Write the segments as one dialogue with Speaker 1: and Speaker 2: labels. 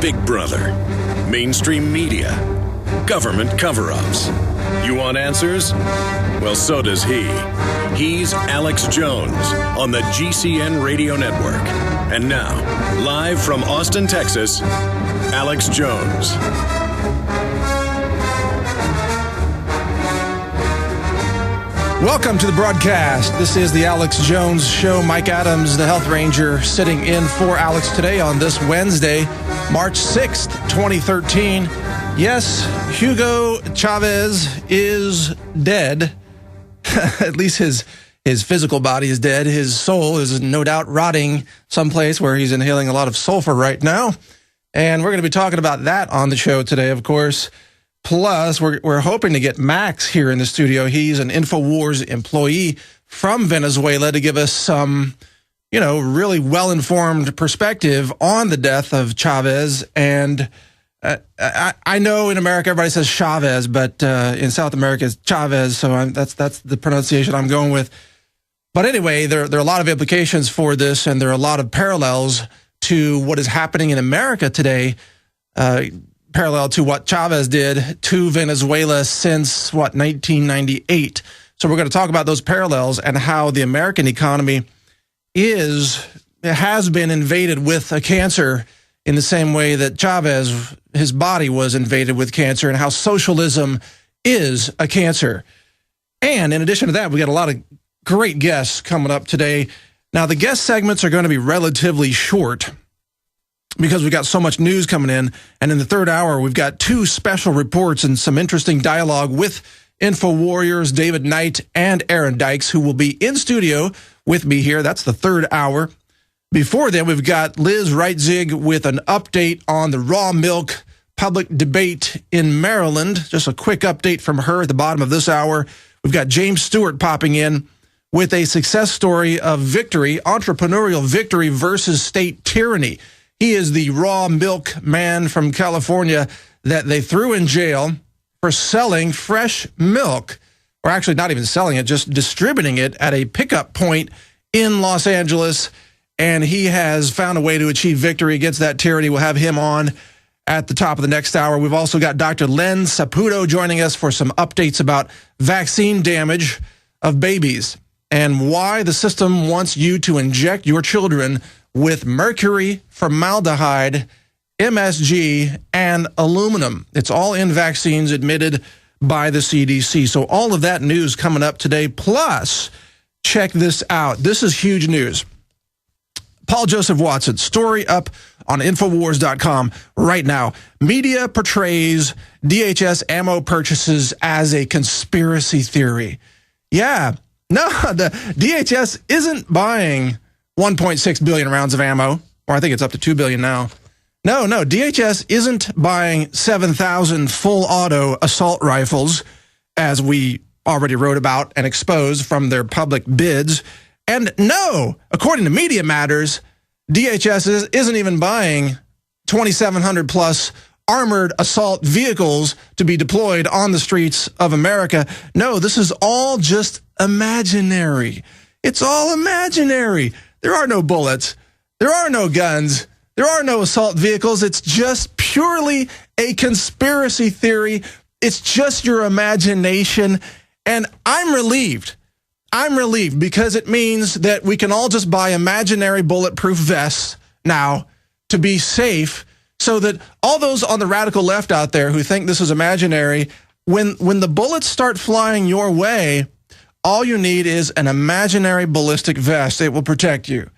Speaker 1: Big Brother, mainstream media, government cover-ups. You want answers? Well, so does he. He's Alex Jones on the GCN Radio Network. And now, live from Austin, Texas, Alex Jones.
Speaker 2: Welcome to the broadcast. This is the Alex Jones Show. Mike Adams, the health ranger, sitting in for Alex today on this Wednesday, March 6th, 2013. Yes, Hugo Chavez is dead. At least his physical body is dead. His soul is no doubt rotting someplace where he's inhaling a lot of sulfur right now. And we're going to be talking about that on the show today, of course. Plus, we're hoping to get Max here in the studio. He's an Infowars employee from Venezuela to give us some, really well-informed perspective on the death of Chavez. And I know in America everybody says Chavez, but in South America it's Chavez, so that's the pronunciation I'm going with. But anyway, there are a lot of implications for this, and there are a lot of parallels to what is happening in America today, parallel to what Chavez did to Venezuela since, 1998. So we're going to talk about those parallels and how the American economy has been invaded with a cancer in the same way that Chavez, his body was invaded with cancer, and how socialism is a cancer. And in addition to that, we got a lot of great guests coming up today. Now, the guest segments are going to be relatively short because we've got so much news coming in. And in the third hour, we've got two special reports and some interesting dialogue with InfoWarriors David Knight and Aaron Dykes, who will be in studio with me here. That's the third hour. Before then, we've got Liz Reitzig with an update on the raw milk public debate in Maryland. Just a quick update from her at the bottom of this hour. We've got James Stewart popping in with a success story of victory, entrepreneurial victory versus state tyranny. He is the raw milk man from California that they threw in jail for selling fresh milk, or actually not even selling it, just distributing it at a pickup point in Los Angeles. And he has found a way to achieve victory against that tyranny. We'll have him on at the top of the next hour. We've also got Dr. Len Saputo joining us for some updates about vaccine damage of babies and why the system wants you to inject your children with mercury, formaldehyde, MSG, and aluminum. It's all in vaccines admitted by the CDC. So all of that news coming up today. Plus, check this out. This is huge news. Paul Joseph Watson, story up on Infowars.com right now. Media portrays DHS ammo purchases as a conspiracy theory. Yeah, no, the DHS isn't buying 1.6 billion rounds of ammo, or I think it's up to 2 billion now. No, DHS isn't buying 7,000 full auto assault rifles, as we already wrote about and exposed from their public bids. And no, according to Media Matters, DHS isn't even buying 2,700 plus armored assault vehicles to be deployed on the streets of America. No, this is all just imaginary. It's all imaginary. There are no bullets. There are no guns. There are no assault vehicles. It's just purely a conspiracy theory. It's just your imagination. And I'm relieved. I'm relieved because it means that we can all just buy imaginary bulletproof vests now to be safe, so that all those on the radical left out there who think this is imaginary, when the bullets start flying your way, all you need is an imaginary ballistic vest. It will protect you.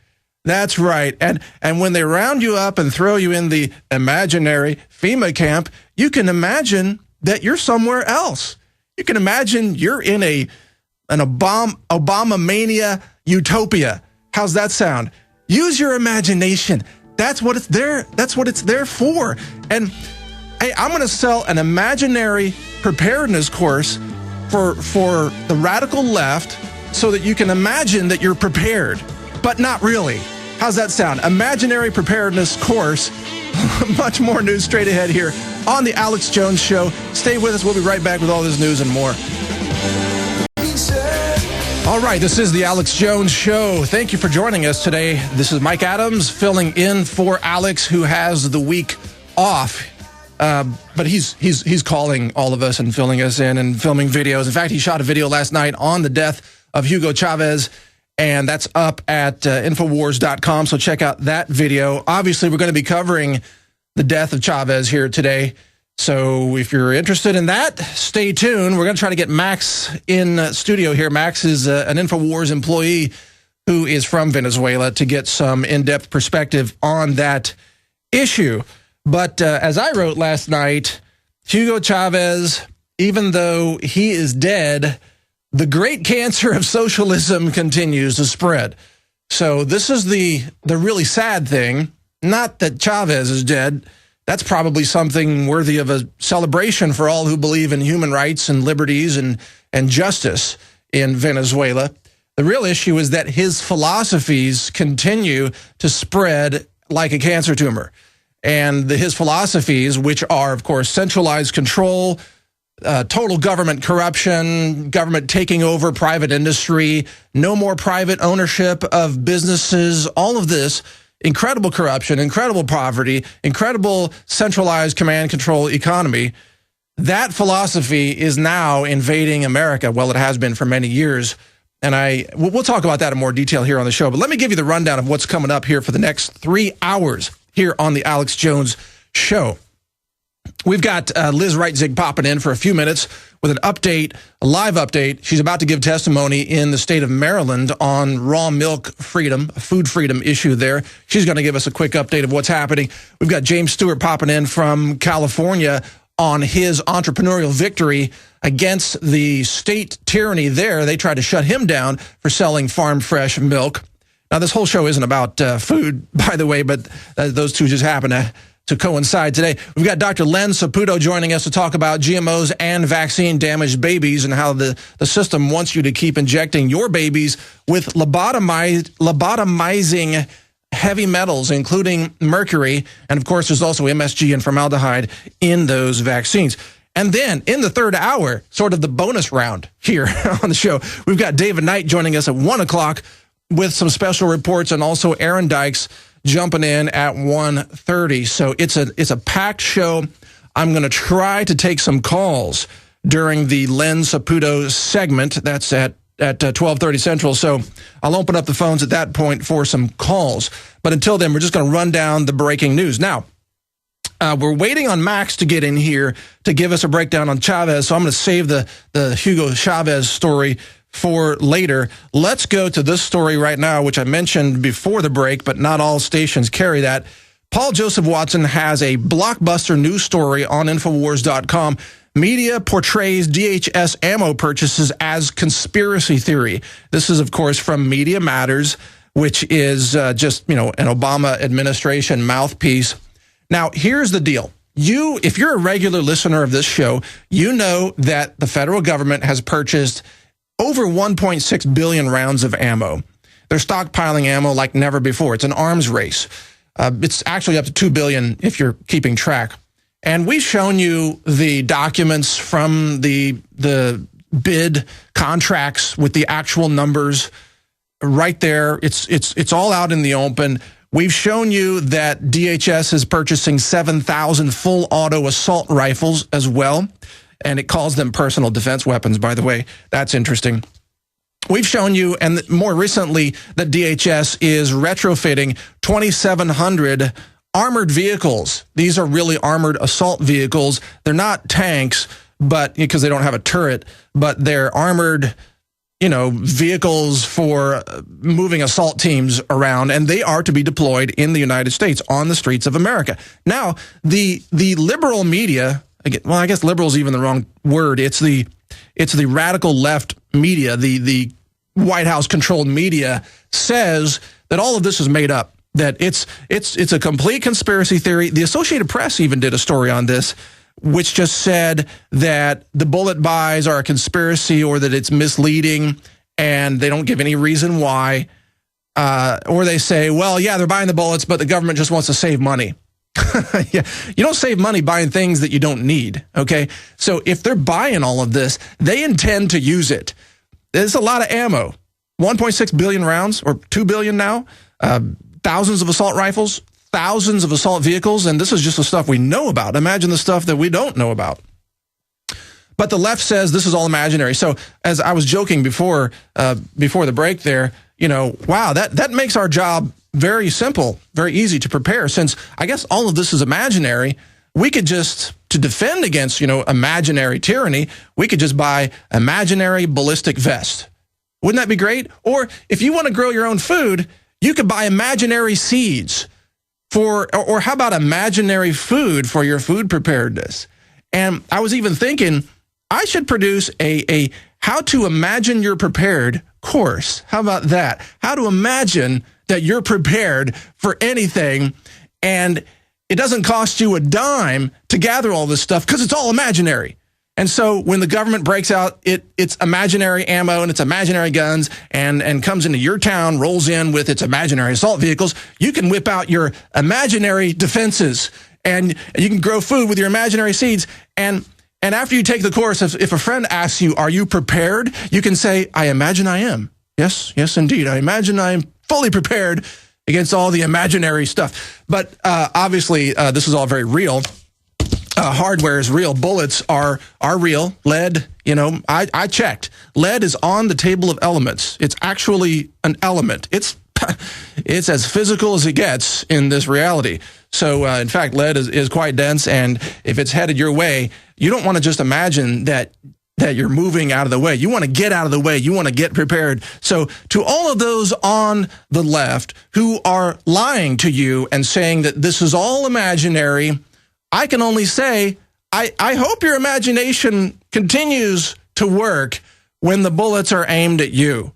Speaker 2: That's right. And when they round you up and throw you in the imaginary FEMA camp, you can imagine that you're somewhere else. You can imagine you're in an Obama mania utopia. How's that sound? Use your imagination. That's what it's there. That's what it's there for. And hey, I'm going to sell an imaginary preparedness course for the radical left so that you can imagine that you're prepared, but not really. How's that sound? Imaginary preparedness course. Much more news straight ahead here on the Alex Jones Show. Stay with us. We'll be right back with all this news and more. All right, this is the Alex Jones Show. Thank you for joining us today. This is Mike Adams filling in for Alex, who has the week off. But he's calling all of us and filling us in and filming videos. In fact, he shot a video last night on the death of Hugo Chavez, and that's up at Infowars.com, so check out that video. Obviously, we're going to be covering the death of Chavez here today, so if you're interested in that, stay tuned. We're going to try to get Max in studio here. Max is an Infowars employee who is from Venezuela to get some in-depth perspective on that issue. But as I wrote last night, Hugo Chavez, even though he is dead, the great cancer of socialism continues to spread. So this is the really sad thing. Not that Chavez is dead. That's probably something worthy of a celebration for all who believe in human rights and liberties and justice in Venezuela. The real issue is that his philosophies continue to spread like a cancer tumor. And his philosophies, which are, of course, centralized control, total government corruption, government taking over private industry, no more private ownership of businesses, all of this, incredible corruption, incredible poverty, incredible centralized command control economy. That philosophy is now invading America. Well, it has been for many years. And we'll talk about that in more detail here on the show. But let me give you the rundown of what's coming up here for the next 3 hours here on the Alex Jones Show. We've got Liz Reitzig popping in for a few minutes with an update, a live update. She's about to give testimony in the state of Maryland on raw milk freedom, a food freedom issue there. She's going to give us a quick update of what's happening. We've got James Stewart popping in from California on his entrepreneurial victory against the state tyranny there. They tried to shut him down for selling farm fresh milk. Now, this whole show isn't about food, by the way, but those two just happen to coincide today. We've got Dr. Len Saputo joining us to talk about GMOs and vaccine-damaged babies and how the system wants you to keep injecting your babies with lobotomizing heavy metals, including mercury. And, of course, there's also MSG and formaldehyde in those vaccines. And then in the third hour, sort of the bonus round here on the show, we've got David Knight joining us at 1 o'clock with some special reports, and also Aaron Dykes jumping in at 1:30. So it's a packed show. I'm going to try to take some calls during the Len Saputo segment. That's at 12:30 Central. So I'll open up the phones at that point for some calls. But until then, we're just going to run down the breaking news. Now, we're waiting on Max to get in here to give us a breakdown on Chavez. So I'm going to save the Hugo Chavez story for later. Let's go to this story right now, which I mentioned before the break, but not all stations carry that. Paul Joseph Watson has a blockbuster news story on Infowars.com. Media portrays DHS ammo purchases as conspiracy theory. This is, of course, from Media Matters, which is just, an Obama administration mouthpiece. Now, here's the deal. If you're a regular listener of this show, you know that the federal government has purchased over 1.6 billion rounds of ammo. They're stockpiling ammo like never before. It's an arms race. It's actually up to 2 billion if you're keeping track. And we've shown you the documents from the bid contracts with the actual numbers right there. It's all out in the open. We've shown you that DHS is purchasing 7,000 full auto assault rifles as well. And it calls them personal defense weapons, by the way. That's interesting. We've shown you, and more recently, that DHS is retrofitting 2,700 armored vehicles. These are really armored assault vehicles. They're not tanks, but because they don't have a turret, but they're armored, vehicles for moving assault teams around, and they are to be deployed in the United States on the streets of America. Now, the liberal media, well, I guess liberal is even the wrong word. It's the radical left media, the White House controlled media says that all of this is made up, that it's a complete conspiracy theory. The Associated Press even did a story on this, which just said that the bullet buys are a conspiracy or that it's misleading, and they don't give any reason why. Or they say, well, yeah, they're buying the bullets, but the government just wants to save money. Yeah, you don't save money buying things that you don't need, okay? So if they're buying all of this, they intend to use it. There's a lot of ammo. 1.6 billion rounds, or 2 billion now. Thousands of assault rifles, thousands of assault vehicles, and this is just the stuff we know about. Imagine the stuff that we don't know about. But the left says this is all imaginary. So as I was joking before the break there, wow, that makes our job very simple, very easy to prepare. Since I guess all of this is imaginary, we could just, to defend against, imaginary tyranny, we could just buy imaginary ballistic vest. Wouldn't that be great? Or if you want to grow your own food, you could buy imaginary seeds or how about imaginary food for your food preparedness? And I was even thinking, I should produce a how to imagine you're prepared course. How about that? How to imagine that you're prepared for anything, and it doesn't cost you a dime to gather all this stuff because it's all imaginary. And so when the government breaks out its imaginary ammo and its imaginary guns and comes into your town, rolls in with its imaginary assault vehicles, you can whip out your imaginary defenses and you can grow food with your imaginary seeds. And after you take the course, if a friend asks you, are you prepared? You can say, I imagine I am. Yes, indeed. I imagine I am fully prepared against all the imaginary stuff. But obviously, this is all very real. Hardware is real. Bullets are real. Lead, I checked. Lead is on the table of elements. It's actually an element. It's as physical as it gets in this reality. So, in fact, lead is quite dense, and if it's headed your way, you don't want to just imagine that you're moving out of the way. You want to get out of the way. You want to get prepared. So to all of those on the left who are lying to you and saying that this is all imaginary, I can only say, I hope your imagination continues to work when the bullets are aimed at you.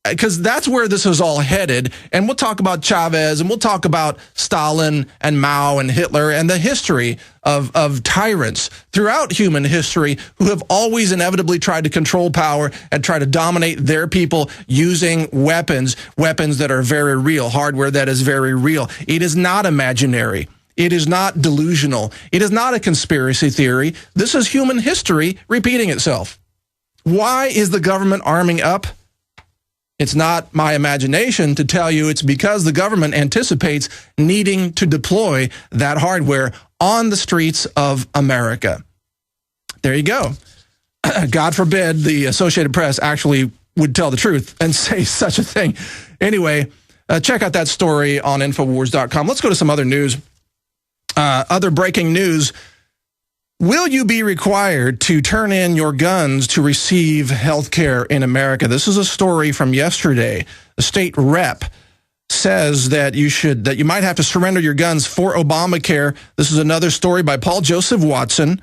Speaker 2: Because that's where this is all headed. And we'll talk about Chavez, and we'll talk about Stalin and Mao and Hitler and the history of tyrants throughout human history who have always inevitably tried to control power and try to dominate their people using weapons that are very real, hardware that is very real. It is not imaginary. It is not delusional. It is not a conspiracy theory. This is human history repeating itself. Why is the government arming up? It's not my imagination to tell you it's because the government anticipates needing to deploy that hardware on the streets of America. There you go. God forbid the Associated Press actually would tell the truth and say such a thing. Anyway, check out that story on Infowars.com. Let's go to some other news. Other breaking news. Will you be required to turn in your guns to receive health care in America? This is a story from yesterday. The state rep says that you might have to surrender your guns for Obamacare. This is another story by Paul Joseph Watson.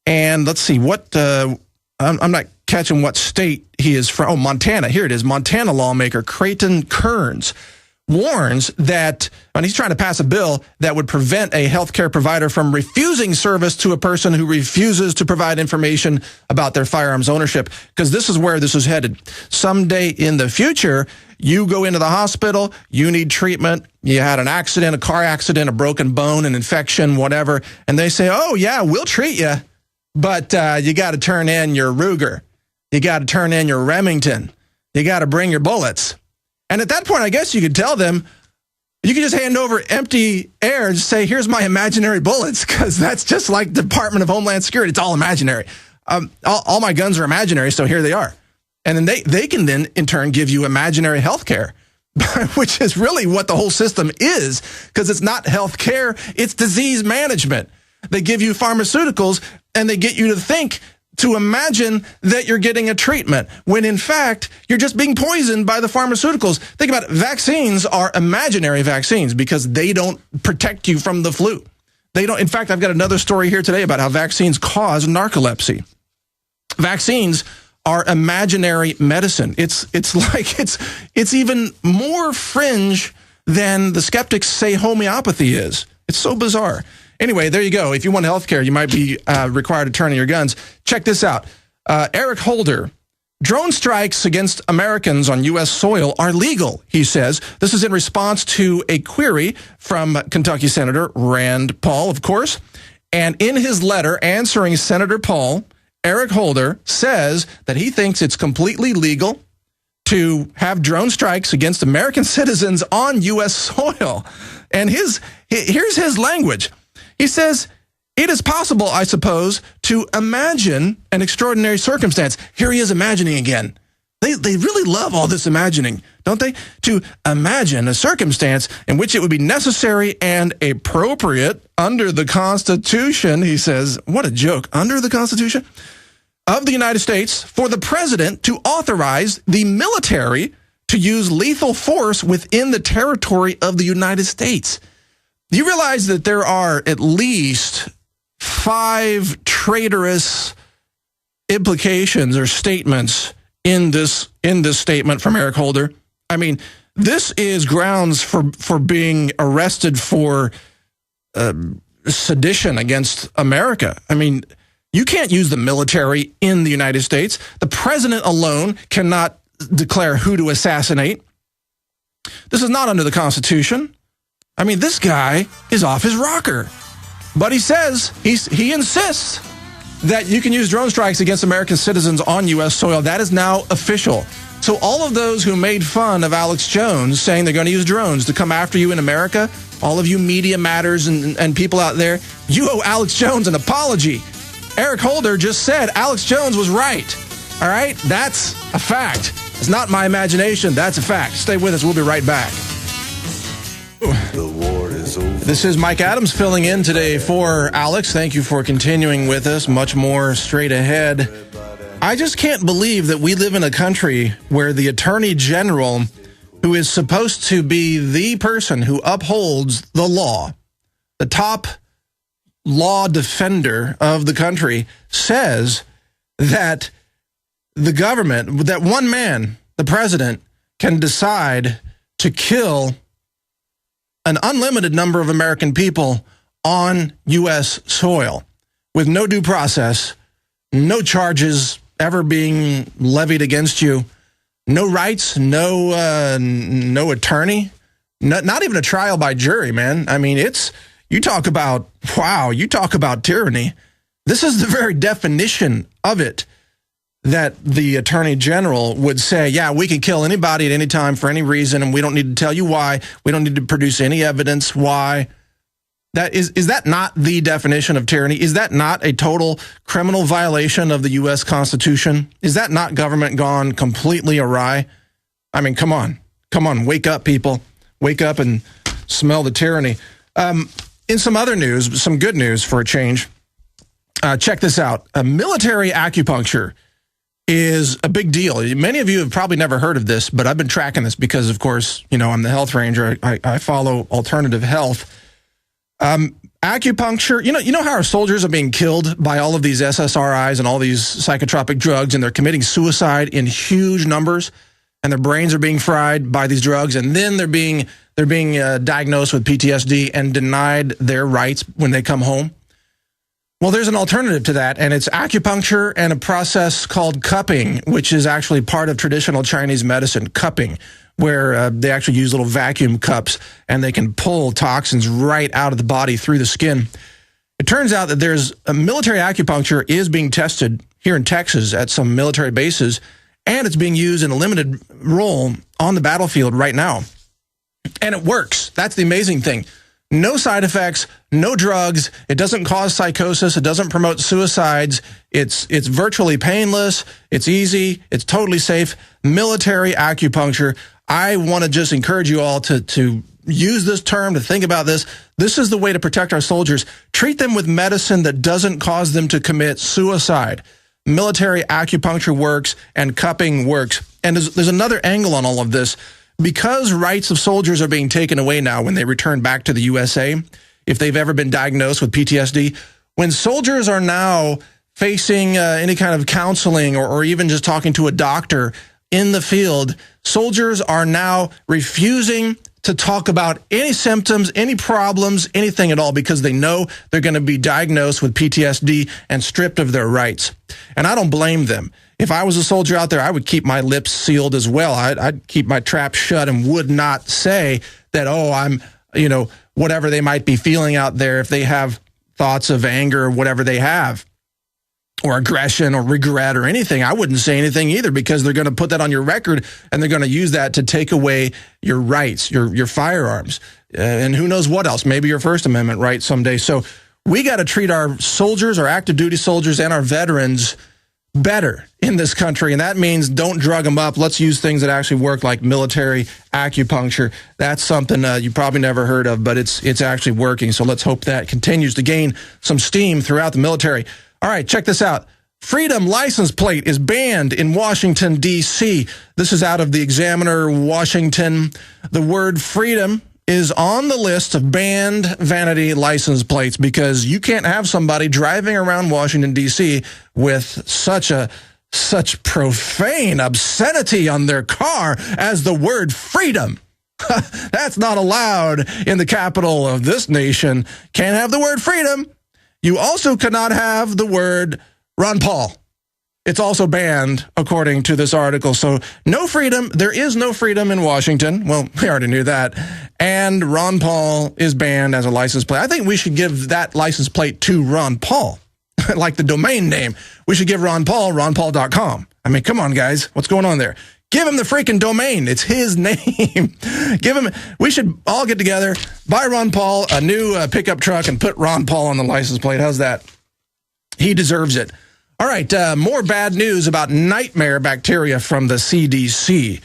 Speaker 2: And let's see I'm not catching what state he is from. Oh, Montana. Here it is. Montana lawmaker Creighton Kearns warns that, and he's trying to pass a bill that would prevent a healthcare provider from refusing service to a person who refuses to provide information about their firearms ownership, because this is where this is headed. Someday in the future, you go into the hospital, you need treatment, you had an accident, a car accident, a broken bone, an infection, whatever, and they say, oh, yeah, we'll treat you, but you got to turn in your Ruger. You got to turn in your Remington. You got to bring your bullets. And at that point, I guess you could tell them, you could just hand over empty air and say, here's my imaginary bullets, because that's just like the Department of Homeland Security. It's all imaginary. All my guns are imaginary, so here they are. And then they can then, in turn, give you imaginary health care, which is really what the whole system is, because it's not health care, it's disease management. They give you pharmaceuticals, and they get you to imagine that you're getting a treatment, when in fact, you're just being poisoned by the pharmaceuticals. Think about it. Vaccines are imaginary vaccines because they don't protect you from the flu. They don't. In fact, I've got another story here today about how vaccines cause narcolepsy. Vaccines are imaginary medicine. It's even more fringe than the skeptics say homeopathy is. It's so bizarre. Anyway, there you go. If you want health care, you might be required to turn in your guns. Check this out. Eric Holder. Drone strikes against Americans on U.S. soil are legal, he says. This is in response to a query from Kentucky Senator Rand Paul, of course. And in his letter answering Senator Paul, Eric Holder says that he thinks it's completely legal to have drone strikes against American citizens on U.S. soil. And here's his language. He says, it is possible, I suppose, to imagine an extraordinary circumstance. Here he is imagining again. They really love all this imagining, don't they? To imagine a circumstance in which it would be necessary and appropriate under the Constitution, he says, what a joke, under the Constitution of the United States, for the president to authorize the military to use lethal force within the territory of the United States. Do you realize that there are at least 5 traitorous implications or statements in this statement from Eric Holder? I mean, this is grounds for being arrested for sedition against America. I mean, you can't use the military in the United States. The president alone cannot declare who to assassinate. This is not under the Constitution. I mean, this guy is off his rocker. But he says, he insists that you can use drone strikes against American citizens on U.S. soil. That is now official. So all of those who made fun of Alex Jones saying they're going to use drones to come after you in America, all of you Media Matters and people out there, you owe Alex Jones an apology. Eric Holder just said Alex Jones was right. All right? That's a fact. It's not my imagination. That's a fact. Stay with us. We'll be right back.
Speaker 3: The war is over.
Speaker 2: This is Mike Adams filling in today for Alex. Thank you for continuing with us. Much more straight ahead. I just can't believe that we live in a country where the Attorney General, who is supposed to be the person who upholds the law, the top law defender of the country, says that the government, that one man, the president, can decide to kill an unlimited number of American people on U.S. soil with no due process, no charges ever being levied against you, no rights, no attorney, not even a trial by jury, man. I mean, you talk about tyranny. This is the very definition of it, that the Attorney General would say, yeah, we can kill anybody at any time for any reason, and we don't need to tell you why. We don't need to produce any evidence why. Is that not the definition of tyranny? Is that not a total criminal violation of the U.S. Constitution? Is that not government gone completely awry? I mean, come on, wake up, people. Wake up and smell the tyranny. In some other news, some good news for a change, check this out. Military acupuncture is a big deal. Many of you have probably never heard of this, but I've been tracking this because, of course, I'm the health ranger. I follow alternative health. Acupuncture, you know how our soldiers are being killed by all of these SSRIs and all these psychotropic drugs, and they're committing suicide in huge numbers, and their brains are being fried by these drugs, and then they're being diagnosed with PTSD and denied their rights when they come home. Well, there's an alternative to that, and it's acupuncture and a process called cupping, which is actually part of traditional Chinese medicine, cupping, where they actually use little vacuum cups, and they can pull toxins right out of the body through the skin. It turns out that there's a military acupuncture is being tested here in Texas at some military bases, and it's being used in a limited role on the battlefield right now. And it works. That's the amazing thing. No side effects, no drugs. It doesn't cause psychosis. It doesn't promote suicides. It's virtually painless. It's easy. It's totally safe. Military acupuncture. I want to just encourage you all to use this term, to think about this. This is the way to protect our soldiers. Treat them with medicine that doesn't cause them to commit suicide. Military acupuncture works and cupping works. And there's another angle on all of this. Because rights of soldiers are being taken away now when they return back to the USA, if they've ever been diagnosed with PTSD, when soldiers are now facing any kind of counseling or even just talking to a doctor in the field, soldiers are now refusing to talk about any symptoms, any problems, anything at all, because they know they're going to be diagnosed with PTSD and stripped of their rights. And I don't blame them. If I was a soldier out there, I would keep my lips sealed as well. I'd keep my trap shut and would not say that, I'm, whatever they might be feeling out there, if they have thoughts of anger or whatever they have. or aggression or regret or anything, I wouldn't say anything either, because they're going to put that on your record and they're going to use that to take away your rights, your firearms, and who knows what else, maybe your First Amendment right someday. So we got to treat our soldiers, our active duty soldiers, and our veterans better in this country, and that means don't drug them up. Let's use things that actually work, like military acupuncture. That's something you probably never heard of, but it's actually working. So let's hope that continues to gain some steam throughout the military. All right, check this out. Freedom license plate is banned in Washington, D.C. This is out of the Examiner, Washington. The word freedom is on the list of banned vanity license plates because you can't have somebody driving around Washington, D.C. with such profane obscenity on their car as the word freedom. That's not allowed in the capital of this nation. Can't have the word freedom. You also cannot have the word Ron Paul. It's also banned, according to this article. So no freedom. There is no freedom in Washington. Well, we already knew that. And Ron Paul is banned as a license plate. I think we should give that license plate to Ron Paul, like the domain name. We should give Ron Paul, ronpaul.com. I mean, come on, guys. What's going on there? Give him the freaking domain. It's his name. Give him. We should all get together, buy Ron Paul a new pickup truck, and put Ron Paul on the license plate. How's that? He deserves it. All right, more bad news about nightmare bacteria from the CDC.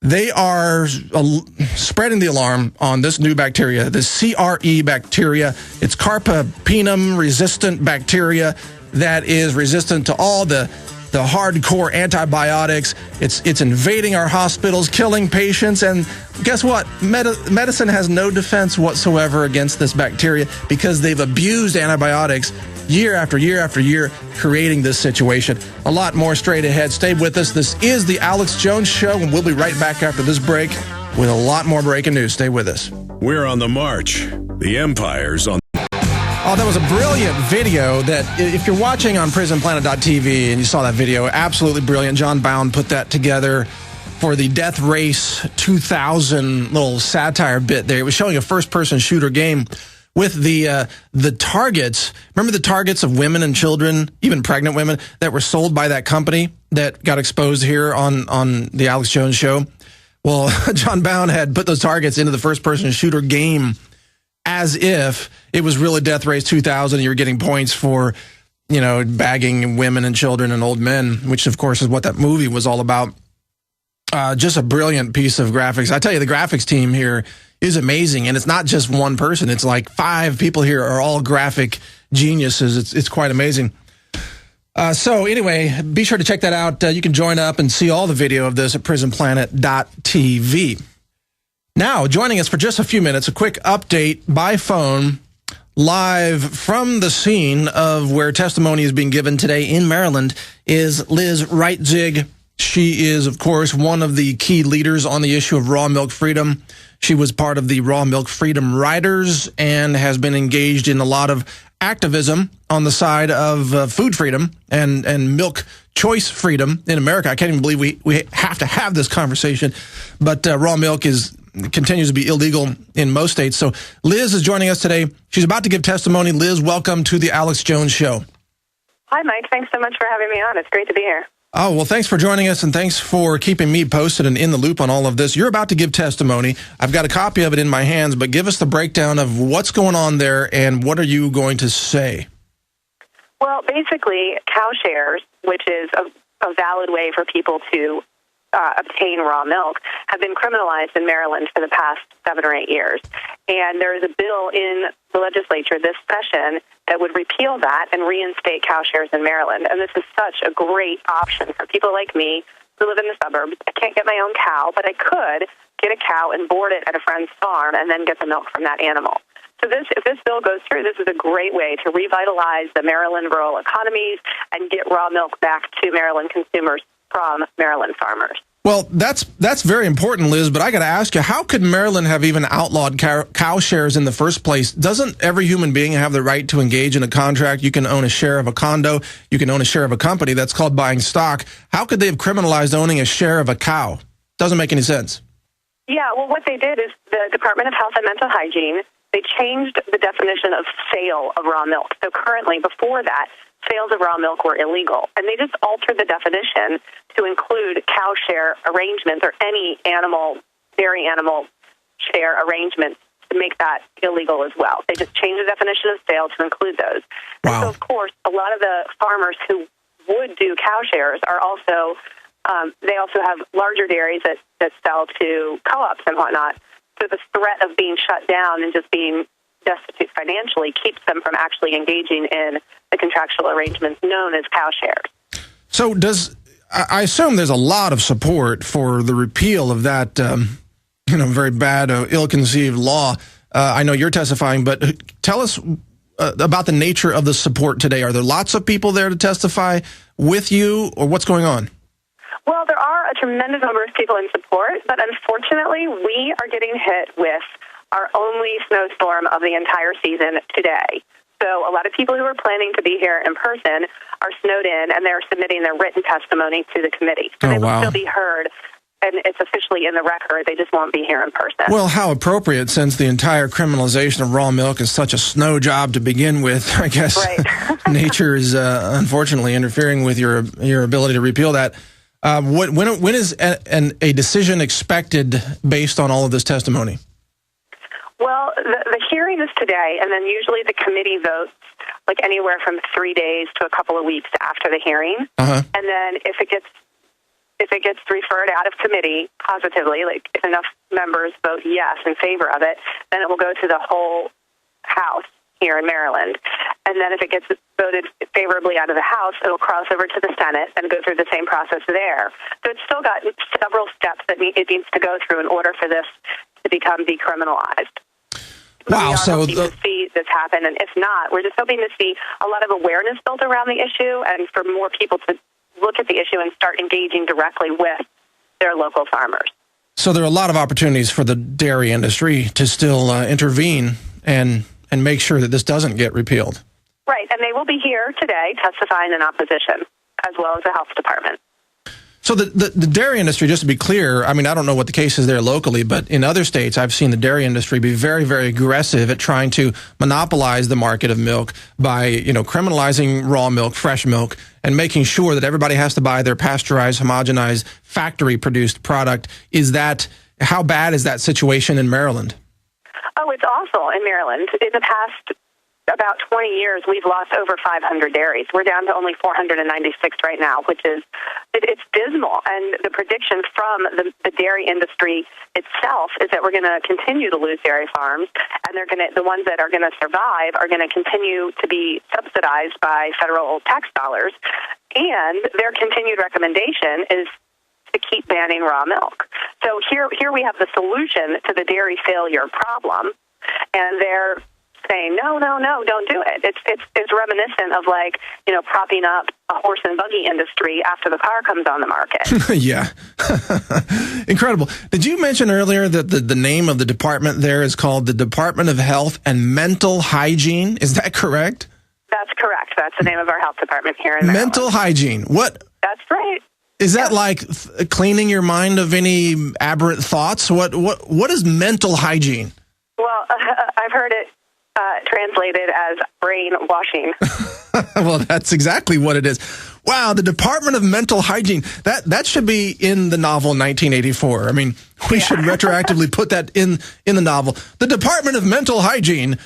Speaker 2: They are spreading the alarm on this new bacteria, the CRE bacteria. It's carbapenem-resistant bacteria that is resistant to all the hardcore antibiotics. It's invading our hospitals, killing patients, and guess what? Medicine has no defense whatsoever against this bacteria because they've abused antibiotics year after year after year, creating this situation. A lot more straight ahead. Stay with us. This is the Alex Jones Show, and we'll be right back after this break with a lot more breaking news. Stay with us.
Speaker 1: We're on the march. The Empire's on.
Speaker 2: Oh, that was a brilliant video that, if you're watching on Prisonplanet.tv and you saw that video, absolutely brilliant. John Bound put that together for the Death Race 2000 little satire bit there. It was showing a first-person shooter game with the targets. Remember the targets of women and children, even pregnant women, that were sold by that company that got exposed here on the Alex Jones Show? Well, John Bound had put those targets into the first-person shooter game as if it was really Death Race 2000 and you were getting points for, bagging women and children and old men, which, of course, is what that movie was all about. Just a brilliant piece of graphics. I tell you, the graphics team here is amazing, and it's not just one person. It's like 5 people here are all graphic geniuses. It's quite amazing. So anyway, be sure to check that out. You can join up and see all the video of this at prisonplanet.tv. Now, joining us for just a few minutes, a quick update by phone, live from the scene of where testimony is being given today in Maryland, is Liz Reitzig. She is, of course, one of the key leaders on the issue of raw milk freedom. She was part of the Raw Milk Freedom Riders and has been engaged in a lot of activism on the side of food freedom and milk choice freedom in America. I can't even believe we have to have this conversation, but raw milk continues to be illegal in most states. So Liz is joining us today. She's about to give testimony. Liz, welcome to the Alex Jones Show.
Speaker 4: Hi, Mike. Thanks so much for having me on. It's great to be here.
Speaker 2: Oh, well, thanks for joining us, and thanks for keeping me posted and in the loop on all of this. You're about to give testimony. I've got a copy of it in my hands, but give us the breakdown of what's going on there and what are you going to say?
Speaker 4: Well, basically, cow shares, which is a valid way for people to obtain raw milk, have been criminalized in Maryland for the past 7 or 8 years. And there is a bill in the legislature this session that would repeal that and reinstate cow shares in Maryland. And this is such a great option for people like me who live in the suburbs. I can't get my own cow, but I could get a cow and board it at a friend's farm and then get the milk from that animal. So if this bill goes through, this is a great way to revitalize the Maryland rural economies and get raw milk back to Maryland consumers from Maryland farmers.
Speaker 2: Well, that's very important, Liz, but I got to ask you, how could Maryland have even outlawed cow shares in the first place? Doesn't every human being have the right to engage in a contract? You can own a share of a condo. You can own a share of a company. That's called buying stock. How could they have criminalized owning a share of a cow? Doesn't make any sense.
Speaker 4: Yeah, well, what they did is the Department of Health and Mental Hygiene they changed the definition of sale of raw milk. So currently, before that, sales of raw milk were illegal. And they just altered the definition to include cow share arrangements or any dairy animal share arrangements to make that illegal as well. They just changed the definition of sale to include those.
Speaker 2: Wow.
Speaker 4: And so, of course, a lot of the farmers who would do cow shares are also, they also have larger dairies that sell to co-ops and whatnot. So the threat of being shut down and just being destitute financially keeps them from actually engaging in the contractual arrangements known as cow shares.
Speaker 2: So I assume there's a lot of support for the repeal of that, very bad, ill-conceived law. I know you're testifying, but tell us about the nature of the support today. Are there lots of people there to testify with you, or what's going on?
Speaker 4: Well, there are a tremendous number of people in support, but unfortunately, we are getting hit with our only snowstorm of the entire season today. So a lot of people who are planning to be here in person are snowed in, and they're submitting their written testimony to the committee. So they will still be heard, and it's officially in the record. They just won't be here in person. Well,
Speaker 2: how appropriate, since the entire criminalization of raw milk is such a snow job to begin with. I guess nature is unfortunately interfering with your ability to repeal that. When is a decision expected based on all of this testimony?
Speaker 4: Well, the hearing is today, and then usually the committee votes like anywhere from 3 days to a couple of weeks after the hearing. And then if it gets referred out of committee positively, like if enough members vote yes in favor of it, then it will go to the whole House here in Maryland. And then if it gets voted favorably out of the House, it will cross over to the Senate and go through the same process there. So it's still got several steps that it needs to go through in order for this to become decriminalized.
Speaker 2: Wow, so
Speaker 4: hoping to see this happen, and if not, we're just hoping to see a lot of awareness built around the issue and for more people to look at the issue and start engaging directly with their local farmers.
Speaker 2: So there are a lot of opportunities for the dairy industry to still intervene and make sure that this doesn't get repealed.
Speaker 4: Right, and they will be here today testifying in opposition, as well as the health department.
Speaker 2: So the dairy industry, just to be clear, I mean, I don't know what the case is there locally, but in other states, I've seen the dairy industry be very, very aggressive at trying to monopolize the market of milk by, criminalizing raw milk, fresh milk, and making sure that everybody has to buy their pasteurized, homogenized, factory-produced product. How bad is that situation in Maryland?
Speaker 4: Oh, it's awful in Maryland. In the past about 20 years, we've lost over 500 dairies. We're down to only 496 right now, which is it's dismal. And the prediction from the dairy industry itself is that we're going to continue to lose dairy farms, and the ones that are going to survive are going to continue to be subsidized by federal tax dollars. And their continued recommendation is to keep banning raw milk. So here we have the solution to the dairy failure problem, and they're saying, no, don't do it. It's reminiscent of propping up a horse and buggy industry after the car comes on the market.
Speaker 2: Yeah. Incredible. Did you mention earlier that the name of the department there is called the Department of Health and Mental Hygiene? Is that correct?
Speaker 4: That's correct. That's the name of our health department here in Maryland.
Speaker 2: Mental hygiene. What?
Speaker 4: That's right.
Speaker 2: Is that like cleaning your mind of any aberrant thoughts? What is mental hygiene?
Speaker 4: Well, I've heard it translated as brainwashing.
Speaker 2: Well, that's exactly what it is. Wow, the Department of Mental Hygiene. That should be in the novel 1984. I mean, we should retroactively put that in the novel. The Department of Mental Hygiene,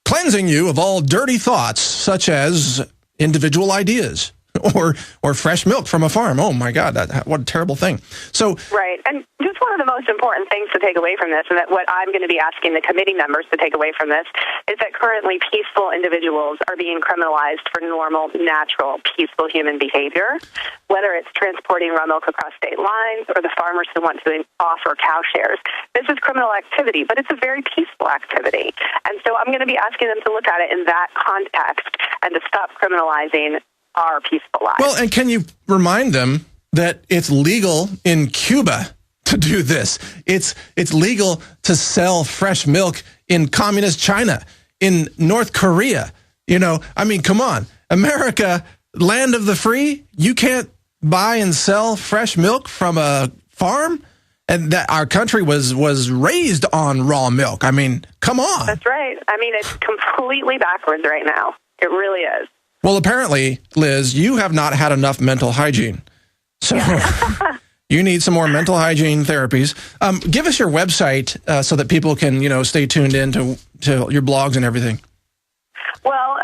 Speaker 2: cleansing you of all dirty thoughts, such as individual ideas or fresh milk from a farm. Oh my God, what a terrible thing. So
Speaker 4: right, and just one of the most important things to take away from this, and that what I'm going to be asking the committee members to take away from this, is that currently peaceful individuals are being criminalized for normal, natural, peaceful human behavior, whether it's transporting raw milk across state lines or the farmers who want to offer cow shares. This is criminal activity, but it's a very peaceful activity. And so I'm going to be asking them to look at it in that context and to stop criminalizing our peaceful lives.
Speaker 2: Well, and can you remind them that it's legal in Cuba to do this? It's legal to sell fresh milk in communist China, in North Korea. I mean, come on. America, land of the free, you can't buy and sell fresh milk from a farm? And that our country was raised on raw milk. I mean, come on.
Speaker 4: That's right. I mean, it's completely backwards right now. It really is.
Speaker 2: Well, apparently, Liz, you have not had enough mental hygiene. So you need some more mental hygiene therapies. Give us your website so that people can, stay tuned in to your blogs and everything.
Speaker 4: Well,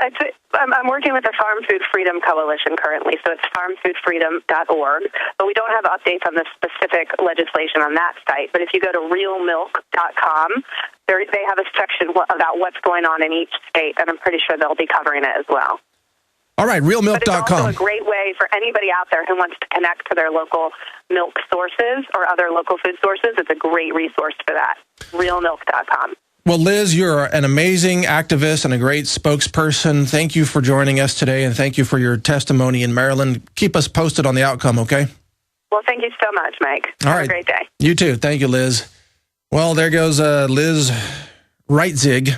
Speaker 4: I'm working with the Farm Food Freedom Coalition currently, so it's farmfoodfreedom.org. But we don't have updates on the specific legislation on that site. But if you go to realmilk.com, they have a section about what's going on in each state, and I'm pretty sure they'll be covering it as well.
Speaker 2: All right, realmilk.com.
Speaker 4: But it's also a great way for anybody out there who wants to connect to their local milk sources or other local food sources. It's a great resource for that, realmilk.com.
Speaker 2: Well, Liz, you're an amazing activist and a great spokesperson. Thank you for joining us today, and thank you for your testimony in Maryland. Keep us posted on the outcome, okay?
Speaker 4: Well, thank you so much, Mike. Have a great day.
Speaker 2: You too. Thank you, Liz. Well, there goes Liz Reitzig,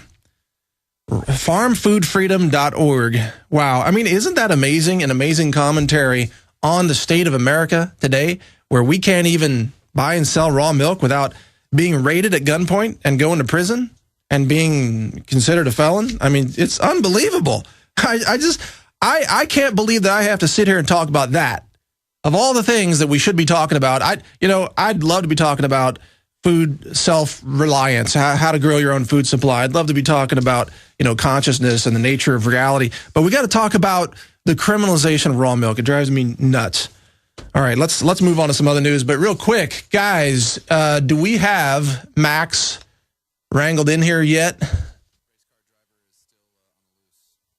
Speaker 2: farmfoodfreedom.org. Wow. I mean, isn't that amazing? An amazing commentary on the state of America today, where we can't even buy and sell raw milk without being raided at gunpoint and going to prison and being considered a felon. I mean, it's unbelievable. I can't believe that I have to sit here and talk about that. Of all the things that we should be talking about, I'd love to be talking about food self-reliance, how to grow your own food supply. I'd love to be talking about, consciousness and the nature of reality. But we got to talk about the criminalization of raw milk. It drives me nuts. All right, let's move on to some other news. But real quick, guys, do we have Max wrangled in here yet?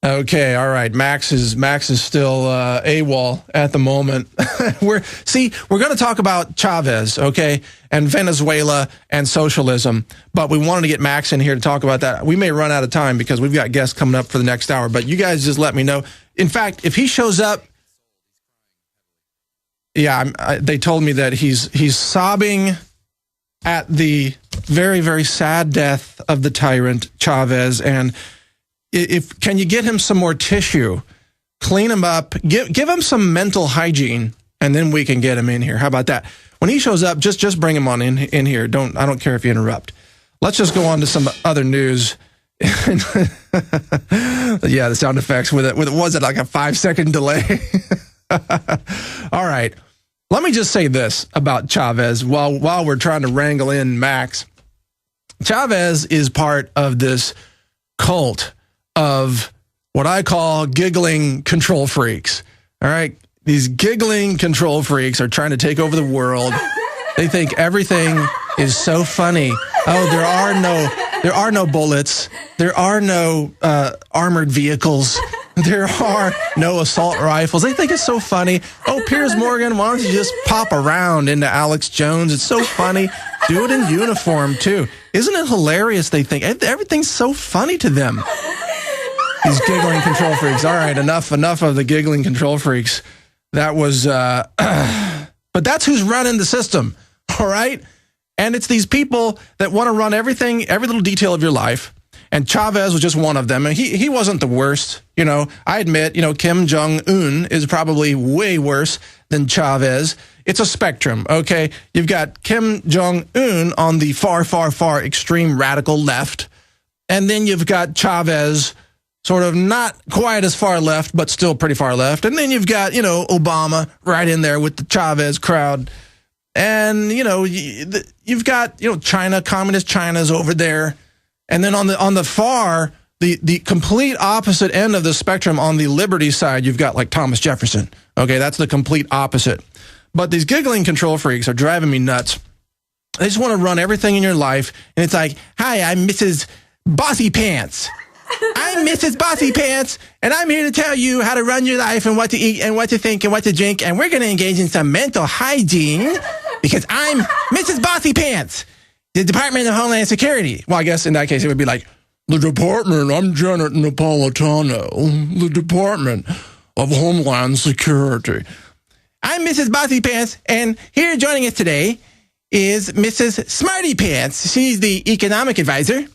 Speaker 2: Okay, all right. Max is still AWOL at the moment. We're going to talk about Chavez, okay, and Venezuela and socialism. But we wanted to get Max in here to talk about that. We may run out of time because we've got guests coming up for the next hour. But you guys just let me know. In fact, if he shows up. Yeah, they told me that he's sobbing at the very, very sad death of the tyrant Chavez. And can you get him some more tissue, clean him up, give him some mental hygiene, and then we can get him in here. How about that? When he shows up, just bring him on in here. I don't care if you interrupt. Let's just go on to some other news. Yeah, the sound effects with it was it like a 5-second delay? All right. Let me just say this about Chavez while we're trying to wrangle in Max. Chavez is part of this cult of what I call giggling control freaks. All right. These giggling control freaks are trying to take over the world. They think everything is so funny. Oh, there are no bullets. There are no armored vehicles. There are no assault rifles. They think it's so funny. Oh, Piers Morgan, why don't you just pop around into Alex Jones? It's so funny. Do it in uniform, too. Isn't it hilarious? They think everything's so funny to them. These giggling control freaks. All right, enough of the giggling control freaks. That was, but that's who's running the system, all right? And it's these people that want to run everything, every little detail of your life. And Chavez was just one of them. And he wasn't the worst. I admit, Kim Jong-un is probably way worse than Chavez. It's a spectrum, okay? You've got Kim Jong-un on the far, far, far extreme radical left. And then you've got Chavez sort of not quite as far left, but still pretty far left. And then you've got, Obama right in there with the Chavez crowd. And, you've got, China, communist China's over there. And then on the far, the complete opposite end of the spectrum, on the liberty side, you've got like Thomas Jefferson. Okay, that's the complete opposite. But these giggling control freaks are driving me nuts. They just want to run everything in your life. And it's like, hi, I'm Mrs. Bossy Pants. I'm Mrs. Bossy Pants, and I'm here to tell you how to run your life and what to eat and what to think and what to drink. And we're going to engage in some mental hygiene because I'm Mrs. Bossy Pants. The Department of Homeland Security. Well, I guess in that case, it would be like, the Department, I'm Janet Napolitano, the Department of Homeland Security. I'm Mrs. Bossy Pants, and here joining us today is Mrs. Smarty Pants. She's the economic advisor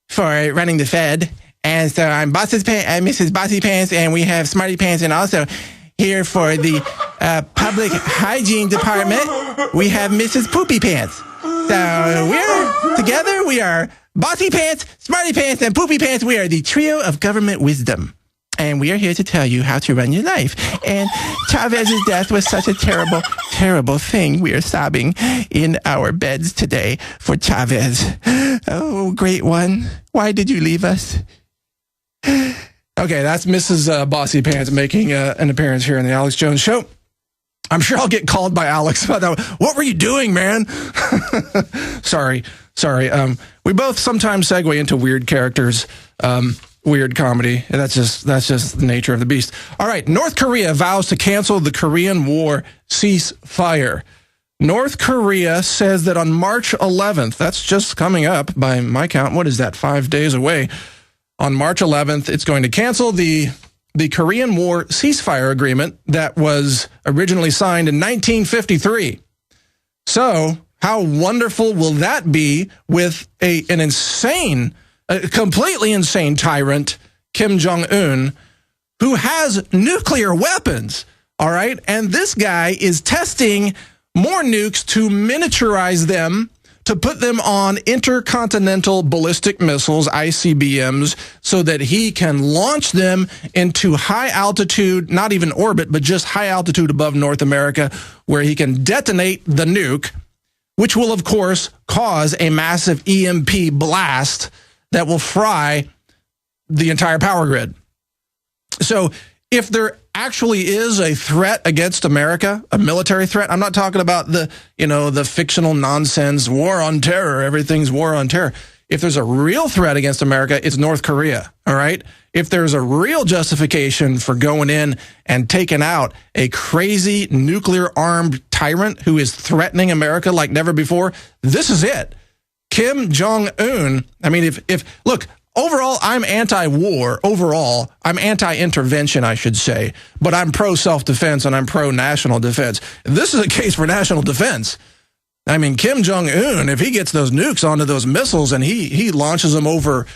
Speaker 2: for running the Fed. And so I'm Mrs. Bossy Pants, and we have Smarty Pants, and also here for the Public Hygiene Department, we have Mrs. Poopy Pants. So we're together. We are Bossy Pants, Smarty Pants, and Poopy Pants. We are the trio of government wisdom. And we are here to tell you how to run your life. And Chavez's death was such a terrible, terrible thing. We are sobbing in our beds today for Chavez. Oh, great one. Why did you leave us? Okay, that's Mrs. Bossy Pants making an appearance here on the Alex Jones Show. I'm sure I'll get called by Alex about that. What were you doing, man? Sorry. We both sometimes segue into weird characters. Weird comedy. That's just the nature of the beast. All right. North Korea vows to cancel the Korean War ceasefire. North Korea says that on March 11th, that's just coming up by my count. What is that? 5 days away. On March 11th, it's going to cancel the Korean War ceasefire agreement that was originally signed in 1953. So how wonderful will that be with a completely insane tyrant, Kim Jong-un, who has nuclear weapons, all right? And this guy is testing more nukes to miniaturize them, to put them on intercontinental ballistic missiles, ICBMs, so that he can launch them into high altitude, not even orbit, but just high altitude above North America, where he can detonate the nuke, which will, of course, cause a massive EMP blast that will fry the entire power grid. So if there actually is a threat against America, a military threat, I'm not talking about the fictional nonsense, war on terror, everything's war on terror. If there's a real threat against America, it's North Korea, all right? If there's a real justification for going in and taking out a crazy nuclear-armed tyrant who is threatening America like never before, this is it. Kim Jong-un, I mean, look, overall, I'm anti-war. Overall, I'm anti-intervention, I should say. But I'm pro-self-defense and I'm pro-national defense. This is a case for national defense. I mean, Kim Jong-un, if he gets those nukes onto those missiles and he launches them over,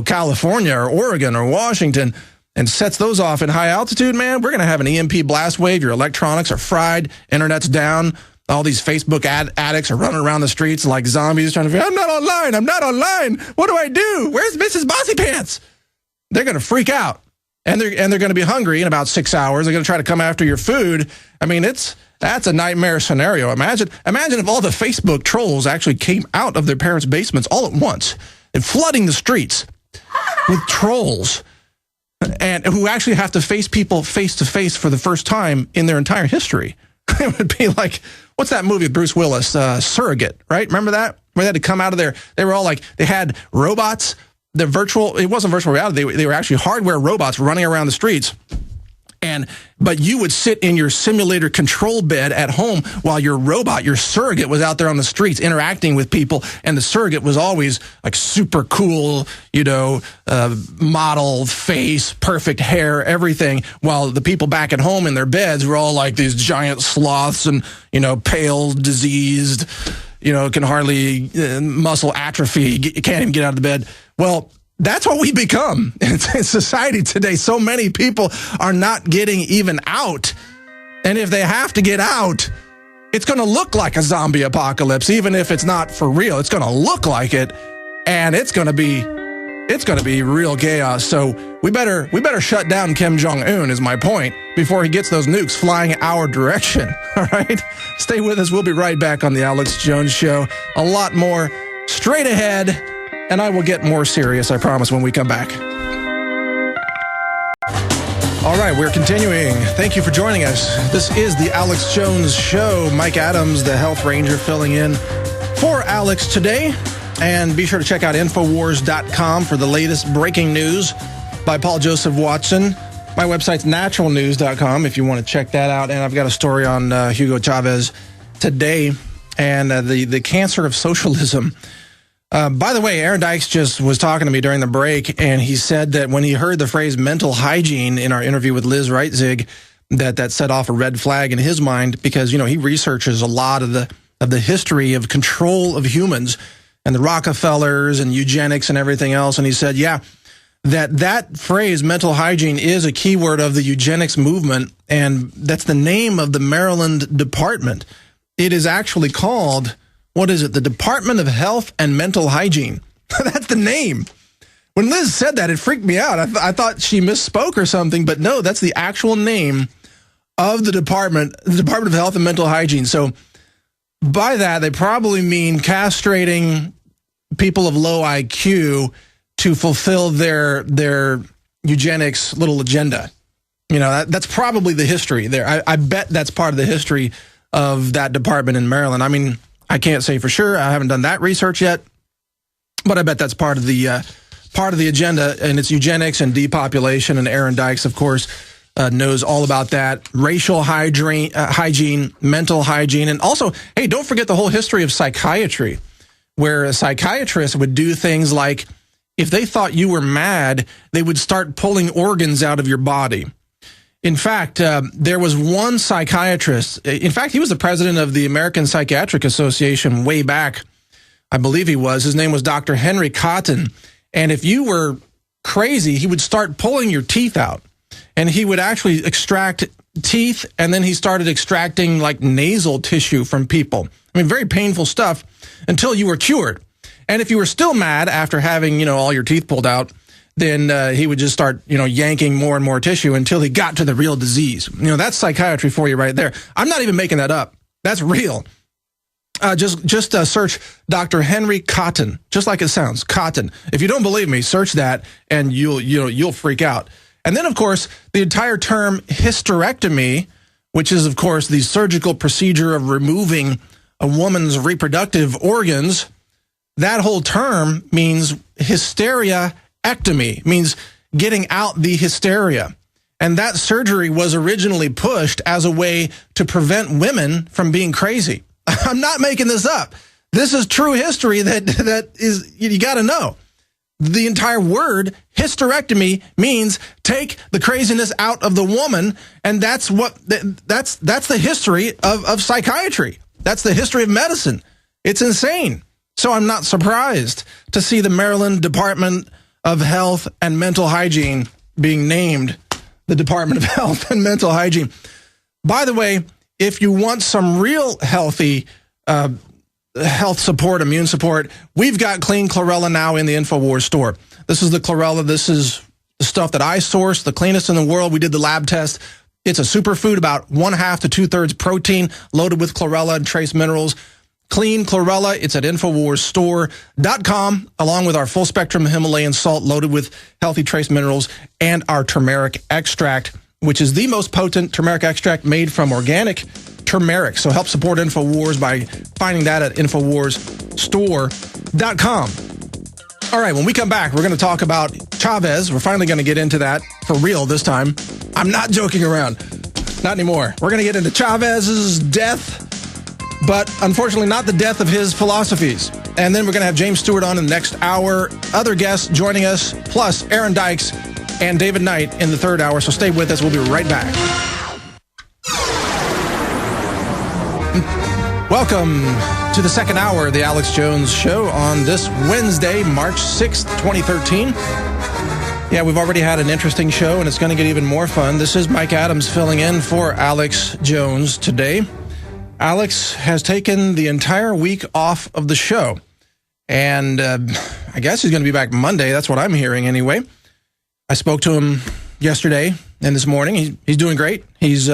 Speaker 2: California or Oregon or Washington and sets those off in high altitude, man, we're going to have an EMP blast wave. Your electronics are fried. Internet's down. All these Facebook addicts are running around the streets like zombies trying to figure, I'm not online. What do I do? Where's Mrs. Bossy Pants? They're going to freak out. And they're going to be hungry in about 6 hours. They're going to try to come after your food. I mean, that's a nightmare scenario. Imagine if all the Facebook trolls actually came out of their parents' basements all at once and flooding the streets with trolls, and who actually have to face people face to face for the first time in their entire history. It would be like, what's that movie with Bruce Willis, Surrogate, right? Remember that? Where they had to come out of there. They were all like, they had robots, it wasn't virtual reality. They were actually hardware robots running around the streets. But you would sit in your simulator control bed at home while your robot, your surrogate, was out there on the streets interacting with people. And the surrogate was always like super cool, model face, perfect hair, everything. While the people back at home in their beds were all like these giant sloths and, pale, diseased, can hardly muscle atrophy, can't even get out of the bed. Well, that's what we become in society today. So many people are not getting even out. And if they have to get out, it's going to look like a zombie apocalypse, even if it's not for real. It's going to look like it, and it's going to be real chaos. So we better shut down Kim Jong-un, is my point, before he gets those nukes flying our direction. All right? Stay with us. We'll be right back on the Alex Jones Show. A lot more straight ahead. And I will get more serious, I promise, when we come back. All right, we're continuing. Thank you for joining us. This is the Alex Jones Show. Mike Adams, the health ranger, filling in for Alex today. And be sure to check out Infowars.com for the latest breaking news by Paul Joseph Watson. My website's naturalnews.com if you want to check that out. And I've got a story on Hugo Chavez today and the cancer of socialism. By the way, Aaron Dykes just was talking to me during the break, and he said that when he heard the phrase mental hygiene in our interview with Liz Reitzig, that set off a red flag in his mind because, he researches a lot of the history of control of humans and the Rockefellers and eugenics and everything else. And he said, yeah, that phrase mental hygiene is a keyword of the eugenics movement, and that's the name of the Maryland department. It is actually called what is it? The Department of Health and Mental Hygiene. That's the name. When Liz said that, it freaked me out. I thought she misspoke or something, but no, that's the actual name of the Department of Health and Mental Hygiene. So by that, they probably mean castrating people of low IQ to fulfill their eugenics little agenda. You know, that's probably the history there. I bet that's part of the history of that department in Maryland. I mean, I can't say for sure. I haven't done that research yet, but I bet that's part of the agenda, and it's eugenics and depopulation. And Aaron Dykes, of course, knows all about that. Racial hygiene, mental hygiene, and also, hey, don't forget the whole history of psychiatry, where a psychiatrist would do things like, if they thought you were mad, they would start pulling organs out of your body. In fact, there was one psychiatrist. In fact, he was the president of the American Psychiatric Association way back. I believe he was. His name was Dr. Henry Cotton. And if you were crazy, he would start pulling your teeth out. And he would actually extract teeth, and then he started extracting like nasal tissue from people. I mean, very painful stuff until you were cured. And if you were still mad after having, all your teeth pulled out, then he would just start, yanking more and more tissue until he got to the real disease. That's psychiatry for you right there. I'm not even making that up. That's real. Just search Dr. Henry Cotton, just like it sounds, Cotton. If you don't believe me, search that, and you'll freak out. And then, of course, the entire term hysterectomy, which is, of course, the surgical procedure of removing a woman's reproductive organs, that whole term means hysteria-ectomy, means getting out the hysteria. And that surgery was originally pushed as a way to prevent women from being crazy. I'm not making this up. This is true history that is, you got to know. The entire word hysterectomy means take the craziness out of the woman, and that's the history of psychiatry. That's the history of medicine. It's insane. So I'm not surprised to see the Maryland Department of Health and Mental Hygiene being named the Department of Health and Mental Hygiene. By the way, if you want some real healthy health support, immune support, we've got clean chlorella now in the Infowars store. This is the chlorella. This is the stuff that I sourced, the cleanest in the world. We did the lab test. It's a superfood, about 1/2 to 2/3 protein, loaded with chlorella and trace minerals. Clean chlorella. It's at InfoWarsStore.com, along with our full spectrum Himalayan salt loaded with healthy trace minerals and our turmeric extract, which is the most potent turmeric extract made from organic turmeric. So help support InfoWars by finding that at InfoWarsStore.com. All right, when we come back, we're going to talk about Chavez. We're finally going to get into that for real this time. I'm not joking around. Not anymore. We're going to get into Chavez's death, but unfortunately not the death of his philosophies. And then we're going to have James Stewart on in the next hour. Other guests joining us, plus Aaron Dykes and David Knight in the third hour. So stay with us. We'll be right back. Welcome to the second hour of the Alex Jones Show on this Wednesday, March 6th, 2013. Yeah, we've already had an interesting show, and it's going to get even more fun. This is Mike Adams filling in for Alex Jones today. Alex has taken the entire week off of the show, and I guess he's going to be back Monday. That's what I'm hearing anyway. I spoke to him yesterday and this morning. He's doing great. He's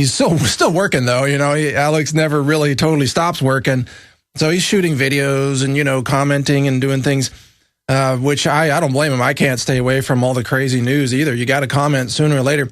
Speaker 2: still working, though. Alex never really totally stops working. So he's shooting videos and, commenting and doing things, which I don't blame him. I can't stay away from all the crazy news either. You got to comment sooner or later.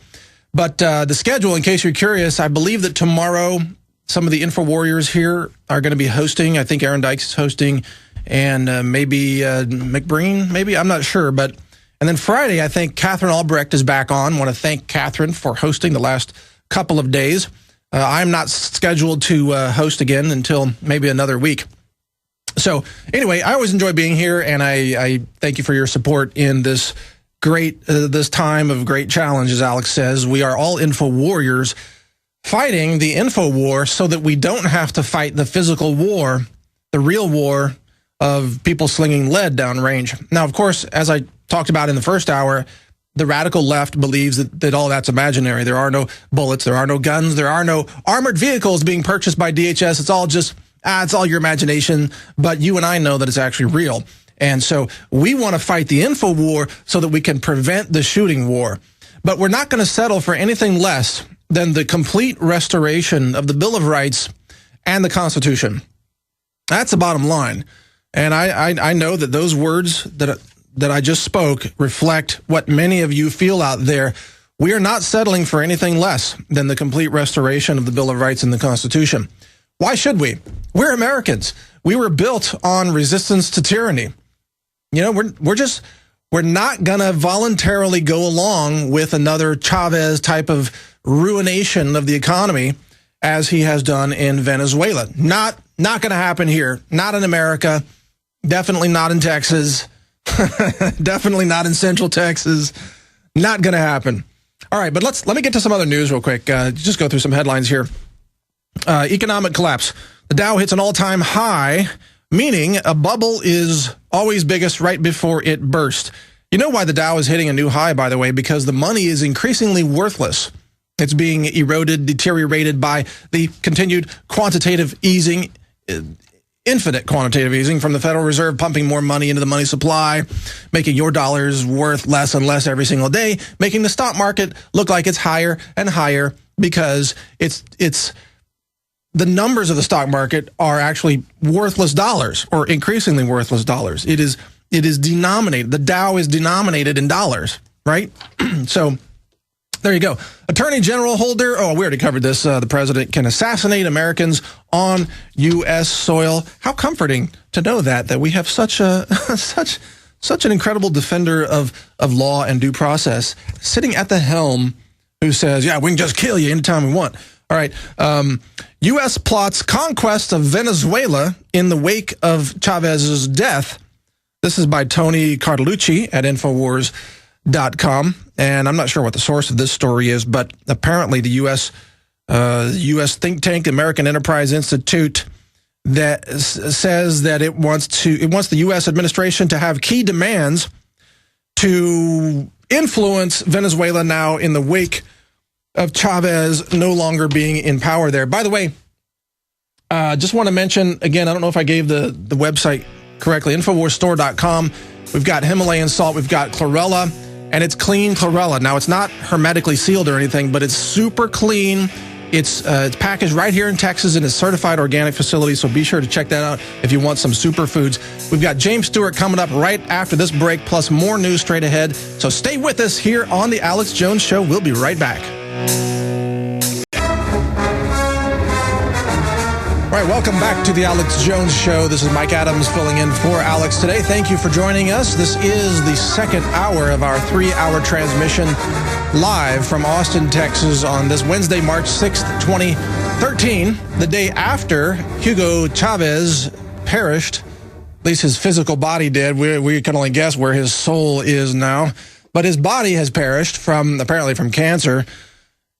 Speaker 2: But the schedule, in case you're curious, I believe that tomorrow some of the Info Warriors here are going to be hosting. I think Aaron Dykes is hosting, and maybe McBreen, maybe. I'm not sure. And then Friday, I think Catherine Albrecht is back on. I want to thank Catherine for hosting the last couple of days. I'm not scheduled to host again until maybe another week. So anyway, I always enjoy being here, and I thank you for your support in this this time of great challenge, as Alex says. We are all Info Warriors fighting the Info War so that we don't have to fight the physical war, the real war of people slinging lead downrange. Now, of course, as I talked about in the first hour, the radical left believes that all that's imaginary. There are no bullets, there are no guns, there are no armored vehicles being purchased by DHS. It's all just it's all your imagination, but you and I know that it's actually real. And so we want to fight the info war so that we can prevent the shooting war. But we're not going to settle for anything less than the complete restoration of the Bill of Rights and the Constitution. That's the bottom line. And I know that those words that I just spoke reflect what many of you feel out there. We are not settling for anything less than the complete restoration of the Bill of Rights and the Constitution. Why should we? We're Americans. We were built on resistance to tyranny. You know, we're not going to voluntarily go along with another Chavez type of ruination of the economy as he has done in Venezuela. Not going to happen here. Not in America. Definitely not in Texas. Definitely not in Central Texas. Not going to happen. All right, but let me get to some other news real quick. Just go through some headlines here. Economic collapse. The Dow hits an all-time high, meaning a bubble is always biggest right before it bursts. You know why the Dow is hitting a new high, by the way? Because the money is increasingly worthless. It's being eroded, deteriorated by the continued quantitative easing, infinite quantitative easing from the Federal Reserve, pumping more money into the money supply, making your dollars worth less and less every single day, making the stock market look like it's higher and higher because it's the numbers of the stock market are actually worthless dollars or increasingly worthless dollars. It is denominated. The Dow is denominated in dollars, right? So there you go. Attorney General Holder. Oh, we already covered this. The president can assassinate Americans on U.S. soil. How comforting to know that we have such an incredible defender of law and due process sitting at the helm who says, yeah, we can just kill you anytime we want. All right. U.S. plots conquest of Venezuela in the wake of Chavez's death. This is by Tony Cartolucci at Infowars.com. And I'm not sure what the source of this story is, but apparently the U.S. think tank, the American Enterprise Institute, that says that it wants the U.S. administration to have key demands to influence Venezuela now in the wake of Chavez no longer being in power there. By the way, just want to mention, again, I don't know if I gave the website correctly, InfoWarsStore.com. We've got Himalayan salt, we've got chlorella, and it's clean chlorella. Now, it's not hermetically sealed or anything, but it's super clean. It's packaged right here in Texas in a certified organic facility, so be sure to check that out if you want some superfoods. We've got James Stewart coming up right after this break, plus more news straight ahead. So stay with us here on The Alex Jones Show. We'll be right back. All right, welcome back to The Alex Jones Show. This is Mike Adams filling in for Alex today. Thank you for joining us. This is the second hour of our 3-hour transmission live from Austin, Texas on this Wednesday, March 6th, 2013, the day after Hugo Chavez perished. At least his physical body did. We can only guess where his soul is now. But his body has perished apparently from cancer.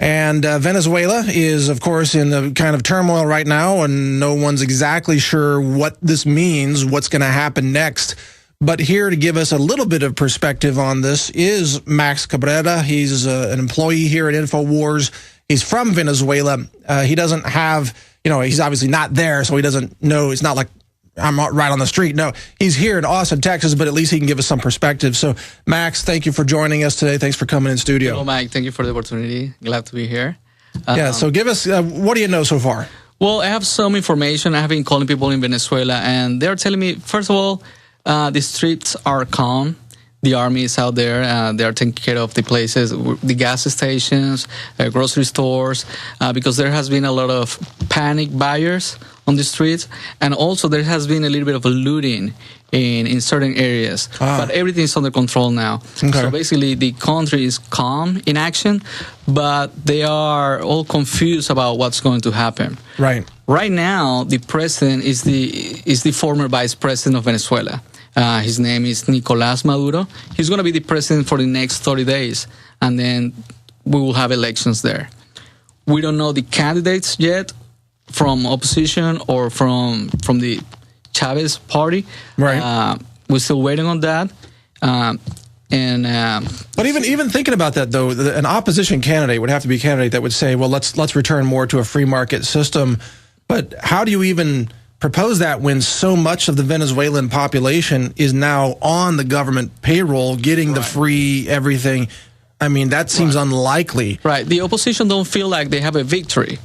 Speaker 2: And Venezuela is, of course, in the kind of turmoil right now, and no one's exactly sure what this means, what's going to happen next. But here to give us a little bit of perspective on this is Max Cabrera. He's an employee here at Infowars. He's from Venezuela. He doesn't have, he's obviously not there, so he doesn't know. It's not like I'm right on the street. No, he's here in Austin, Texas, but at least he can give us some perspective. So, Max, thank you for joining us today. Thanks for coming in studio.
Speaker 5: Hello, Mike. Thank you for the opportunity. Glad to be here.
Speaker 2: So give us, what do you know so far?
Speaker 5: Well, I have some information. I have been calling people in Venezuela, and they're telling me, first of all, the streets are calm. The army is out there. They are taking care of the places, the gas stations, grocery stores, because there has been a lot of panic buyers on the streets. And also there has been a little bit of looting in certain areas. But everything is under control now. Okay. So basically the country is calm in action, but they are all confused about what's going to happen.
Speaker 2: Right.
Speaker 5: Right now, the president is the former vice president of Venezuela. His name is Nicolás Maduro. He's going to be the president for the next 30 days, and then we will have elections there. We don't know the candidates yet from opposition or from the Chavez party.
Speaker 2: Right.
Speaker 5: We're still waiting on that.
Speaker 2: But even thinking about that, though, an opposition candidate would have to be a candidate that would say, well, let's return more to a free market system. But how do you even propose that when so much of the Venezuelan population is now on the government payroll, getting the free everything. I mean, that seems unlikely.
Speaker 5: Right. The opposition don't feel like they have a victory.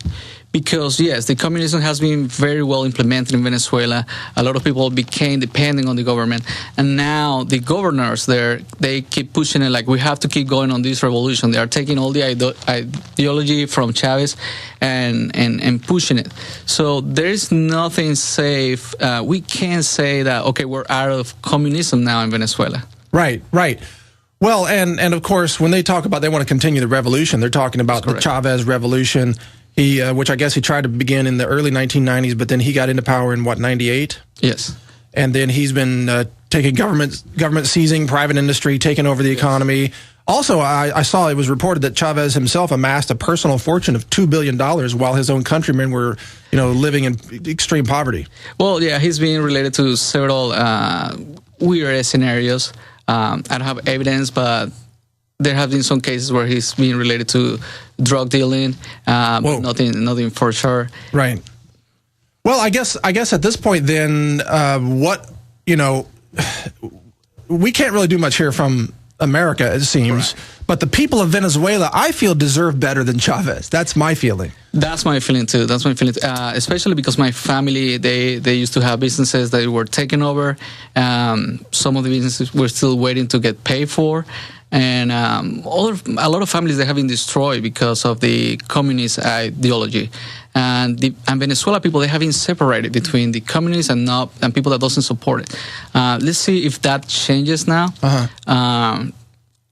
Speaker 5: Because, yes, the communism has been very well implemented in Venezuela. A lot of people became dependent on the government. And now the governors there, they keep pushing it like we have to keep going on this revolution. They are taking all the ideology from Chavez and pushing it. So there is nothing safe. We can't say that, okay, we're out of communism now in Venezuela.
Speaker 2: Right, right. Well, and of course, when they talk about they want to continue the revolution, they're talking about the Chavez revolution. Which I guess he tried to begin in the early 1990s, but then he got into power in, 98?
Speaker 5: Yes.
Speaker 2: And then he's been taking government seizing private industry, taking over the economy. Also, I saw it was reported that Chavez himself amassed a personal fortune of $2 billion while his own countrymen were, living in extreme poverty.
Speaker 5: Well, yeah, he's been related to several weird scenarios. I don't have evidence, but there have been some cases where he's been related to drug dealing, but nothing for sure.
Speaker 2: Right. Well, I guess at this point, then, we can't really do much here from America, it seems. Right. But the people of Venezuela, I feel, deserve better than Chavez. That's my feeling.
Speaker 5: That's my feeling too. Especially because my family, they used to have businesses that were taken over. Some of the businesses were still waiting to get paid for. And a lot of families, they have been destroyed because of the communist ideology. And Venezuela people, they have been separated between the communists and people that doesn't support it. Let's see if that changes now.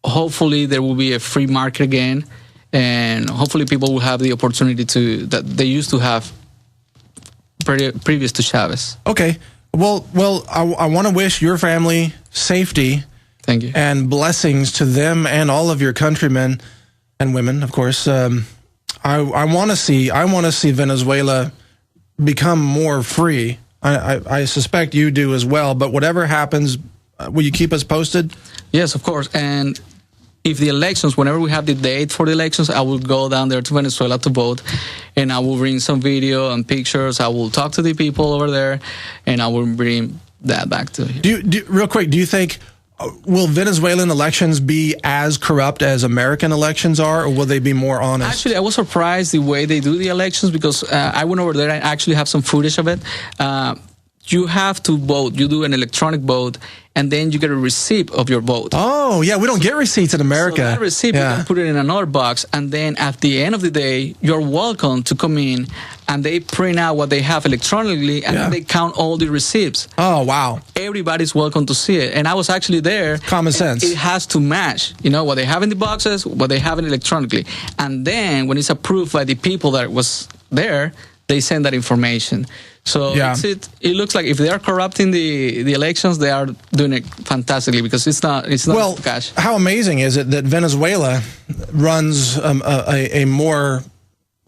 Speaker 5: Hopefully there will be a free market again, and hopefully people will have the opportunity that they used to have previous to Chavez.
Speaker 2: Okay. Well, I want to wish your family safety.
Speaker 5: Thank you.
Speaker 2: And blessings to them and all of your countrymen and women, of course. I want to see Venezuela become more free. I suspect you do as well. But whatever happens, will you keep us posted?
Speaker 5: Yes, of course. And if the elections, whenever we have the date for the elections, I will go down there to Venezuela to vote, and I will bring some video and pictures. I will talk to the people over there, and I will bring that back to you.
Speaker 2: Real quick, do you think will Venezuelan elections be as corrupt as American elections are, or will they be more honest?
Speaker 5: Actually, I was surprised the way they do the elections, because I went over there and I actually have some footage of it. You have to vote. You do an electronic vote, and then you get a receipt of your vote.
Speaker 2: Oh, yeah, we don't get receipts in America.
Speaker 5: So that receipt, you can put it in another box, and then at the end of the day, you're welcome to come in, and they print out what they have electronically, and then they count all the receipts.
Speaker 2: Oh, wow.
Speaker 5: Everybody's welcome to see it. And I was actually there.
Speaker 2: Common sense.
Speaker 5: It has to match, what they have in the boxes, what they have in electronically. And then when it's approved by the people that was there, they send that information. So it looks like if they are corrupting the elections, they are doing it fantastically, because it's not cash.
Speaker 2: How amazing is it that Venezuela runs a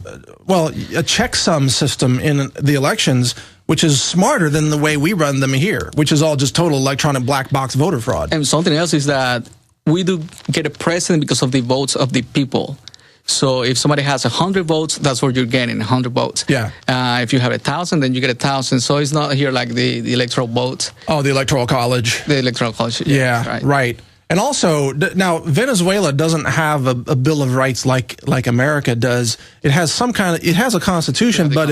Speaker 2: checksum system in the elections, which is smarter than the way we run them here, which is all just total electronic black box voter fraud.
Speaker 5: And something else is that we do get a president because of the votes of the people. So if somebody has 100 votes, that's what you're getting, 100 votes.
Speaker 2: Yeah.
Speaker 5: If you have 1,000, then you get 1,000. So it's not here like the electoral votes.
Speaker 2: Oh, the electoral college.
Speaker 5: The electoral college.
Speaker 2: Yeah, right. And also, now Venezuela doesn't have a Bill of Rights like America does. It has it has a constitution, but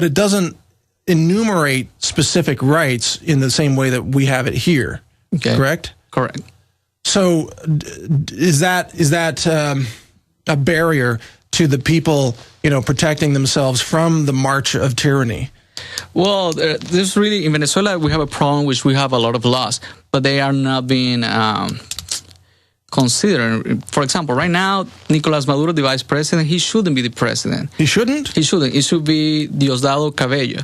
Speaker 2: it doesn't enumerate specific rights in the same way that we have it here.
Speaker 5: Okay.
Speaker 2: Correct?
Speaker 5: Correct.
Speaker 2: So is that a barrier to the people, protecting themselves from the march of tyranny?
Speaker 5: Well, there's really, in Venezuela, we have a problem which we have a lot of laws, but they are not being considered. For example, right now, Nicolás Maduro, the vice president, he shouldn't be the president.
Speaker 2: He shouldn't?
Speaker 5: He shouldn't. It should be Diosdado Cabello.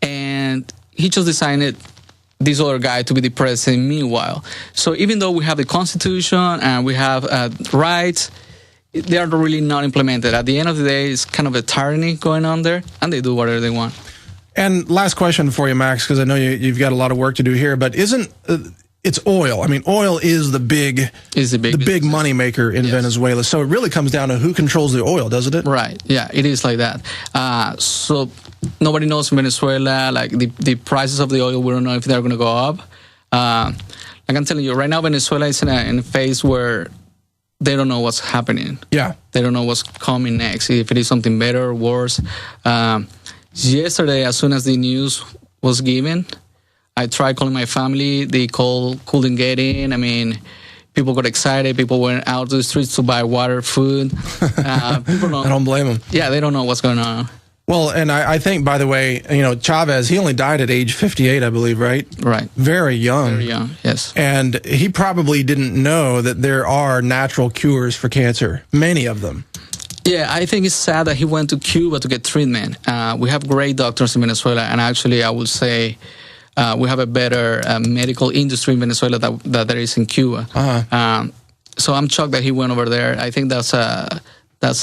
Speaker 5: And he just decided this other guy to be the president meanwhile. So even though we have the Constitution and we have rights, they are really not implemented. At the end of the day, it's kind of a tyranny going on there, and they do whatever they want.
Speaker 2: And last question for you, Max, because I know you've got a lot of work to do here, but it's oil? I mean, oil is the big money maker in Venezuela. So it really comes down to who controls the oil, doesn't it?
Speaker 5: Right. Yeah, it is like that. So nobody knows in Venezuela, like the prices of the oil, we don't know if they're going to go up. Like I'm telling you, right now Venezuela is in a phase where they don't know what's happening.
Speaker 2: Yeah.
Speaker 5: They don't know what's coming next, if it is something better or worse. Yesterday, as soon as the news was given, I tried calling my family. The call couldn't get in. I mean, people got excited. People went out to the streets to buy water, food. People
Speaker 2: I don't blame them.
Speaker 5: Yeah, they don't know what's going on.
Speaker 2: Well, and I think, by the way, Chavez, he only died at age 58, I believe, right?
Speaker 5: Right.
Speaker 2: Very young.
Speaker 5: Very young, yes.
Speaker 2: And he probably didn't know that there are natural cures for cancer, many of them.
Speaker 5: Yeah, I think it's sad that he went to Cuba to get treatment. We have great doctors in Venezuela, and actually I would say we have a better medical industry in Venezuela that there is in Cuba. So I'm shocked that he went over there. I think that's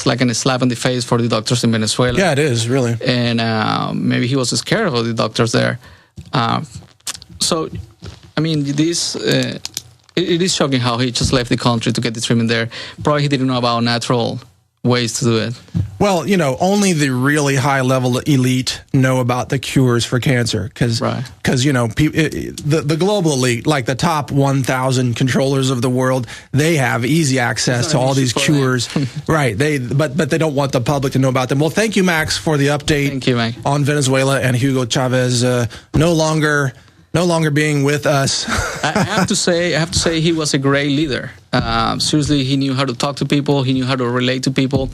Speaker 5: like a slap in the face for the doctors in Venezuela.
Speaker 2: Yeah, it is, really.
Speaker 5: And maybe he was scared of the doctors there. So, I mean, this it is shocking how he just left the country to get the treatment there. Probably he didn't know about natural ways to do it.
Speaker 2: Well, only the really high-level elite know about the cures for cancer. Because, the global elite, like the top 1,000 controllers of the world, they have easy access to all these cures. Right. But they don't want the public to know about them. Well, thank you, Max, for the update.
Speaker 5: Thank you, Mike.
Speaker 2: On Venezuela and Hugo Chavez no longer being with us.
Speaker 5: I have to say he was a great leader. Seriously, he knew how to talk to people. He knew how to relate to people.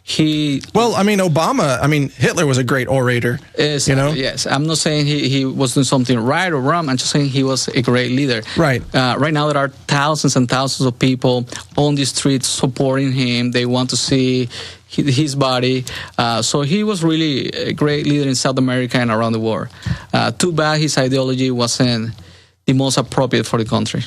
Speaker 5: Hitler was a great orator. Yes, I'm not saying he was doing something right or wrong. I'm just saying he was a great leader.
Speaker 2: Right.
Speaker 5: Right now, there are thousands and thousands of people on the streets supporting him. They want to see his body. So he was really a great leader in South America and around the world. Too bad his ideology wasn't the most appropriate for the country.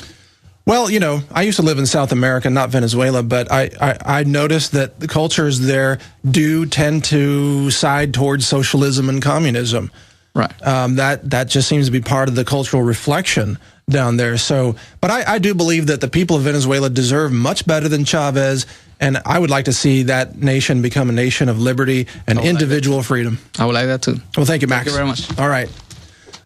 Speaker 2: Well, I used to live in South America, not Venezuela, but I noticed that the cultures there do tend to side towards socialism and communism.
Speaker 5: Right.
Speaker 2: That just seems to be part of the cultural reflection down there. So, but I do believe that the people of Venezuela deserve much better than Chavez, and I would like to see that nation become a nation of liberty and individual freedom.
Speaker 5: I would like that too.
Speaker 2: Well, thank you, Max.
Speaker 5: Thank you very much.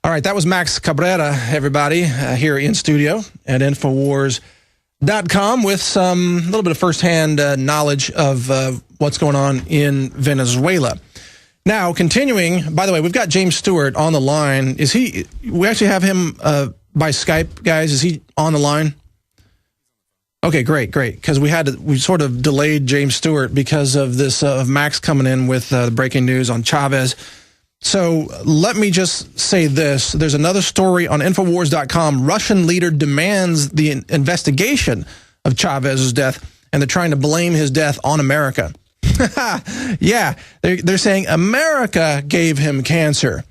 Speaker 2: All right, that was Max Cabrera, everybody, here in studio at Infowars.com with a little bit of firsthand knowledge of what's going on in Venezuela. Now, continuing, by the way, we've got James Stewart on the line. We actually have him by Skype, guys. Is he on the line? Okay, great, because we sort of delayed James Stewart because of this of Max coming in with breaking news on Chavez. So let me just say this. There's another story on Infowars.com. Russian leader demands the investigation of Chavez's death, and they're trying to blame his death on America. Yeah, they're saying America gave him cancer,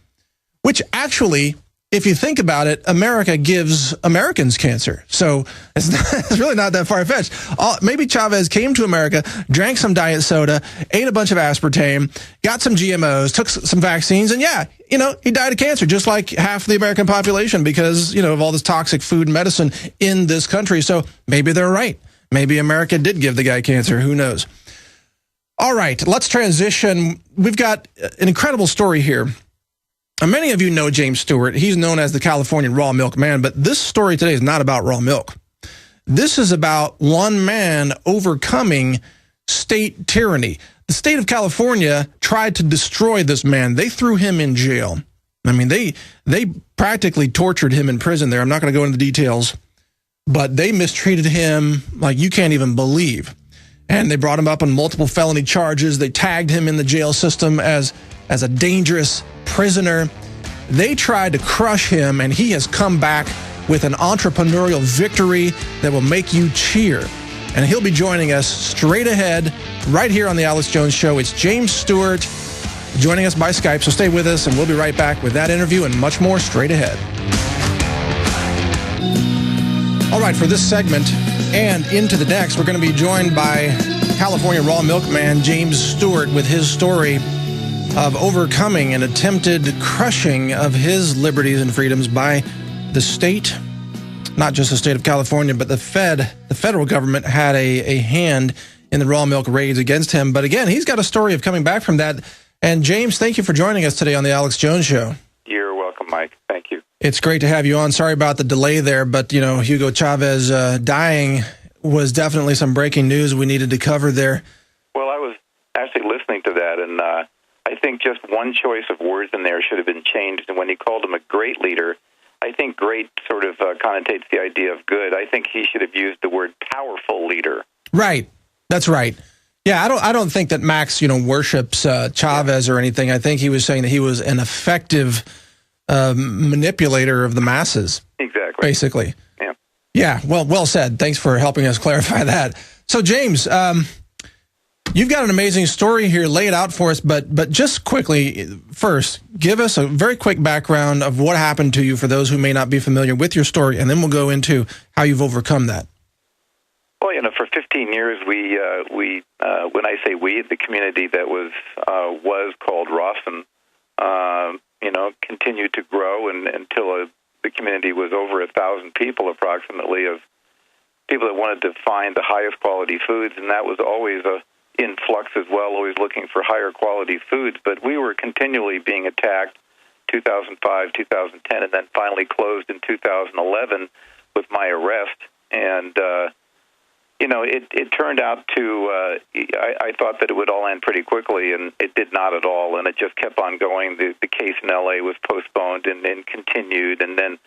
Speaker 2: which actually, if you think about it, America gives Americans cancer. So it's really not that far-fetched. Maybe Chavez came to America, drank some diet soda, ate a bunch of aspartame, got some GMOs, took some vaccines, and he died of cancer, just like half the American population because, of all this toxic food and medicine in this country. So maybe they're right. Maybe America did give the guy cancer. Who knows? All right, let's transition. We've got an incredible story here. Many of you know James Stewart. He's known as the Californian raw milk man, but this story today is not about raw milk. This is about one man overcoming state tyranny. The state of California tried to destroy this man. They threw him in jail. I mean, they practically tortured him in prison there. I'm not going to go into the details, but they mistreated him like you can't even believe. And they brought him up on multiple felony charges. They tagged him in the jail system as a dangerous prisoner. They tried to crush him, and he has come back with an entrepreneurial victory that will make you cheer. And he'll be joining us straight ahead right here on the Alex Jones Show. It's James Stewart joining us by Skype, so stay with us, and we'll be right back with that interview and much more straight ahead. All right, for this segment and into the next, we're going to be joined by California raw milk man James Stewart with his story of overcoming an attempted crushing of his liberties and freedoms by the state, not just the state of California, but the federal government had a hand in the raw milk raids against him. But again, he's got a story of coming back from that And James, thank you for joining us today on the Alex Jones Show.
Speaker 6: You're welcome, Mike. Thank you.
Speaker 2: It's great to have you on. Sorry about the delay there, but, Hugo Chavez dying was definitely some breaking news we needed to cover there.
Speaker 6: Well, I was actually listening to that, and I think just one choice of words in there should have been changed. And when he called him a great leader, I think great sort of connotates the idea of good. I think he should have used the word powerful leader. Right.
Speaker 2: That's right. Yeah, I don't think that Max, worships Chavez or anything. I think he was saying that he was an effective manipulator of the masses.
Speaker 6: Exactly.
Speaker 2: Basically.
Speaker 6: Yeah.
Speaker 2: Yeah. Well said. Thanks for helping us clarify that. So, James, you've got an amazing story here. Lay it out for us, but just quickly, first, give us a very quick background of what happened to you for those who may not be familiar with your story, and then we'll go into how you've overcome that.
Speaker 6: Well, for 15 years, we when I say we, the community that was called Rawsome, continued to grow until the community was over 1,000 people, approximately, of people that wanted to find the highest quality foods, and that was always in flux as well, always looking for higher quality foods. But we were continually being attacked 2005, 2010, and then finally closed in 2011 with my arrest. And it turned out to, I thought that it would all end pretty quickly, and it did not at all, and it just kept on going. The case in L.A. was postponed and then continued, and then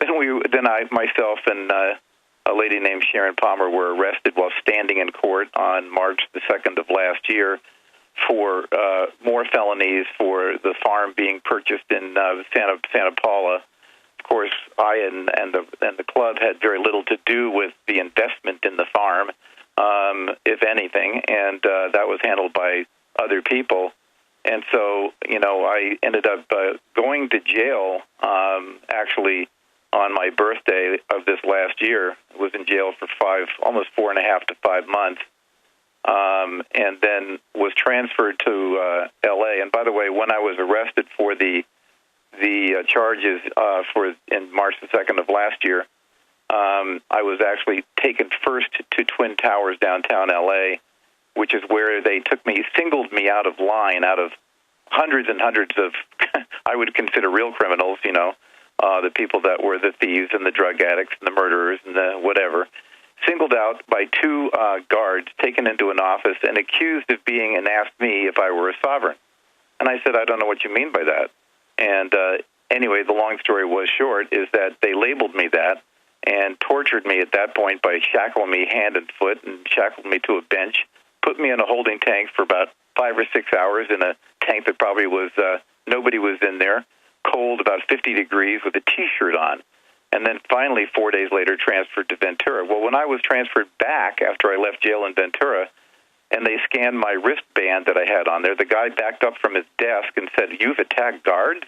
Speaker 6: I, myself, and a lady named Sharon Palmer were arrested while standing in court on March the 2nd of last year for more felonies for the farm being purchased in Santa Paula. Of course, I and the club had very little to do with the investment in the farm, if anything, and that was handled by other people. And so, I ended up going to jail, actually, on my birthday of this last year. I was in jail for almost 4.5 to 5 months, and then was transferred to L.A. And by the way, when I was arrested for the charges in March the 2nd of last year, I was actually taken first to Twin Towers downtown L.A., which is where they singled me out of line, out of hundreds and hundreds of, I would consider real criminals, the people that were the thieves and the drug addicts and the murderers and the whatever, singled out by two guards, taken into an office and accused of being, and asked me if I were a sovereign. And I said, I don't know what you mean by that. And anyway, the long story was short is that they labeled me that and tortured me at that point by shackling me hand and foot and shackled me to a bench, put me in a holding tank for about 5 or 6 hours in a tank that probably was, nobody was in there, cold, about 50 degrees with a T-shirt on, and then finally 4 days later transferred to Ventura. Well, when I was transferred back after I left jail in Ventura, and they scanned my wristband that I had on there, the guy backed up from his desk and said, "You've attacked guards?"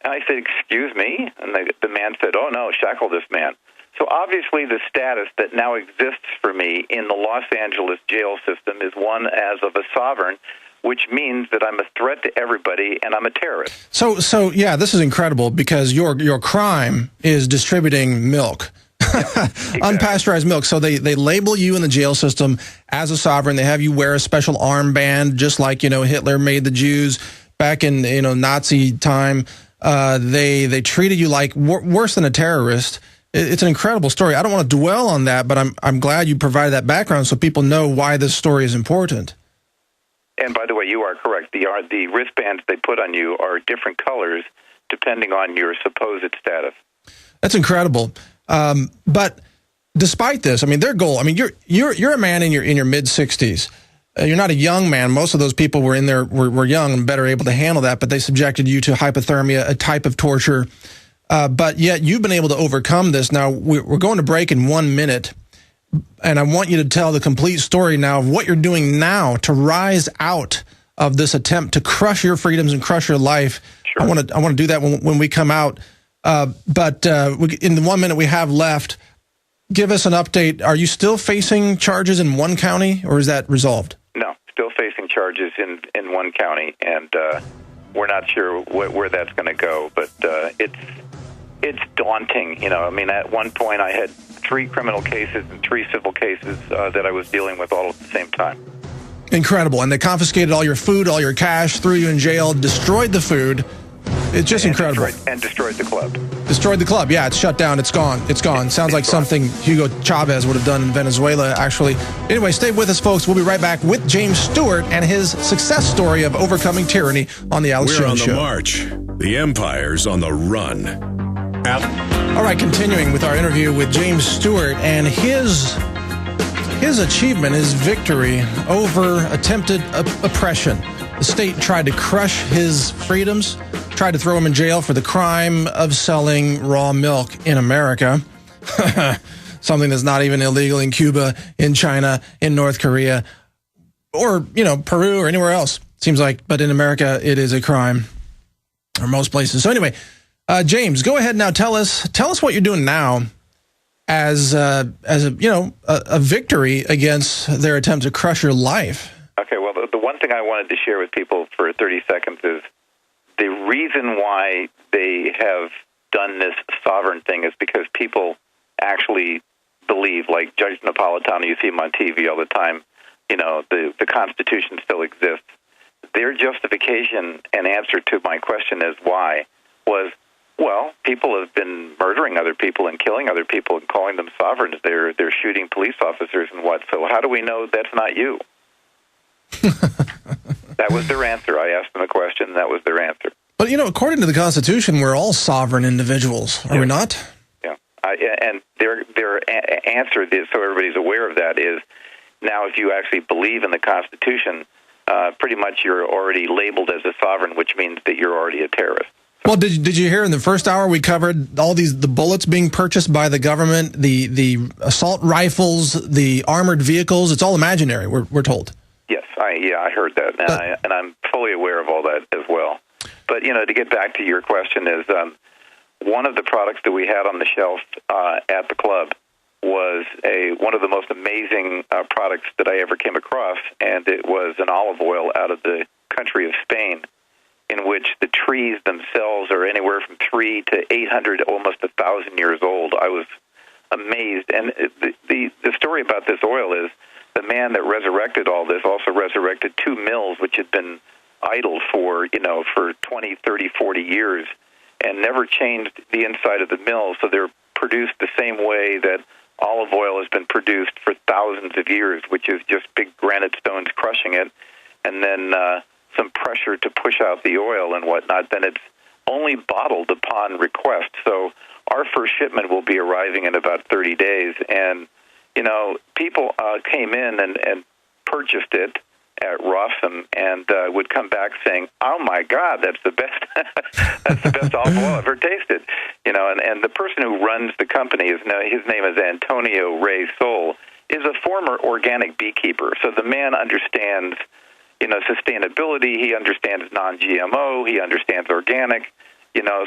Speaker 6: And I said, "Excuse me?" And the man said, "Oh, no, shackle this man." So obviously the status that now exists for me in the Los Angeles jail system is one as of a sovereign, which means that I'm a threat to everybody and I'm a terrorist.
Speaker 2: So yeah, this is incredible because your crime is distributing milk. Exactly. Unpasteurized milk. So they label you in the jail system as a sovereign. They have you wear a special armband, just like Hitler made the Jews back in Nazi time. They treated you like worse than a terrorist. It's an incredible story. I don't want to dwell on that, but I'm glad you provided that background so people know why this story is important.
Speaker 6: And by the way, you are correct. The wristbands they put on you are different colors depending on your supposed status. That's
Speaker 2: incredible. But despite this, their goal. You're a man in your mid 60s. You're not a young man. Most of those people were in there were young and better able to handle that. But they subjected you to hypothermia, a type of torture. But yet you've been able to overcome this. Now we're going to break in 1 minute, and I want you to tell the complete story now of what you're doing now to rise out of this attempt to crush your freedoms and crush your life. Sure. I want to do that when we come out. But in the 1 minute we have left, give us an update. Are you still facing charges in one county, or is that resolved?
Speaker 6: No, still facing charges in one county, and we're not sure where that's going to go. But it's daunting. At one point I had 3 criminal cases and 3 civil cases that I was dealing with all at the same time.
Speaker 2: Incredible. And they confiscated all your food, all your cash, threw you in jail, destroyed the food. It's just incredible.
Speaker 6: Destroyed the club.
Speaker 2: Destroyed the club. Yeah, it's shut down. It's gone. It's gone. Sounds like something Hugo Chavez would have done in Venezuela, actually. Anyway, stay with us, folks. We'll be right back with James Stewart and his success story of overcoming tyranny on the Alex Jones Show.
Speaker 1: We're on the march. The empire's on the run.
Speaker 2: All right, continuing with our interview with James Stewart and his achievement, his victory over attempted oppression. The state tried to crush his freedoms, tried to throw him in jail for the crime of selling raw milk in America. Something that's not even illegal in Cuba, in China, in North Korea, or, Peru or anywhere else. Seems like, but in America, it is a crime, or most places. So anyway, James, go ahead now. Tell us what you're doing now as a victory against their attempt to crush your life.
Speaker 6: Okay, well, the one thing I wanted to share with people for 30 seconds is the reason why they have done this sovereign thing is because people actually believe, like Judge Napolitano, you see him on TV all the time, the Constitution still exists. Their justification and answer to my question is why was, well, people have been murdering other people and killing other people and calling them sovereigns. They're shooting police officers and what. So how do we know that's not you? That was their answer. I asked them a question, and that was their answer.
Speaker 2: But, according to the Constitution, we're all sovereign individuals, are we not?
Speaker 6: Yeah. And their answer, so everybody's aware of that, is now if you actually believe in the Constitution, pretty much you're already labeled as a sovereign, which means that you're already a terrorist.
Speaker 2: Well, did you hear in the first hour we covered all the bullets being purchased by the government, the assault rifles, the armored vehicles? It's all imaginary, we're told.
Speaker 6: Yes, I heard that, and I'm fully aware of all that as well. But, to get back to your question is one of the products that we had on the shelf at the club was one of the most amazing products that I ever came across, and it was an olive oil out of the country of Spain, in which the trees themselves are anywhere from 300 to 800, almost 1,000 years old. I was amazed. And the story about this oil is the man that resurrected all this also resurrected 2 mills which had been idle for 20, 30, 40 years and never changed the inside of the mill. So they're produced the same way that olive oil has been produced for thousands of years, which is just big granite stones crushing it, and then some pressure to push out the oil and whatnot. Then it's only bottled upon request. So our first shipment will be arriving in about 30 days. And, people came in and purchased it at Rawsome and would come back saying, "Oh my God, that's the best, that's the best olive oil I've ever tasted." And the person who runs the company his name is Antonio Ray Sol, is a former organic beekeeper. So the man understands, sustainability. He understands non-GMO. He understands organic.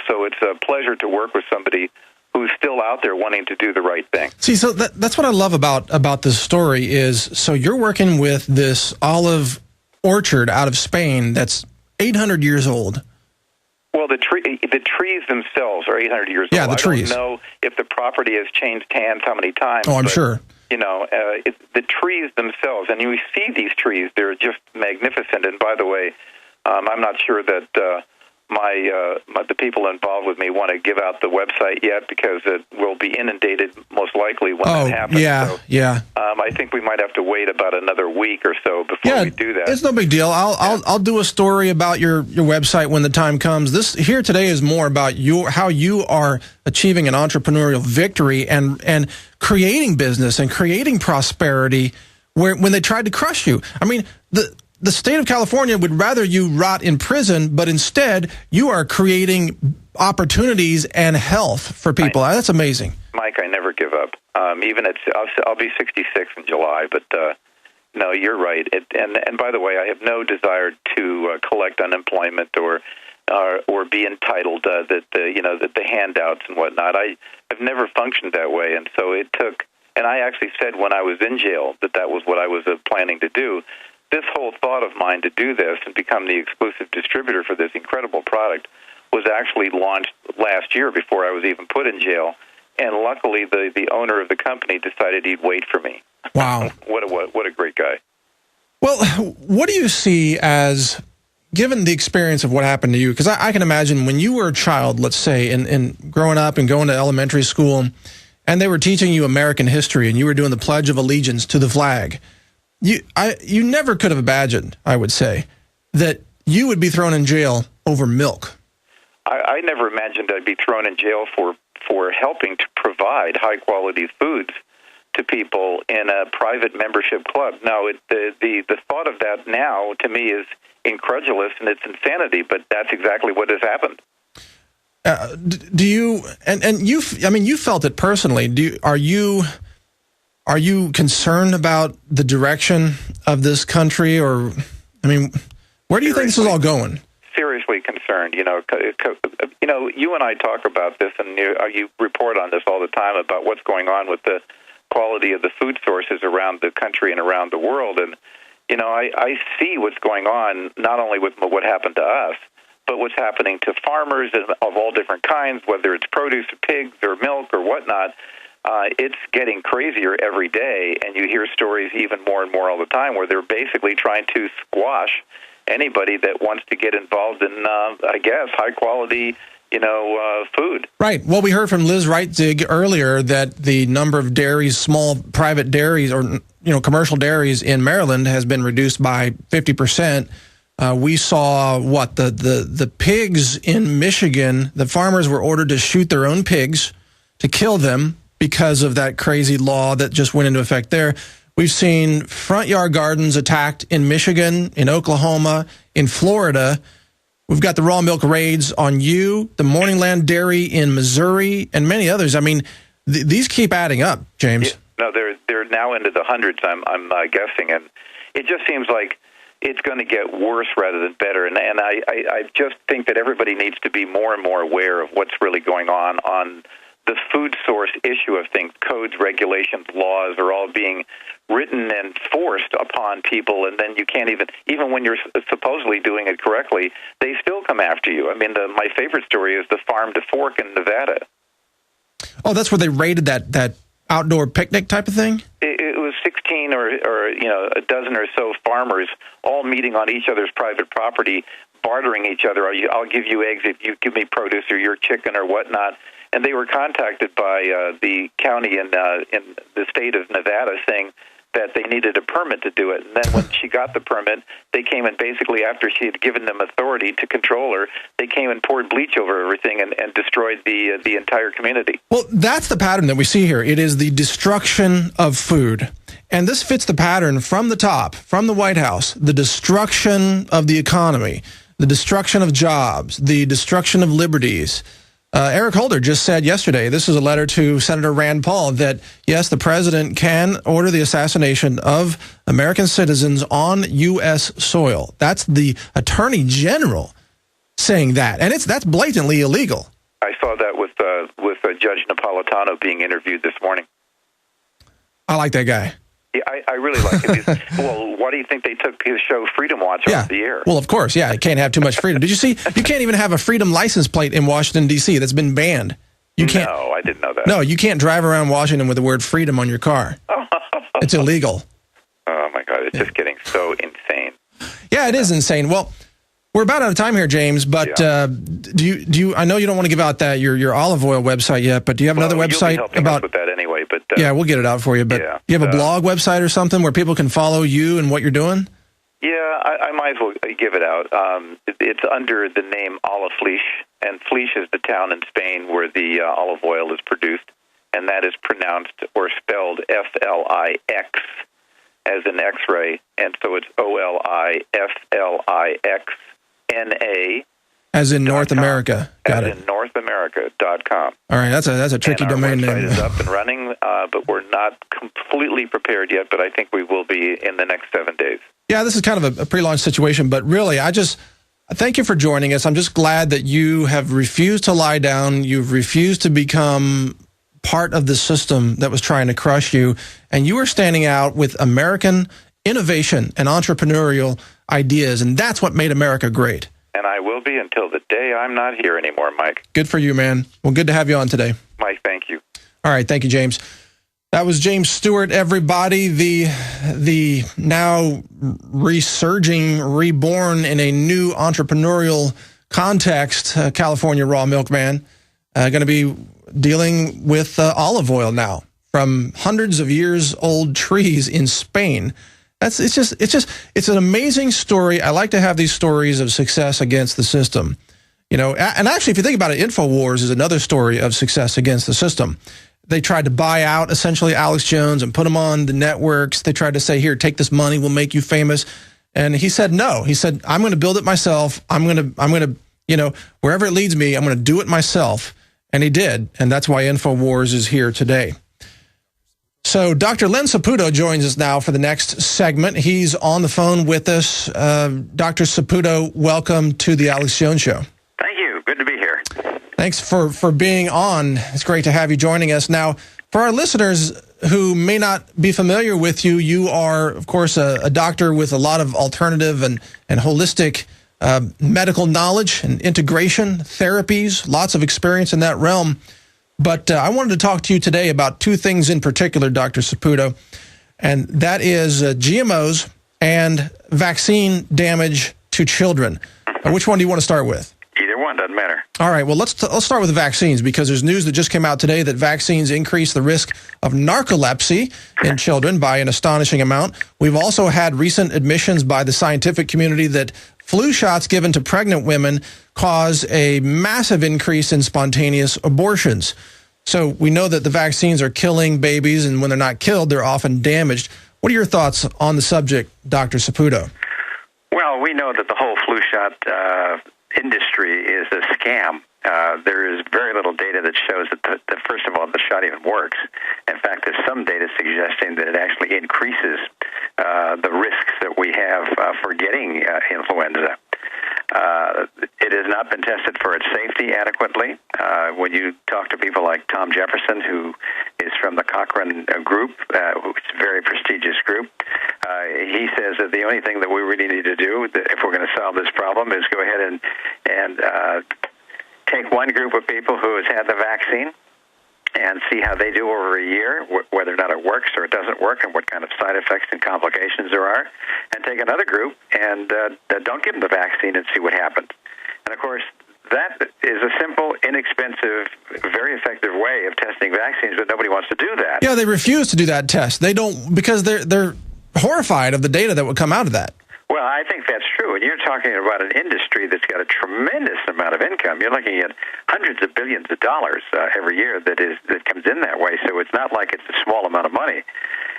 Speaker 6: So it's a pleasure to work with somebody who's still out there wanting to do the right thing.
Speaker 2: See, so that's what I love about this story is, so you're working with this olive orchard out of Spain that's 800 years old.
Speaker 6: Well, the trees themselves are 800 years old.
Speaker 2: Yeah, the trees.
Speaker 6: I don't know if the property has changed hands how many times.
Speaker 2: Oh, I'm sure.
Speaker 6: The trees themselves, and you see these trees, they're just magnificent. And by the way, I'm not sure that the people involved with me want to give out the website yet because it will be inundated most likely when that happens.
Speaker 2: Yeah.
Speaker 6: I think we might have to wait about another week or so before we do that.
Speaker 2: It's no big deal. I'll do a story about your website when the time comes. This here today is more about how you are achieving an entrepreneurial victory and creating business and creating prosperity when they tried to crush you. I mean, the state of California would rather you rot in prison, but instead you are creating opportunities and health for people. That's amazing.
Speaker 6: Mike, I never give up. Even I'll be 66 in July, but no, you're right. And by the way, I have no desire to collect unemployment or be entitled that the handouts and whatnot. I've never functioned that way, and so it took. And I actually said when I was in jail that was what I was planning to do. This whole thought of mine to do this and become the exclusive distributor for this incredible product was actually launched last year before I was even put in jail. And luckily, the owner of the company decided he'd wait for me.
Speaker 2: Wow.
Speaker 6: What a great guy.
Speaker 2: Well, what do you see as, given the experience of what happened to you, because I can imagine when you were a child, let's say, in growing up and going to elementary school, and they were teaching you American history, and you were doing the Pledge of Allegiance to the flag, you never could have imagined, I would say, that you would be thrown in jail over milk.
Speaker 6: I never imagined I'd be thrown in jail for helping to provide high-quality foods to people in a private membership club. Now, the thought of that now, to me, is incredulous and it's insanity, but that's exactly what has happened.
Speaker 2: Do you, and you, I mean, you felt it personally. Are you concerned about the direction of this country, or, I mean, where do you think this is all going?
Speaker 6: Seriously concerned. You know, you and I talk about this, and you report on this all the time about what's going on with the quality of the food sources around the country and around the world. And, you know, I see what's going on, not only with what happened to us, but what's happening to farmers of all different kinds, whether it's produce or pigs or milk or whatnot. It's getting crazier every day, and you hear stories even more and more all the time where they're basically trying to squash anybody that wants to get involved in, I guess, high-quality, food.
Speaker 2: Right. Well, we heard from Liz Reitzig earlier that the number of dairies, small private dairies or, commercial dairies in Maryland has been reduced by 50%. We saw the pigs in Michigan, the farmers were ordered to shoot their own pigs to kill them because of that crazy law that just went into effect there. We've seen front yard gardens attacked in Michigan, in Oklahoma, in Florida. We've got the raw milk raids on the Morningland Dairy in Missouri, and many others. I mean, these keep adding up, James.
Speaker 6: Yeah, no, they're now into the hundreds, I'm guessing, and it just seems like it's going to get worse rather than better. And I just think that everybody needs to be more and more aware of what's really going on the food source issue of things. Codes, regulations, laws are all being written and forced upon people, and then you can't even when you're supposedly doing it correctly, they still come after you. I mean, my favorite story is the Farm to Fork in Nevada.
Speaker 2: Oh, that's where they raided that outdoor picnic type of thing?
Speaker 6: It was 16 or a dozen or so farmers all meeting on each other's private property, bartering each other. I'll give you eggs if you give me produce or your chicken or whatnot. And they were contacted by the county in the state of Nevada saying that they needed a permit to do it. And then when she got the permit, they came and basically, after she had given them authority to control her, they came and poured bleach over everything and destroyed the entire community.
Speaker 2: Well, that's the pattern that we see here. It is the destruction of food. And this fits the pattern from the top, from the White House, the destruction of the economy, the destruction of jobs, the destruction of liberties. Eric Holder just said yesterday, this is a letter to Senator Rand Paul, that, yes, the president can order the assassination of American citizens on U.S. soil. That's the Attorney General saying that. And that's blatantly illegal.
Speaker 6: I saw that with Judge Napolitano being interviewed this morning.
Speaker 2: I like that guy.
Speaker 6: Yeah, I really like him. Well, why do you think they took his show Freedom Watch off the air?
Speaker 2: Well, of course, yeah. You can't have too much freedom. Did you see? You can't even have a freedom license plate in Washington, D.C. That's been banned. You can't.
Speaker 6: No, I didn't know that.
Speaker 2: No, you can't drive around Washington with the word freedom on your car. It's illegal.
Speaker 6: Oh, my God. It's just getting so insane.
Speaker 2: Yeah, it is insane. Well, we're about out of time here, James, but do you? I know you don't want to give out your olive oil website yet, but do you have another website
Speaker 6: you'll be helping us with that anyway? But
Speaker 2: yeah, we'll get it out for you. But do you have a blog website or something where people can follow you and what you're doing?
Speaker 6: Yeah, I might as well give it out. It's under the name Olive Flix, and Flix is the town in Spain where the olive oil is produced, and that is pronounced or spelled Flix as an X-ray, and so it's OLIFLIXNA.
Speaker 2: As in North America. Got it.
Speaker 6: As in NorthAmerica.com.
Speaker 2: All right, that's a tricky domain name.
Speaker 6: Our website is up and running, but we're not completely prepared yet, but I think we will be in the next 7 days.
Speaker 2: Yeah, this is kind of a pre-launch situation, but really, I thank you for joining us. I'm just glad that you have refused to lie down. You've refused to become part of the system that was trying to crush you, and you are standing out with American innovation and entrepreneurial ideas, and that's what made America great.
Speaker 6: And I will be until the day I'm not here anymore, Mike.
Speaker 2: Good for you, man. Well, good to have you on today.
Speaker 6: Mike, thank you.
Speaker 2: All right, thank you, James. That was James Stewart, everybody, the now resurging, reborn in a new entrepreneurial context, California raw milk man, going to be dealing with olive oil now from hundreds of years old trees in Spain. It's an amazing story. I like to have these stories of success against the system. You know, and actually, if you think about it, Infowars is another story of success against the system. They tried to buy out essentially Alex Jones and put him on the networks. They tried to say, here, take this money, we'll make you famous. And he said no. He said, I'm going to build it myself. I'm going to, you know, wherever it leads me, I'm going to do it myself. And he did. And that's why Infowars is here today. So Dr. Len Saputo joins us now for the next segment. He's on the phone with us. Dr. Saputo, welcome to the Alex Jones Show.
Speaker 7: Thank you. Good to be here.
Speaker 2: Thanks for being on. It's great to have you joining us. Now, for our listeners who may not be familiar with you, you are, of course, a doctor with a lot of alternative and holistic medical knowledge and integration, therapies, lots of experience in that realm. But I wanted to talk to you today about two things in particular, Dr. Saputo, and that is GMOs and vaccine damage to children. Which one do you want to start with?
Speaker 7: Either one, doesn't matter.
Speaker 2: All right, well, let's start with the vaccines, because there's news that just came out today that vaccines increase the risk of narcolepsy in children by an astonishing amount. We've also had recent admissions by the scientific community that flu shots given to pregnant women cause a massive increase in spontaneous abortions. So we know that the vaccines are killing babies, and when they're not killed, they're often damaged. What are your thoughts on the subject, Dr. Saputo?
Speaker 7: Well, we know that the whole flu shot industry is a scam. There is very little data that shows that first of all, the shot even works. In fact, there's some data suggesting that it actually increases the risks that we have for getting influenza. It has not been tested for its safety adequately. When you talk to people like Tom Jefferson, who is from the Cochrane group, which is a very prestigious group, he says that the only thing that we really need to do, if we're going to solve this problem, is go ahead and take one group of people who has had the vaccine and see how they do over a year, whether or not it works or it doesn't work, and what kind of side effects and complications there are, and take another group and don't give them the vaccine and see what happens. And, of course, that is a simple, inexpensive, very effective way of testing vaccines, but nobody wants to do that.
Speaker 2: Yeah, they refuse to do that test. They don't, because they're horrified of the data that would come out of that.
Speaker 7: Well, I think that's true. And you're talking about an industry that's got a tremendous amount of income. You're looking at hundreds of billions of dollars every year that comes in that way. So it's not like it's a small amount of money.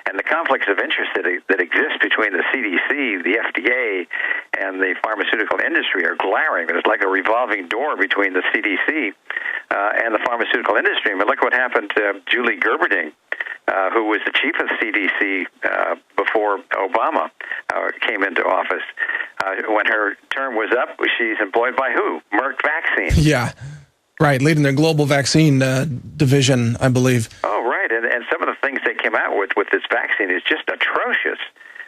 Speaker 7: And the conflicts of interest that exist between the CDC, the FDA, and the pharmaceutical industry are glaring. There's like a revolving door between the CDC and the pharmaceutical industry. I mean, look what happened to Julie Gerberding, who was the chief of CDC before Obama came into office. When her term was up, she's employed by who? Merck Vaccine.
Speaker 2: Yeah, right, leading their global vaccine division, I believe.
Speaker 7: Oh, right, and some of the things they came out with this vaccine is just atrocious.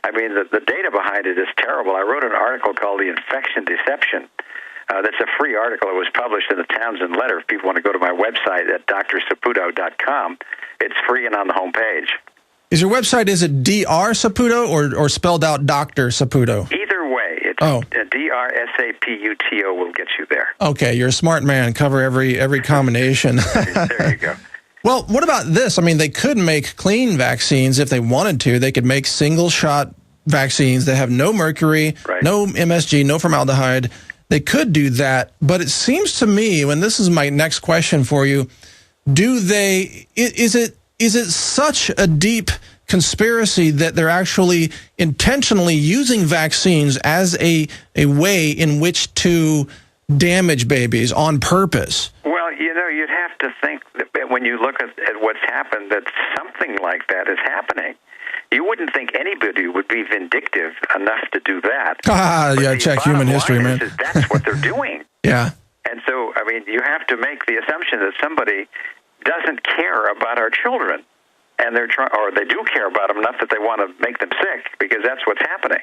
Speaker 7: I mean, the data behind it is terrible. I wrote an article called The Infection Deception. That's a free article. It was published in the Townsend Letter. If people want to go to my website at drsaputo.com, it's free and on the homepage.
Speaker 2: Is your website, is it Dr. Saputo or spelled out Dr. Saputo?
Speaker 7: Either way, it's DRSAPUTO will get you there.
Speaker 2: Okay, you're a smart man. Cover every combination.
Speaker 7: There you go.
Speaker 2: Well, what about this? I mean, they could make clean vaccines if they wanted to. They could make single-shot vaccines that have no mercury,
Speaker 7: right,
Speaker 2: no MSG, no formaldehyde. They could do that, but it seems to me, and this is my next question for you, is it such a deep conspiracy that they're actually intentionally using vaccines as a way in which to damage babies on purpose?
Speaker 7: Well, you know, you'd have to think that when you look at what's happened, that something like that is happening. You wouldn't think anybody would be vindictive enough to do that.
Speaker 2: Yeah, check human history, man.
Speaker 7: That's what they're doing.
Speaker 2: Yeah.
Speaker 7: And so, I mean, you have to make the assumption that somebody doesn't care about our children, and or they do care about them enough that they want to make them sick, because that's what's happening.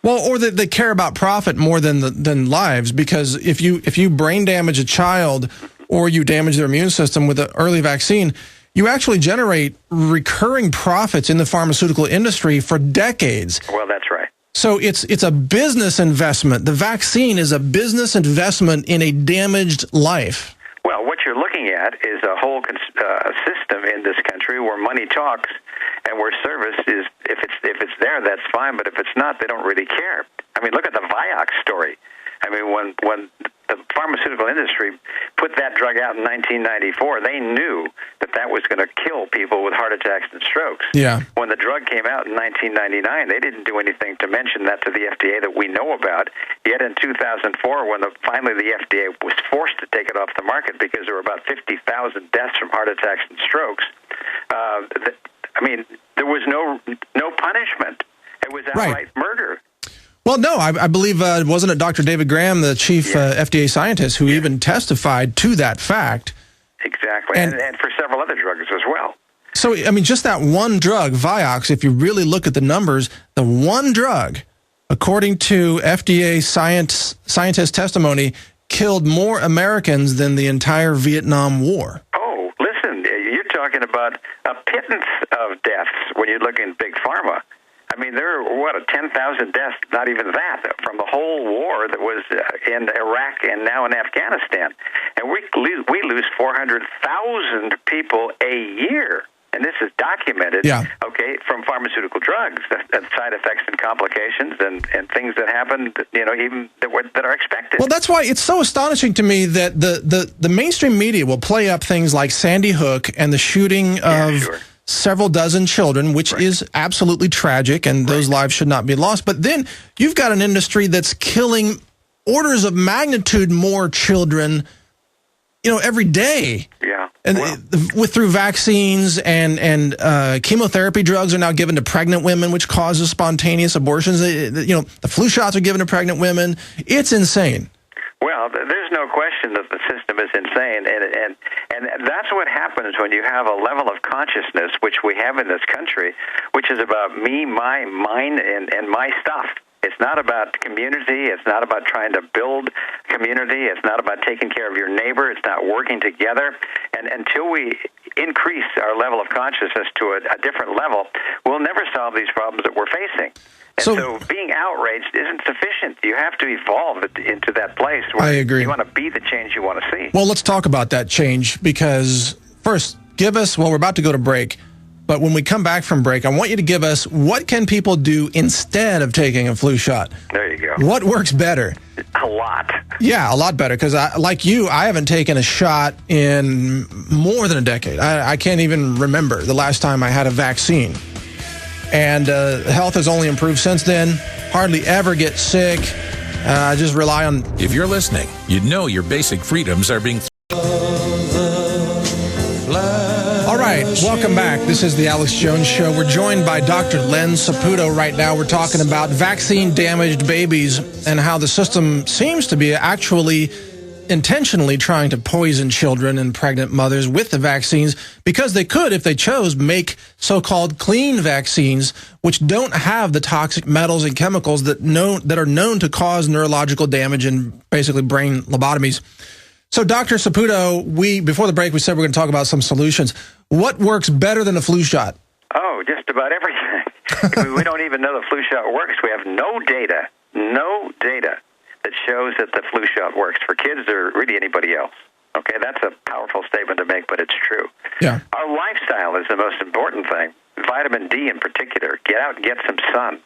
Speaker 2: Well, or they care about profit more than lives, because if you brain damage a child or you damage their immune system with an early vaccine, you actually generate recurring profits in the pharmaceutical industry for decades.
Speaker 7: Well, that's right.
Speaker 2: So it's a business investment. The vaccine is a business investment in a damaged life.
Speaker 7: Well, what you're looking at is a whole system in this country where money talks, and where service is. If it's there, that's fine. But if it's not, they don't really care. I mean, look at the Vioxx story. I mean, when the pharmaceutical industry put that drug out in 1994, they knew that was going to kill people with heart attacks and strokes.
Speaker 2: Yeah.
Speaker 7: When the drug came out in 1999, they didn't do anything to mention that to the FDA that we know about. Yet in 2004, when finally the FDA was forced to take it off the market because there were about 50,000 deaths from heart attacks and strokes, there was no punishment. It was outright murder.
Speaker 2: Well, no, I believe, wasn't it Dr. David Graham, the chief FDA scientist, who even testified to that fact?
Speaker 7: Exactly, and for several other drugs as well.
Speaker 2: So, I mean, just that one drug, Vioxx, if you really look at the numbers, the one drug, according to FDA scientist testimony, killed more Americans than the entire Vietnam War.
Speaker 7: Oh, listen, you're talking about a pittance of deaths when you look in big pharma. I mean, there are, 10,000 deaths, not even that, from the whole war that was in Iraq and now in Afghanistan. And we lose 400,000 people a year. And this is documented, from pharmaceutical drugs, and side effects and complications and things that happen, even that are expected.
Speaker 2: Well, that's why it's so astonishing to me that the mainstream media will play up things like Sandy Hook and the shooting of several dozen children, which is absolutely tragic, and those lives should not be lost. But then you've got an industry that's killing orders of magnitude more children, every day. Yeah. And through vaccines and chemotherapy drugs are now given to pregnant women, which causes spontaneous abortions. The flu shots are given to pregnant women. It's insane.
Speaker 7: Well, there's no question that the system is insane, and that's what happens when you have a level of consciousness, which we have in this country, which is about me, mine, and my stuff. It's not about community. It's not about trying to build community. It's not about taking care of your neighbor. It's not working together. And until we increase our level of consciousness to a different level, we'll never solve these problems that we're facing. And so being outraged isn't sufficient. You have to evolve into that place where
Speaker 2: I agree.
Speaker 7: You want to be the change you want to see.
Speaker 2: Well, let's talk about that change, because first, we're about to go to break, but when we come back from break, I want you to give us what can people do instead of taking a flu shot.
Speaker 7: There you go.
Speaker 2: What works better?
Speaker 7: A lot.
Speaker 2: Yeah, a lot better, because like you, I haven't taken a shot in more than a decade. I can't even remember the last time I had a vaccine. And health has only improved since then. Hardly ever get sick. I just rely on...
Speaker 8: If you're listening, you know your basic freedoms are being...
Speaker 2: All right, welcome back. This is the Alex Jones Show. We're joined by Dr. Len Saputo right now. We're talking about vaccine-damaged babies and how the system seems to be actually intentionally trying to poison children and pregnant mothers with the vaccines, because they could, if they chose, make so-called clean vaccines which don't have the toxic metals and chemicals that are known to cause neurological damage and basically brain lobotomies. So, Dr. Saputo, before the break, we said we're going to talk about some solutions. What works better than a flu shot?
Speaker 7: Oh, just about everything. We don't even know the flu shot works. We have no data that shows that the flu shot works for kids or really anybody else. Okay, that's a powerful statement to make, but it's true.
Speaker 2: Yeah.
Speaker 7: Our lifestyle is the most important thing. Vitamin D in particular. Get out and get some sun.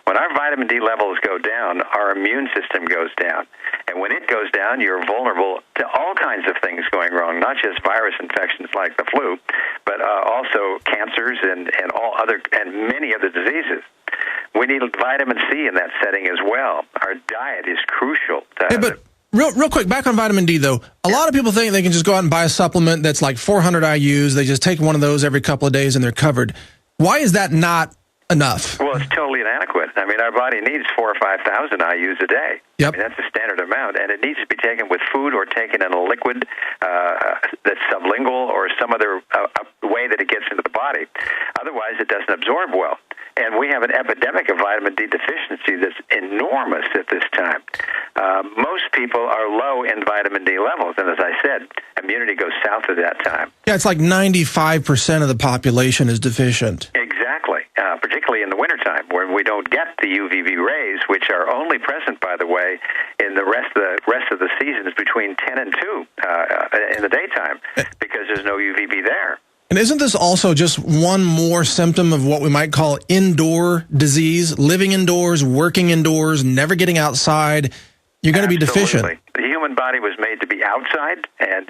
Speaker 7: When our vitamin D levels go down, our immune system goes down. And when it goes down, you're vulnerable to all kinds of things going wrong, not just virus infections like the flu, but also cancers and many other diseases. We need vitamin C in that setting as well. Our diet is crucial.
Speaker 2: But real quick, back on vitamin D, though. A lot of people think they can just go out and buy a supplement that's like 400 IUs. They just take one of those every couple of days and they're covered. Why is that not enough?
Speaker 7: Well, it's totally inadequate. I mean, our body needs 4,000 or 5,000 IUs a day.
Speaker 2: Yep.
Speaker 7: I mean, that's a standard amount, and it needs to be taken with food or taken in a liquid that's sublingual or some other way way that it gets into the body. Otherwise, it doesn't absorb well. And we have an epidemic of vitamin D deficiency that's enormous at this time. Most people are low in vitamin D levels, and as I said, immunity goes south at that time.
Speaker 2: Yeah, it's like 95% of the population is deficient.
Speaker 7: Exactly, particularly in the wintertime, where we don't get the UVB rays, which are only present, by the way, in the rest of the seasons between 10 and 2 in the daytime, because there's no UVB there.
Speaker 2: And isn't this also just one more symptom of what we might call indoor disease? Living indoors, working indoors, never getting outside. You're going to be deficient.
Speaker 7: The human body was made to be outside, and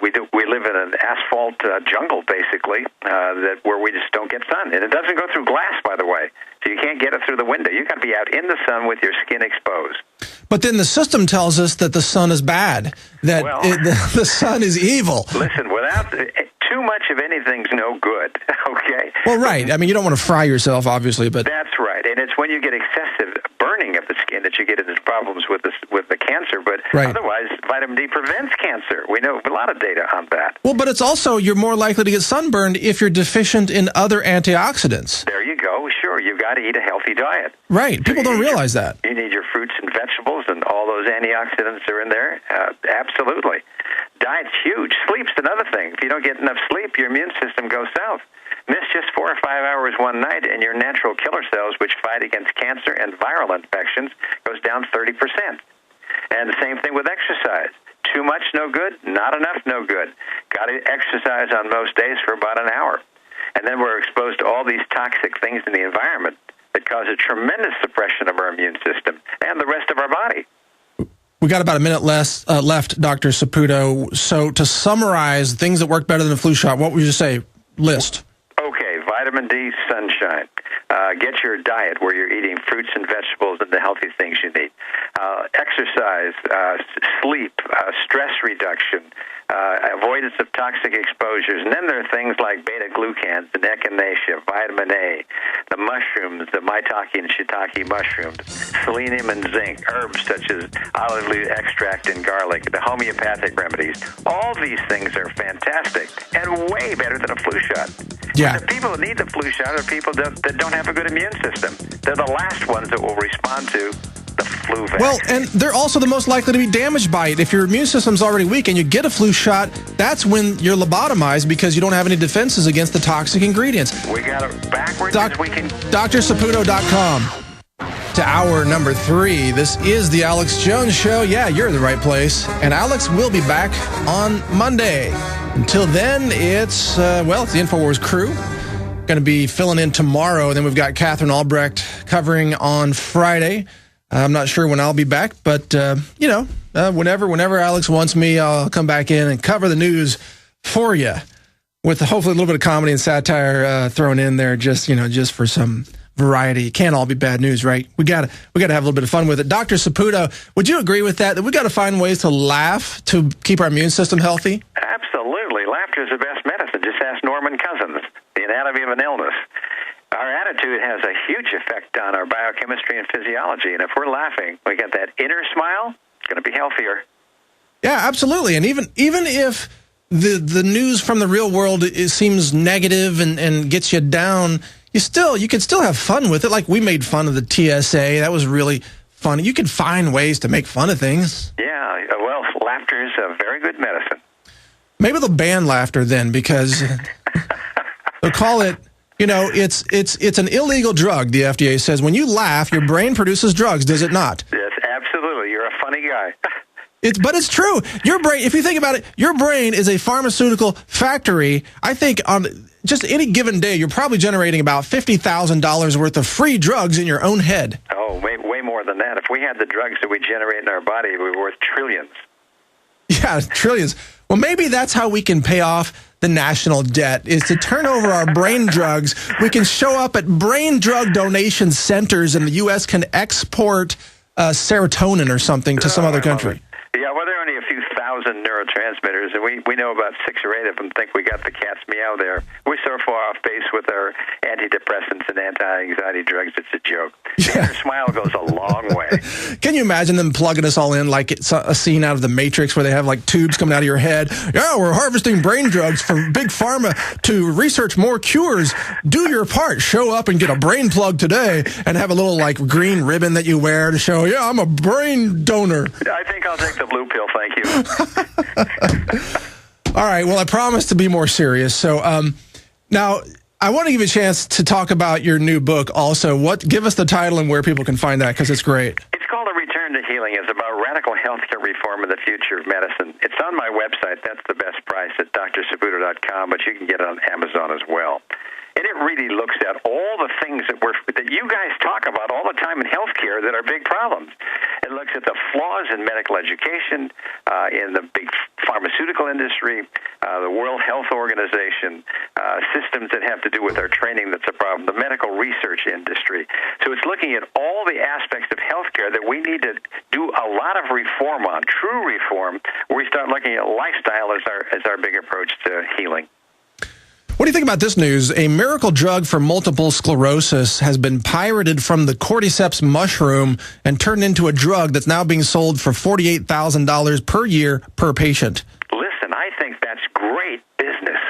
Speaker 7: we live in an asphalt jungle, basically, where we just don't get sun. And it doesn't go through glass, by the way, so you can't get it through the window. You've got to be out in the sun with your skin exposed.
Speaker 2: But then the system tells us that the sun is bad, that the sun is evil.
Speaker 7: Listen, without too much of anything's no good, okay?
Speaker 2: Well, right. I mean, you don't want to fry yourself, obviously, but...
Speaker 7: That's right. And it's when you get excessive burning of the skin that you get into problems with the cancer. But otherwise, vitamin D prevents cancer. We know a lot of data on that.
Speaker 2: Well, but it's also, you're more likely to get sunburned if you're deficient in other antioxidants.
Speaker 7: There you go. Sure, you've got to eat a healthy diet.
Speaker 2: Right. People don't realize that.
Speaker 7: You need your fruits and vegetables, and all those antioxidants are in there. Absolutely. Diet's huge. Sleep's another thing. If you don't get enough sleep, your immune system goes south. Miss just 4 or 5 hours one night, and your natural killer cells, which fight against cancer and viral infections, goes down 30%. And the same thing with exercise. Too much, no good. Not enough, no good. Got to exercise on most days for about an hour. And then we're exposed to all these toxic things in the environment that cause a tremendous suppression of our immune system and the rest of our body.
Speaker 2: We got about a minute left, Dr. Saputo. So to summarize things that work better than a flu shot, what would you say? List.
Speaker 7: Okay, vitamin D, sunshine. Get your diet where you're eating fruits and vegetables and the healthy things you need. Exercise, sleep, stress reduction, avoidance of toxic exposures. And then there are things like beta-glucans and echinacea, vitamin A, the mushrooms, the maitake and shiitake mushrooms, selenium and zinc, herbs such as olive leaf extract and garlic, the homeopathic remedies. All these things are fantastic and way better than a flu shot.
Speaker 2: Yeah.
Speaker 7: But the people that need the flu shot are people that don't have a good immune system. They're the last ones that will respond to the flu vaccine.
Speaker 2: Well, and they're also the most likely to be damaged by it. If your immune system's already weak and you get a flu shot, that's when you're lobotomized because you don't have any defenses against the toxic ingredients.
Speaker 7: We got it backwards as we can.
Speaker 2: DrSaputo.com. To hour number 3. This is the Alex Jones Show. Yeah, you're in the right place. And Alex will be back on Monday. Until then, it's the Infowars crew. Going to be filling in tomorrow. And then we've got Catherine Albrecht covering on Friday. I'm not sure when I'll be back, but, whenever Alex wants me, I'll come back in and cover the news for you with hopefully a little bit of comedy and satire thrown in there just for some variety. It can't all be bad news, right? We got to have a little bit of fun with it. Dr. Saputo, would you agree with that we got to find ways to laugh to keep our immune system healthy?
Speaker 7: Absolutely. Laughter is the best medicine. Just ask Norman Cousins, The Anatomy of an Illness. Our attitude has a huge effect on our biochemistry and physiology, and if we're laughing, we get that inner smile, it's going to be healthier.
Speaker 2: Yeah, absolutely. And even if the news from the real world seems negative and gets you down, you can still have fun with it. Like we made fun of the TSA. That was really fun. You can find ways to make fun of things.
Speaker 7: Yeah, well, laughter is a very good medicine.
Speaker 2: Maybe they'll ban laughter then because they'll call it, it's an illegal drug, the FDA says. When you laugh, your brain produces drugs, does it not?
Speaker 7: Yes, absolutely. You're a funny guy.
Speaker 2: But it's true. Your brain, if you think about it, your brain is a pharmaceutical factory. I think on just any given day, you're probably generating about $50,000 worth of free drugs in your own head.
Speaker 7: Oh, way more than that. If we had the drugs that we generate in our body, we'd be worth trillions.
Speaker 2: Yeah, trillions. Well, maybe that's how we can pay off the national debt, is to turn over our brain drugs. We can show up at brain drug donation centers, and the U.S. can export serotonin or something to some other country.
Speaker 7: Yeah, well, there are only a few thousand neurotransmitters, and we know about 6 or 8 of them think we got the cat's meow there. We're so far off base with our antidepressants and anti-anxiety drugs, it's a joke. The inner smile goes a long way. right.
Speaker 2: Can you imagine them plugging us all in like it's a scene out of The Matrix where they have like tubes coming out of your head? Yeah, we're harvesting brain drugs from Big Pharma to research more cures. Do your part. Show up and get a brain plug today and have a little like green ribbon that you wear to show, yeah, I'm a brain donor.
Speaker 7: I think I'll take the blue pill, thank you.
Speaker 2: All right, well, I promise to be more serious. So now I want to give you a chance to talk about your new book also. Give us the title and where people can find that, because it's great.
Speaker 7: It's called A Return to Healing. It's about radical healthcare reform and the future of medicine. It's on my website. That's the best price at drsaputo.com, but you can get it on Amazon as well. And it really looks at all the things that you guys talk about all the time in healthcare that are big problems. It looks at the flaws in medical education, in the big pharmaceutical industry, the World Health Organization, systems that have to do with our training that's a problem, the medical research industry. So it's looking at all the aspects of healthcare that we need to do a lot of reform on, true reform, where we start looking at lifestyle as our big approach to healing.
Speaker 2: What do you think about this news? A miracle drug for multiple sclerosis has been pirated from the cordyceps mushroom and turned into a drug that's now being sold for $48,000 per year per patient.
Speaker 7: Listen, I think that's great business.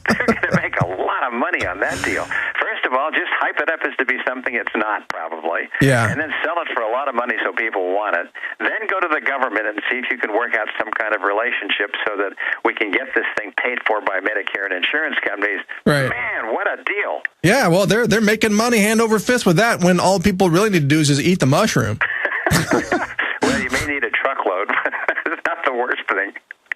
Speaker 7: They're going to make a lot of money on that deal. First of all, just hype it up as to be something it's not, probably.
Speaker 2: Yeah.
Speaker 7: And then sell it for a lot of money so people want it. Then go to the government and see if you can work out some kind of relationship so that we can get this thing paid for by Medicare and insurance companies.
Speaker 2: Right.
Speaker 7: Man, what a deal.
Speaker 2: Yeah, well, they're making money hand over fist with that when all people really need to do is just eat the mushroom.
Speaker 7: Well, you may need a truckload, but it's not the worst thing.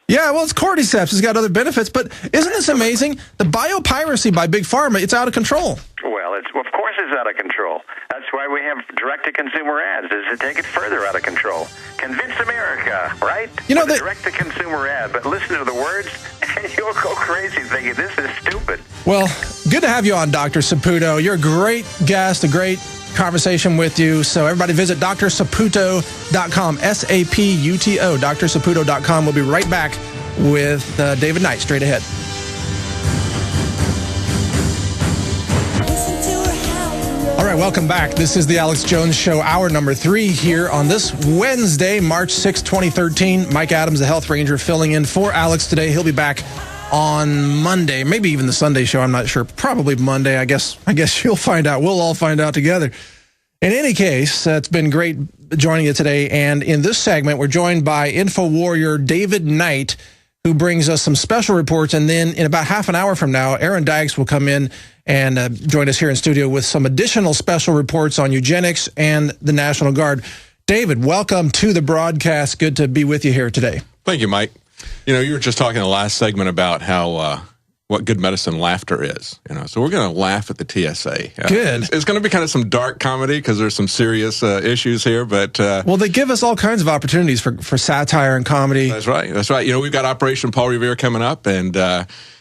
Speaker 2: Yeah, well, it's cordyceps. It's got other benefits. But isn't this amazing? The biopiracy by Big Pharma, it's out of control.
Speaker 7: Well, of course it's out of control. That's why we have direct-to-consumer ads, is to take it further out of control. Convince America, right?
Speaker 2: You know,
Speaker 7: direct-to-consumer ad, but listen to the words, and you'll go crazy thinking, this is stupid.
Speaker 2: Well, good to have you on, Dr. Saputo. You're a great guest, a great conversation with you. So everybody visit drsaputo.com, S-A-P-U-T-O, drsaputo.com. We'll be right back with David Knight straight ahead. All right, welcome back. This is the Alex Jones Show, hour number 3 here on this Wednesday, March 6, 2013. Mike Adams, the Health Ranger, filling in for Alex today. He'll be back on Monday, maybe even the Sunday show. I'm not sure. Probably Monday. I guess you'll find out. We'll all find out together. In any case, it's been great joining you today. And in this segment, we're joined by Info Warrior David Knight, who brings us some special reports. And then in about half an hour from now, Aaron Dykes will come in and join us here in studio with some additional special reports on eugenics and the National Guard. David, welcome to the broadcast. Good to be with you here today.
Speaker 9: Thank you, Mike. You know, you were just talking in the last segment about how what good medicine laughter is. You know, so we're going to laugh at the TSA.
Speaker 2: Good.
Speaker 9: It's going to be kind of some dark comedy because there's some serious issues here, but
Speaker 2: well, they give us all kinds of opportunities for satire and comedy.
Speaker 9: That's right. That's right. You know, we've got Operation Paul Revere coming up, and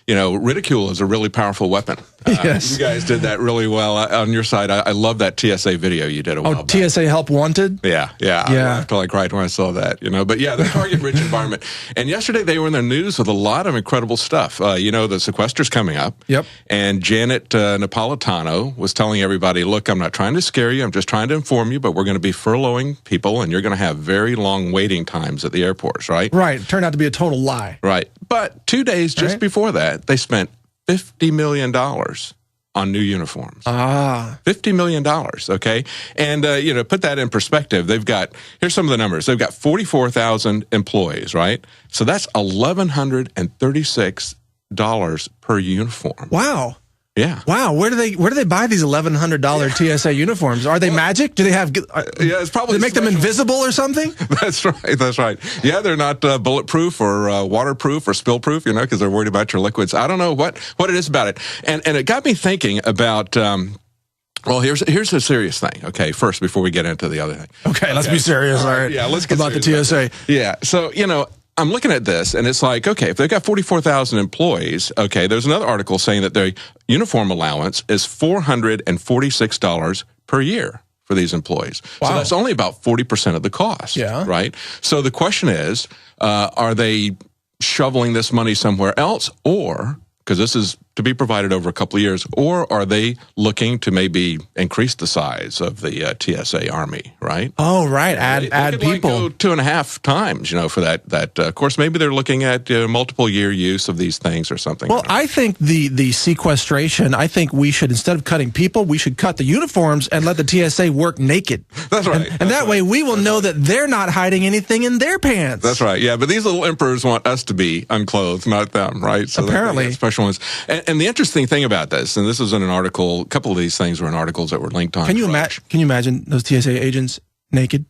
Speaker 9: you know, ridicule is a really powerful weapon.
Speaker 2: Yes.
Speaker 9: You guys did that really well on your side. I love that TSA video you did a while back.
Speaker 2: TSA Help Wanted?
Speaker 9: Yeah. I laughed till I cried when I saw that, you know. But yeah, the target-rich environment. And yesterday they were in the news with a lot of incredible stuff. You know, the sequester's coming up.
Speaker 2: Yep.
Speaker 9: And Janet Napolitano was telling everybody, look, I'm not trying to scare you. I'm just trying to inform you, but we're going to be furloughing people, and you're going to have very long waiting times at the airports, right?
Speaker 2: Right. It turned out to be a total lie.
Speaker 9: Right. But 2 days just before that, they spent $50 million on new uniforms. $50 million, okay? And, you know, put that in perspective. Here's some of the numbers. They've got 44,000 employees, right? So that's $1,136 per uniform.
Speaker 2: Wow.
Speaker 9: Yeah.
Speaker 2: Wow. Where do they buy these $1,100 TSA uniforms? Are they magic? Do they have?
Speaker 9: Yeah, it's probably.
Speaker 2: Do they make them invisible or something?
Speaker 9: That's right. That's right. Yeah, they're not bulletproof or waterproof or spill-proof, you know, because they're worried about your liquids. I don't know what it is about it, and it got me thinking about. Well, here's a serious thing. Okay, first before we get into the other thing.
Speaker 2: Okay, let's be serious. All right.
Speaker 9: Yeah, let's get
Speaker 2: about the TSA.
Speaker 9: Yeah. So you know. I'm looking at this, and it's like, okay, if they've got 44,000 employees, okay, there's another article saying that their uniform allowance is $446 per year for these employees.
Speaker 2: Wow.
Speaker 9: So that's only about 40% of the cost, right? So the question is, are they shoveling this money somewhere else, or, because this is to be provided over a couple of years, or are they looking to maybe increase the size of the TSA Army, right?
Speaker 2: Oh, right. Add people.
Speaker 9: Like go 2.5 times, for that course. Maybe they're looking at multiple year use of these things or something.
Speaker 2: Well, I think the sequestration, I think we should, instead of cutting people, we should cut the uniforms and let the TSA work naked.
Speaker 9: That's right.
Speaker 2: And that way we will know that they're not hiding anything in their pants.
Speaker 9: That's right. Yeah, but these little emperors want us to be unclothed, not them, right? So
Speaker 2: apparently.
Speaker 9: Special ones. And the interesting thing about this, and this is in an article, a couple of these things were in articles that were linked on.
Speaker 2: Can you imagine those TSA agents naked?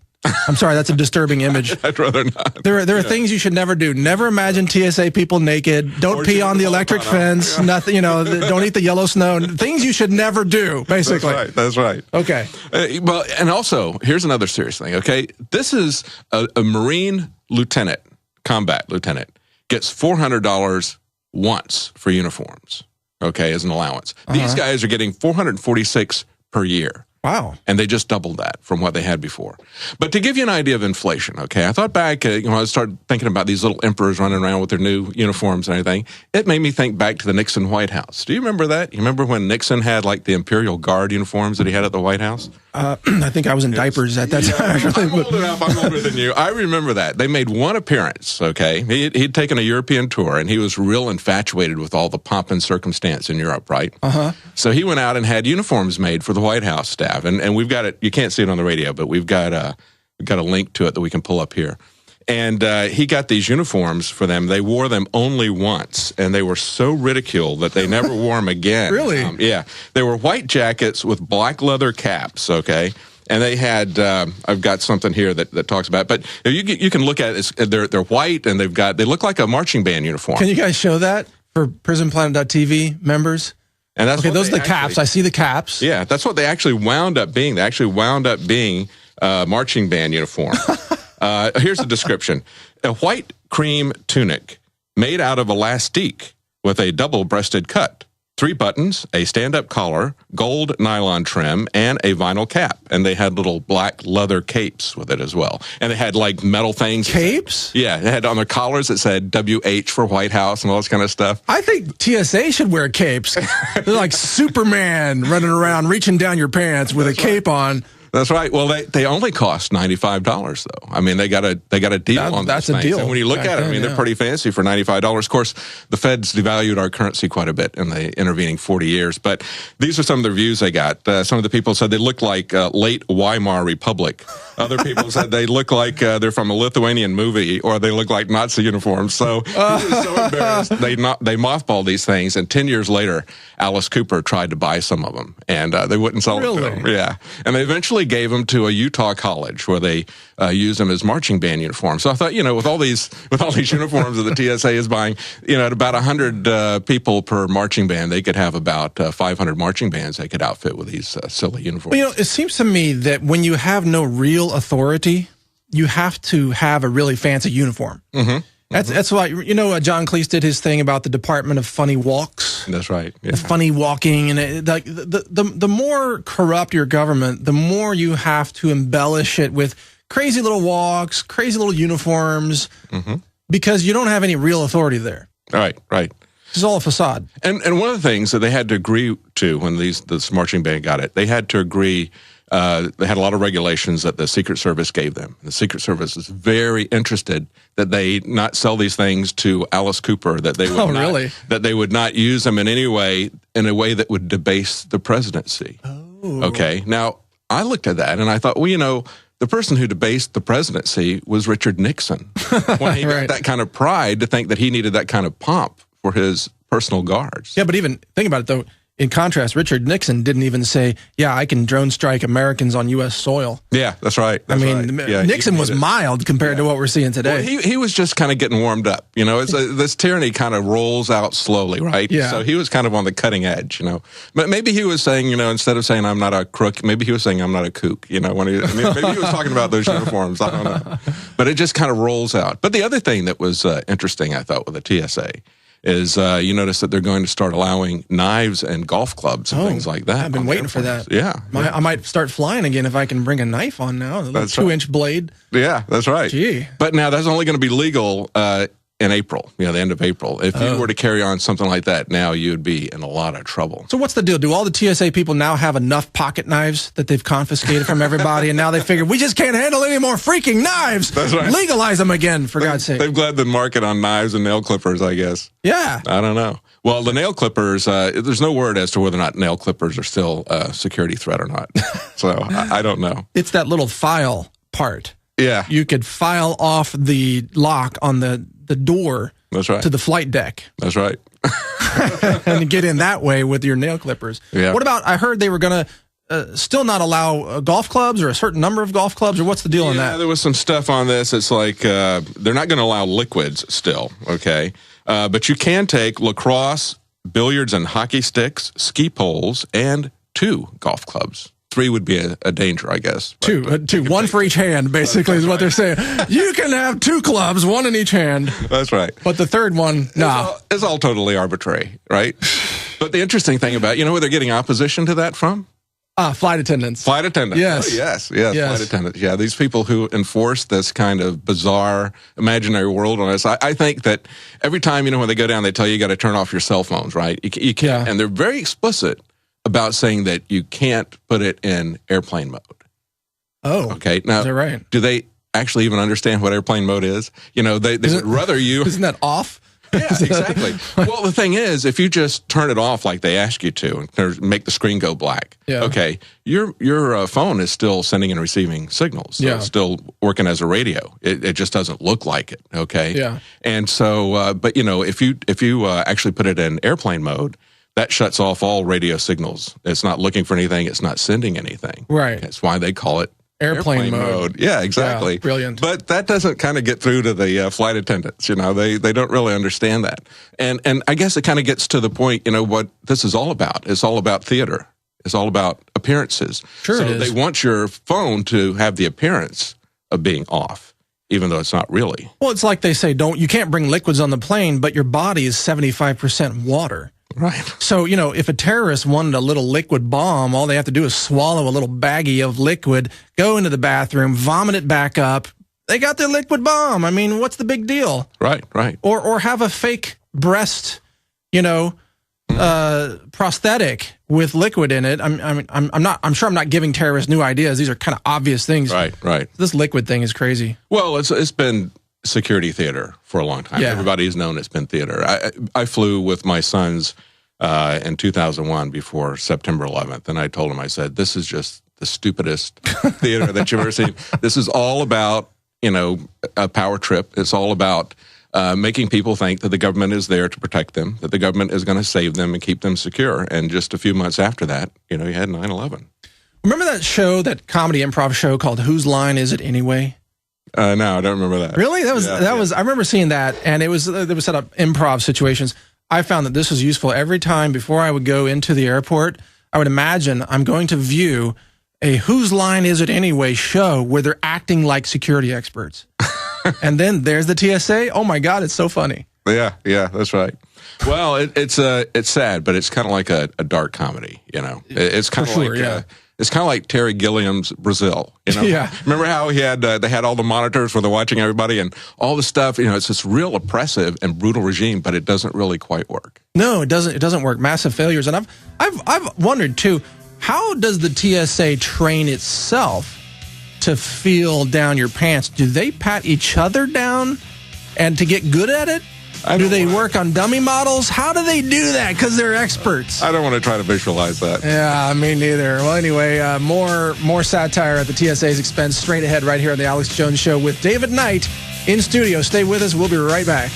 Speaker 2: I'm sorry, that's a disturbing image.
Speaker 9: I'd rather not.
Speaker 2: There are things you should never do. Never imagine TSA people naked. Don't pee on the electric fence. Nothing, don't eat the yellow snow. Things you should never do, basically.
Speaker 9: That's right.
Speaker 2: Okay.
Speaker 9: Well, and also, here's another serious thing, okay? This is a Marine lieutenant, combat lieutenant, gets $400 once for uniforms, okay, as an allowance. These guys are getting $446 per year.
Speaker 2: Wow.
Speaker 9: And they just doubled that from what they had before. But to give you an idea of inflation, okay, I thought back, I started thinking about these little emperors running around with their new uniforms and everything. It made me think back to the Nixon White House. Do you remember that? You remember when Nixon had like the Imperial Guard uniforms that he had at the White House?
Speaker 2: I think I was in diapers at that time.
Speaker 9: I'm old enough. I'm older than you. I remember that. They made one appearance, okay? He'd taken a European tour, and he was real infatuated with all the pomp and circumstance in Europe, right?
Speaker 2: Uh-huh.
Speaker 9: So he went out and had uniforms made for the White House staff. And we've got it. You can't see it on the radio, but we've got a link to it that we can pull up here. And he got these uniforms for them. They wore them only once, and they were so ridiculed that they never wore them again.
Speaker 2: Really?
Speaker 9: Yeah. They were white jackets with black leather caps, okay? And they had, I've got something here that talks about it. But you can look at it. They're white, and they look like a marching band uniform.
Speaker 2: Can you guys show that for Prisonplanet.tv members?
Speaker 9: And that's
Speaker 2: those are the caps. I see the caps.
Speaker 9: Yeah, that's what they actually wound up being. They actually wound up being marching band uniform. Here's the description. A white cream tunic made out of elastique with a double-breasted cut, 3 buttons, a stand-up collar, gold nylon trim, and a vinyl cap. And they had little black leather capes with it as well. And they had like metal things.
Speaker 2: Capes?
Speaker 9: Yeah, they had on their collars that said WH for White House and all this kind of stuff.
Speaker 2: I think TSA should wear capes. They're like Superman running around reaching down your pants with a cape on.
Speaker 9: That's right. Well, they only cost $95 though. I mean, they got a deal on those
Speaker 2: That's
Speaker 9: things.
Speaker 2: a deal.
Speaker 9: And when you look at it, I mean, they're pretty fancy for $95. Of course, the Feds devalued our currency quite a bit in the intervening 40 years. But these are some of the reviews they got. Some of the people said they looked like late Weimar Republic. Other people said they look like they're from a Lithuanian movie, or they look like Nazi uniforms. So he was so embarrassed. They mothballed these things, and 10 years later, Alice Cooper tried to buy some of them, and they wouldn't sell them to him. Yeah, and they eventually gave them to a Utah college where they used them as marching band uniforms. So I thought, with all these uniforms that the TSA is buying, at about 100 people per marching band, they could have about 500 marching bands they could outfit with these silly uniforms.
Speaker 2: Well, it seems to me that when you have no real authority, you have to have a really fancy uniform.
Speaker 9: Mm-hmm.
Speaker 2: That's why, John Cleese did his thing about the Department of Funny Walks.
Speaker 9: That's right. Yeah.
Speaker 2: The funny walking. And the more corrupt your government, the more you have to embellish it with crazy little walks, crazy little uniforms, because you don't have any real authority there.
Speaker 9: Right.
Speaker 2: It's all a facade.
Speaker 9: And one of the things that they had to agree to when this marching band got it, they had to agree. They had a lot of regulations that the Secret Service gave them. The Secret Service was very interested that they not sell these things to Alice Cooper, that they would that they would not use them in any way, in a way that would debase the presidency.
Speaker 2: Oh.
Speaker 9: Okay. Now, I looked at that and I thought, well, the person who debased the presidency was Richard Nixon. When he got that kind of pride to think that he needed that kind of pomp for his personal guards.
Speaker 2: Yeah, but even think about it, though. In contrast, Richard Nixon didn't even say, I can drone strike Americans on U.S. soil.
Speaker 9: Yeah, that's right.
Speaker 2: Nixon was mild compared to what we're seeing today.
Speaker 9: Well, he was just kind of getting warmed up. This tyranny kind of rolls out slowly, right?
Speaker 2: Yeah.
Speaker 9: So he was kind of on the cutting edge, But maybe he was saying, instead of saying I'm not a crook, maybe he was saying I'm not a kook, maybe he was talking about those uniforms. I don't know. But it just kind of rolls out. But the other thing that was interesting, I thought, with the TSA is you notice that they're going to start allowing knives and golf clubs and things like that.
Speaker 2: I've been waiting for that.
Speaker 9: Yeah.
Speaker 2: I might start flying again if I can bring a knife on now. A little 2-inch blade.
Speaker 9: Yeah, that's right.
Speaker 2: Gee.
Speaker 9: But now that's only going to be legal in April, the end of April. If you were to carry on something like that now, you'd be in a lot of trouble.
Speaker 2: So what's the deal? Do all the TSA people now have enough pocket knives that they've confiscated from everybody, and now they figure, we just can't handle any more freaking knives?
Speaker 9: That's right.
Speaker 2: Legalize them again, for God's sake.
Speaker 9: They've glad the market on knives and nail clippers, I guess.
Speaker 2: Yeah.
Speaker 9: I don't know. Well, the nail clippers, there's no word as to whether or not nail clippers are still a security threat or not. So I don't know.
Speaker 2: It's that little file part.
Speaker 9: Yeah.
Speaker 2: You could file off the lock on the door.
Speaker 9: That's right.
Speaker 2: To the flight deck.
Speaker 9: That's right.
Speaker 2: And get in that way with your nail clippers.
Speaker 9: Yeah.
Speaker 2: What about, I heard they were going to still not allow golf clubs or a certain number of golf clubs, or what's the deal on that?
Speaker 9: Yeah, there was some stuff on this. It's like they're not going to allow liquids still, okay? But you can take lacrosse, billiards and hockey sticks, ski poles, and 2 golf clubs. 3 would be a danger, I guess.
Speaker 2: Two, one for each hand, basically, is what they're saying. You can have 2 clubs, 1 in each hand.
Speaker 9: That's right.
Speaker 2: But the third one, no.
Speaker 9: It's all totally arbitrary, right? But the interesting thing about, where they're getting opposition to that from?
Speaker 2: Flight attendants.
Speaker 9: Flight attendants.
Speaker 2: Yes.
Speaker 9: Oh, yes, flight attendants. Yeah, these people who enforce this kind of bizarre imaginary world on us. I think that every time, when they go down, they tell you got to turn off your cell phones, right? You can't. Yeah. And they're very explicit about saying that you can't put it in airplane mode.
Speaker 2: Oh.
Speaker 9: Okay. Now,
Speaker 2: is that right?
Speaker 9: Do they actually even understand what airplane mode is? They would rather you...
Speaker 2: Isn't that off?
Speaker 9: Yeah, exactly. Well, the thing is, if you just turn it off like they ask you to and make the screen go black, okay, your phone is still sending and receiving signals. So it's still working as a radio. It just doesn't look like it, okay?
Speaker 2: Yeah.
Speaker 9: And so, but, if you actually put it in airplane mode, that shuts off all radio signals. It's not looking for anything. It's not sending anything.
Speaker 2: Right.
Speaker 9: That's why they call it
Speaker 2: airplane mode.
Speaker 9: Yeah, exactly.
Speaker 2: Yeah, brilliant.
Speaker 9: But that doesn't kind of get through to the flight attendants. They don't really understand that. And I guess it kind of gets to the point, what this is all about. It's all about theater. It's all about appearances.
Speaker 2: Sure,
Speaker 9: so
Speaker 2: it is.
Speaker 9: They want your phone to have the appearance of being off, even though it's not really.
Speaker 2: Well, it's like they say, you can't bring liquids on the plane, but your body is 75% water.
Speaker 9: Right.
Speaker 2: So, if a terrorist wanted a little liquid bomb, all they have to do is swallow a little baggie of liquid, go into the bathroom, vomit it back up. They got their liquid bomb. I mean, what's the big deal?
Speaker 9: Right.
Speaker 2: Or have a fake breast, prosthetic with liquid in it. I'm sure I'm not giving terrorists new ideas. These are kind of obvious things.
Speaker 9: Right.
Speaker 2: This liquid thing is crazy.
Speaker 9: Well, it's been security theater for a long time.
Speaker 2: Yeah.
Speaker 9: Everybody's known it's been theater. I flew with my sons in 2001 before September 11th, and I told them, I said, this is just the stupidest theater that you've ever seen. This is all about, a power trip. It's all about making people think that the government is there to protect them, that the government is going to save them and keep them secure. And just a few months after that, you had 9/11.
Speaker 2: Remember that show, that comedy improv show called Whose Line Is It Anyway?
Speaker 9: No, I don't remember that.
Speaker 2: Really? That was. I remember seeing that, and there was set up improv situations. I found that this was useful every time before I would go into the airport. I would imagine I'm going to view a Whose Line Is It Anyway show where they're acting like security experts, and then there's the TSA. Oh my God, it's so funny.
Speaker 9: Yeah, that's right. Well, it's sad, but it's kind of like a dark comedy. It's kind of like. It's kind of like Terry Gilliam's Brazil,
Speaker 2: Yeah.
Speaker 9: Remember how he had they had all the monitors where they're watching everybody and all the stuff. It's this real oppressive and brutal regime, but it doesn't really quite work.
Speaker 2: No, it doesn't. It doesn't work. Massive failures. And I've wondered too, how does the TSA train itself to feel down your pants? Do they pat each other down, and to get good at it? Do they work on dummy models? How do they do that? Because they're experts.
Speaker 9: I don't want to try to visualize that.
Speaker 2: Yeah, me neither. Well, anyway, more satire at the TSA's expense straight ahead right here on the Alex Jones Show with David Knight in studio. Stay with us. We'll be right back.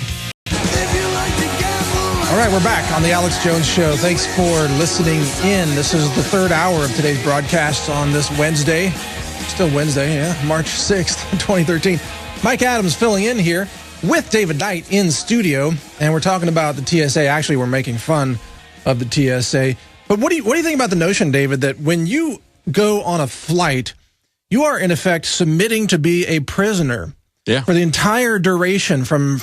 Speaker 2: All right, we're back on the Alex Jones Show. Thanks for listening in. This is the third hour of today's broadcast on this Wednesday. Still Wednesday, yeah, March 6th, 2013. Mike Adams filling in here with David Knight in studio, and we're talking about the TSA. Actually, we're making fun of the TSA. But what do you think about the notion, David, that when you go on a flight, you are in effect submitting to be a prisoner for the entire duration from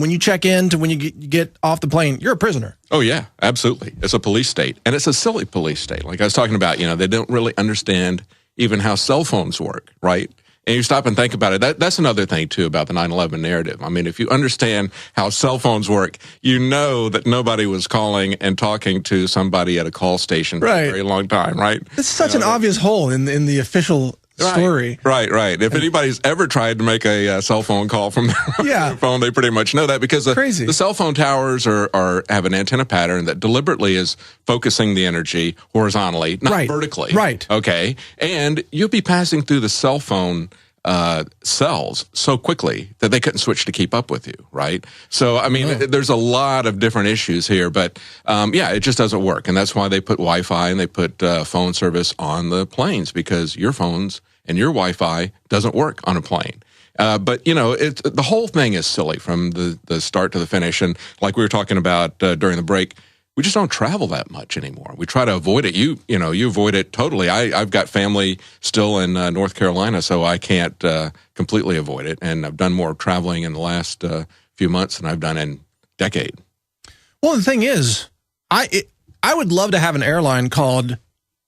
Speaker 2: when you check in to when you get off the plane? You're a prisoner.
Speaker 9: Oh, yeah, absolutely. It's a police state, and it's a silly police state. Like I was talking about, they don't really understand even how cell phones work, right? And you stop and think about it. That's another thing, too, about the 9/11 narrative. I mean, if you understand how cell phones work, you know that nobody was calling and talking to somebody at a call station for a very long time, right?
Speaker 2: It's such an obvious hole in the official story.
Speaker 9: Right. If anybody's ever tried to make a cell phone call from their phone, they pretty much know that, because the cell phone towers have an antenna pattern that deliberately is focusing the energy horizontally, not vertically.
Speaker 2: Right.
Speaker 9: Okay. And you'll be passing through the cell phone cells so quickly that they couldn't switch to keep up with you, right? So, I mean, there's a lot of different issues here, but it just doesn't work. And that's why they put Wi-Fi and they put phone service on the planes, because your phones and your Wi-Fi doesn't work on a plane. But, the whole thing is silly from the start to the finish. And like we were talking about during the break, we just don't travel that much anymore. We try to avoid it. You avoid it totally. I've got family still in North Carolina, so I can't completely avoid it. And I've done more traveling in the last few months than I've done in a decade.
Speaker 2: Well, the thing is, I would love to have an airline called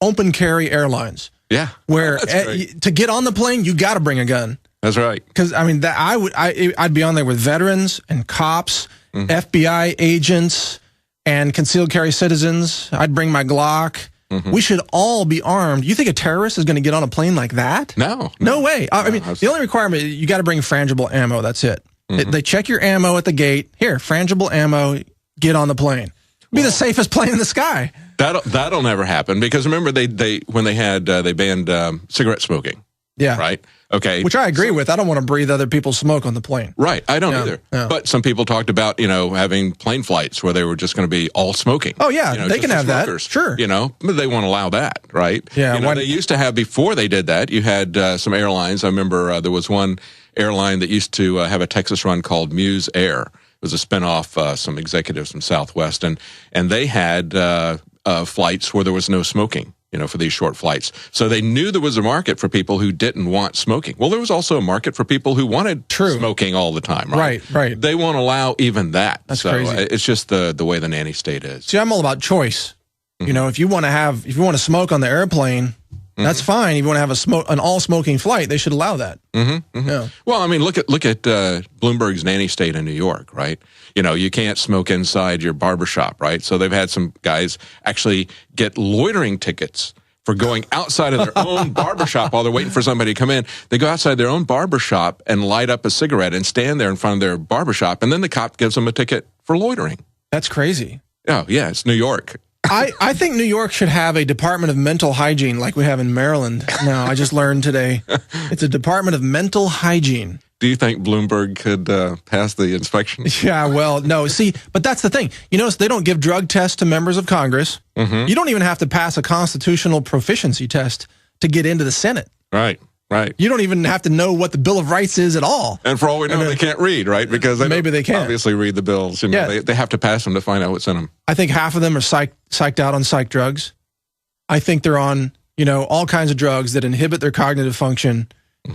Speaker 2: Open Carry Airlines.
Speaker 9: Yeah,
Speaker 2: where to get on the plane, you got to bring a gun.
Speaker 9: That's right.
Speaker 2: Because I mean, I'd be on there with veterans and cops, FBI agents, and concealed carry citizens. I'd bring my Glock. We should all be armed. You think a terrorist is going to get on a plane like that?
Speaker 9: No
Speaker 2: way. I mean, the only requirement, you got to bring frangible ammo. That's it. They check your ammo at the gate. Here, frangible ammo. Get on the plane. Be the safest plane in the sky.
Speaker 9: That'll never happen, because remember they banned cigarette smoking.
Speaker 2: Yeah.
Speaker 9: Right. Okay.
Speaker 2: Which I agree with. I don't want to breathe other people's smoke on the plane.
Speaker 9: Right. I don't either. Yeah. But some people talked about, having plane flights where they were just going to be all smoking.
Speaker 2: Oh, yeah. They can have that. Sure.
Speaker 9: But they won't allow that. Right.
Speaker 2: Yeah.
Speaker 9: They used to have, before they did that, you had some airlines. I remember there was one airline that used to have a Texas run called Muse Air. It was a spinoff, some executives from Southwest. And they had flights where there was no smoking. For these short flights. So they knew there was a market for people who didn't want smoking. Well, there was also a market for people who wanted smoking all the time, right?
Speaker 2: Right.
Speaker 9: They won't allow even that.
Speaker 2: That's crazy.
Speaker 9: It's just the way the nanny state is.
Speaker 2: See, I'm all about choice. If you want to smoke on the airplane, that's fine. If you want to have an all smoking flight, they should allow that. Yeah.
Speaker 9: Well, I mean, look at Bloomberg's nanny state in New York, right? You can't smoke inside your barbershop, right? So they've had some guys actually get loitering tickets for going outside of their own barbershop while they're waiting for somebody to come in. They go outside their own barbershop and light up a cigarette and stand there in front of their barbershop, and then the cop gives them a ticket for loitering.
Speaker 2: That's crazy.
Speaker 9: Oh, yeah, it's New York.
Speaker 2: I think New York should have a Department of Mental Hygiene like we have in Maryland. No, I just learned today. It's a Department of Mental Hygiene.
Speaker 9: Do you think Bloomberg could pass the inspection?
Speaker 2: Yeah, well, no. See, but that's the thing. They don't give drug tests to members of Congress. You don't even have to pass a constitutional proficiency test to get into the Senate.
Speaker 9: Right.
Speaker 2: You don't even have to know what the Bill of Rights is at all.
Speaker 9: And for all we know, they can't read, right? Because
Speaker 2: maybe they can't
Speaker 9: obviously read the bills. They have to pass them to find out what's in them.
Speaker 2: I think half of them are psyched out on psych drugs. I think they're on, all kinds of drugs that inhibit their cognitive function.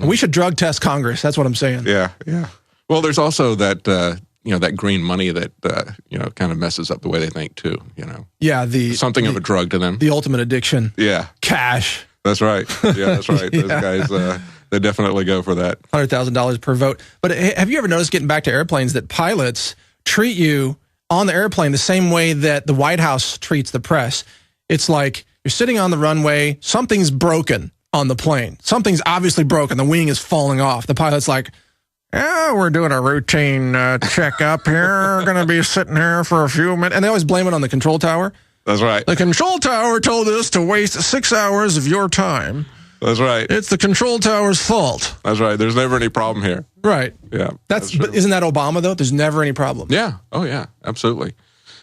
Speaker 2: We should drug test Congress. That's what I'm saying.
Speaker 9: Yeah. Well, there's also that, that green money that, kind of messes up the way they think too,
Speaker 2: Yeah.
Speaker 9: Something of a drug to them.
Speaker 2: The ultimate addiction.
Speaker 9: Yeah.
Speaker 2: Cash.
Speaker 9: That's right. Yeah, that's right. Those guys, they definitely go for that.
Speaker 2: $100,000 per vote. But have you ever noticed, getting back to airplanes, that pilots treat you on the airplane the same way that the White House treats the press? It's like you're sitting on the runway, something's broken on the plane. Something's obviously broken. The wing is falling off. The pilot's like, we're doing a routine checkup here. We're going to be sitting here for a few minutes. And they always blame it on the control tower.
Speaker 9: That's right.
Speaker 2: The control tower told us to waste 6 hours of your time.
Speaker 9: That's right.
Speaker 2: It's the control tower's fault.
Speaker 9: That's right. There's never any problem here.
Speaker 2: Right.
Speaker 9: Yeah.
Speaker 2: But isn't that Obama, though? There's never any problem.
Speaker 9: Yeah. Oh, yeah. Absolutely.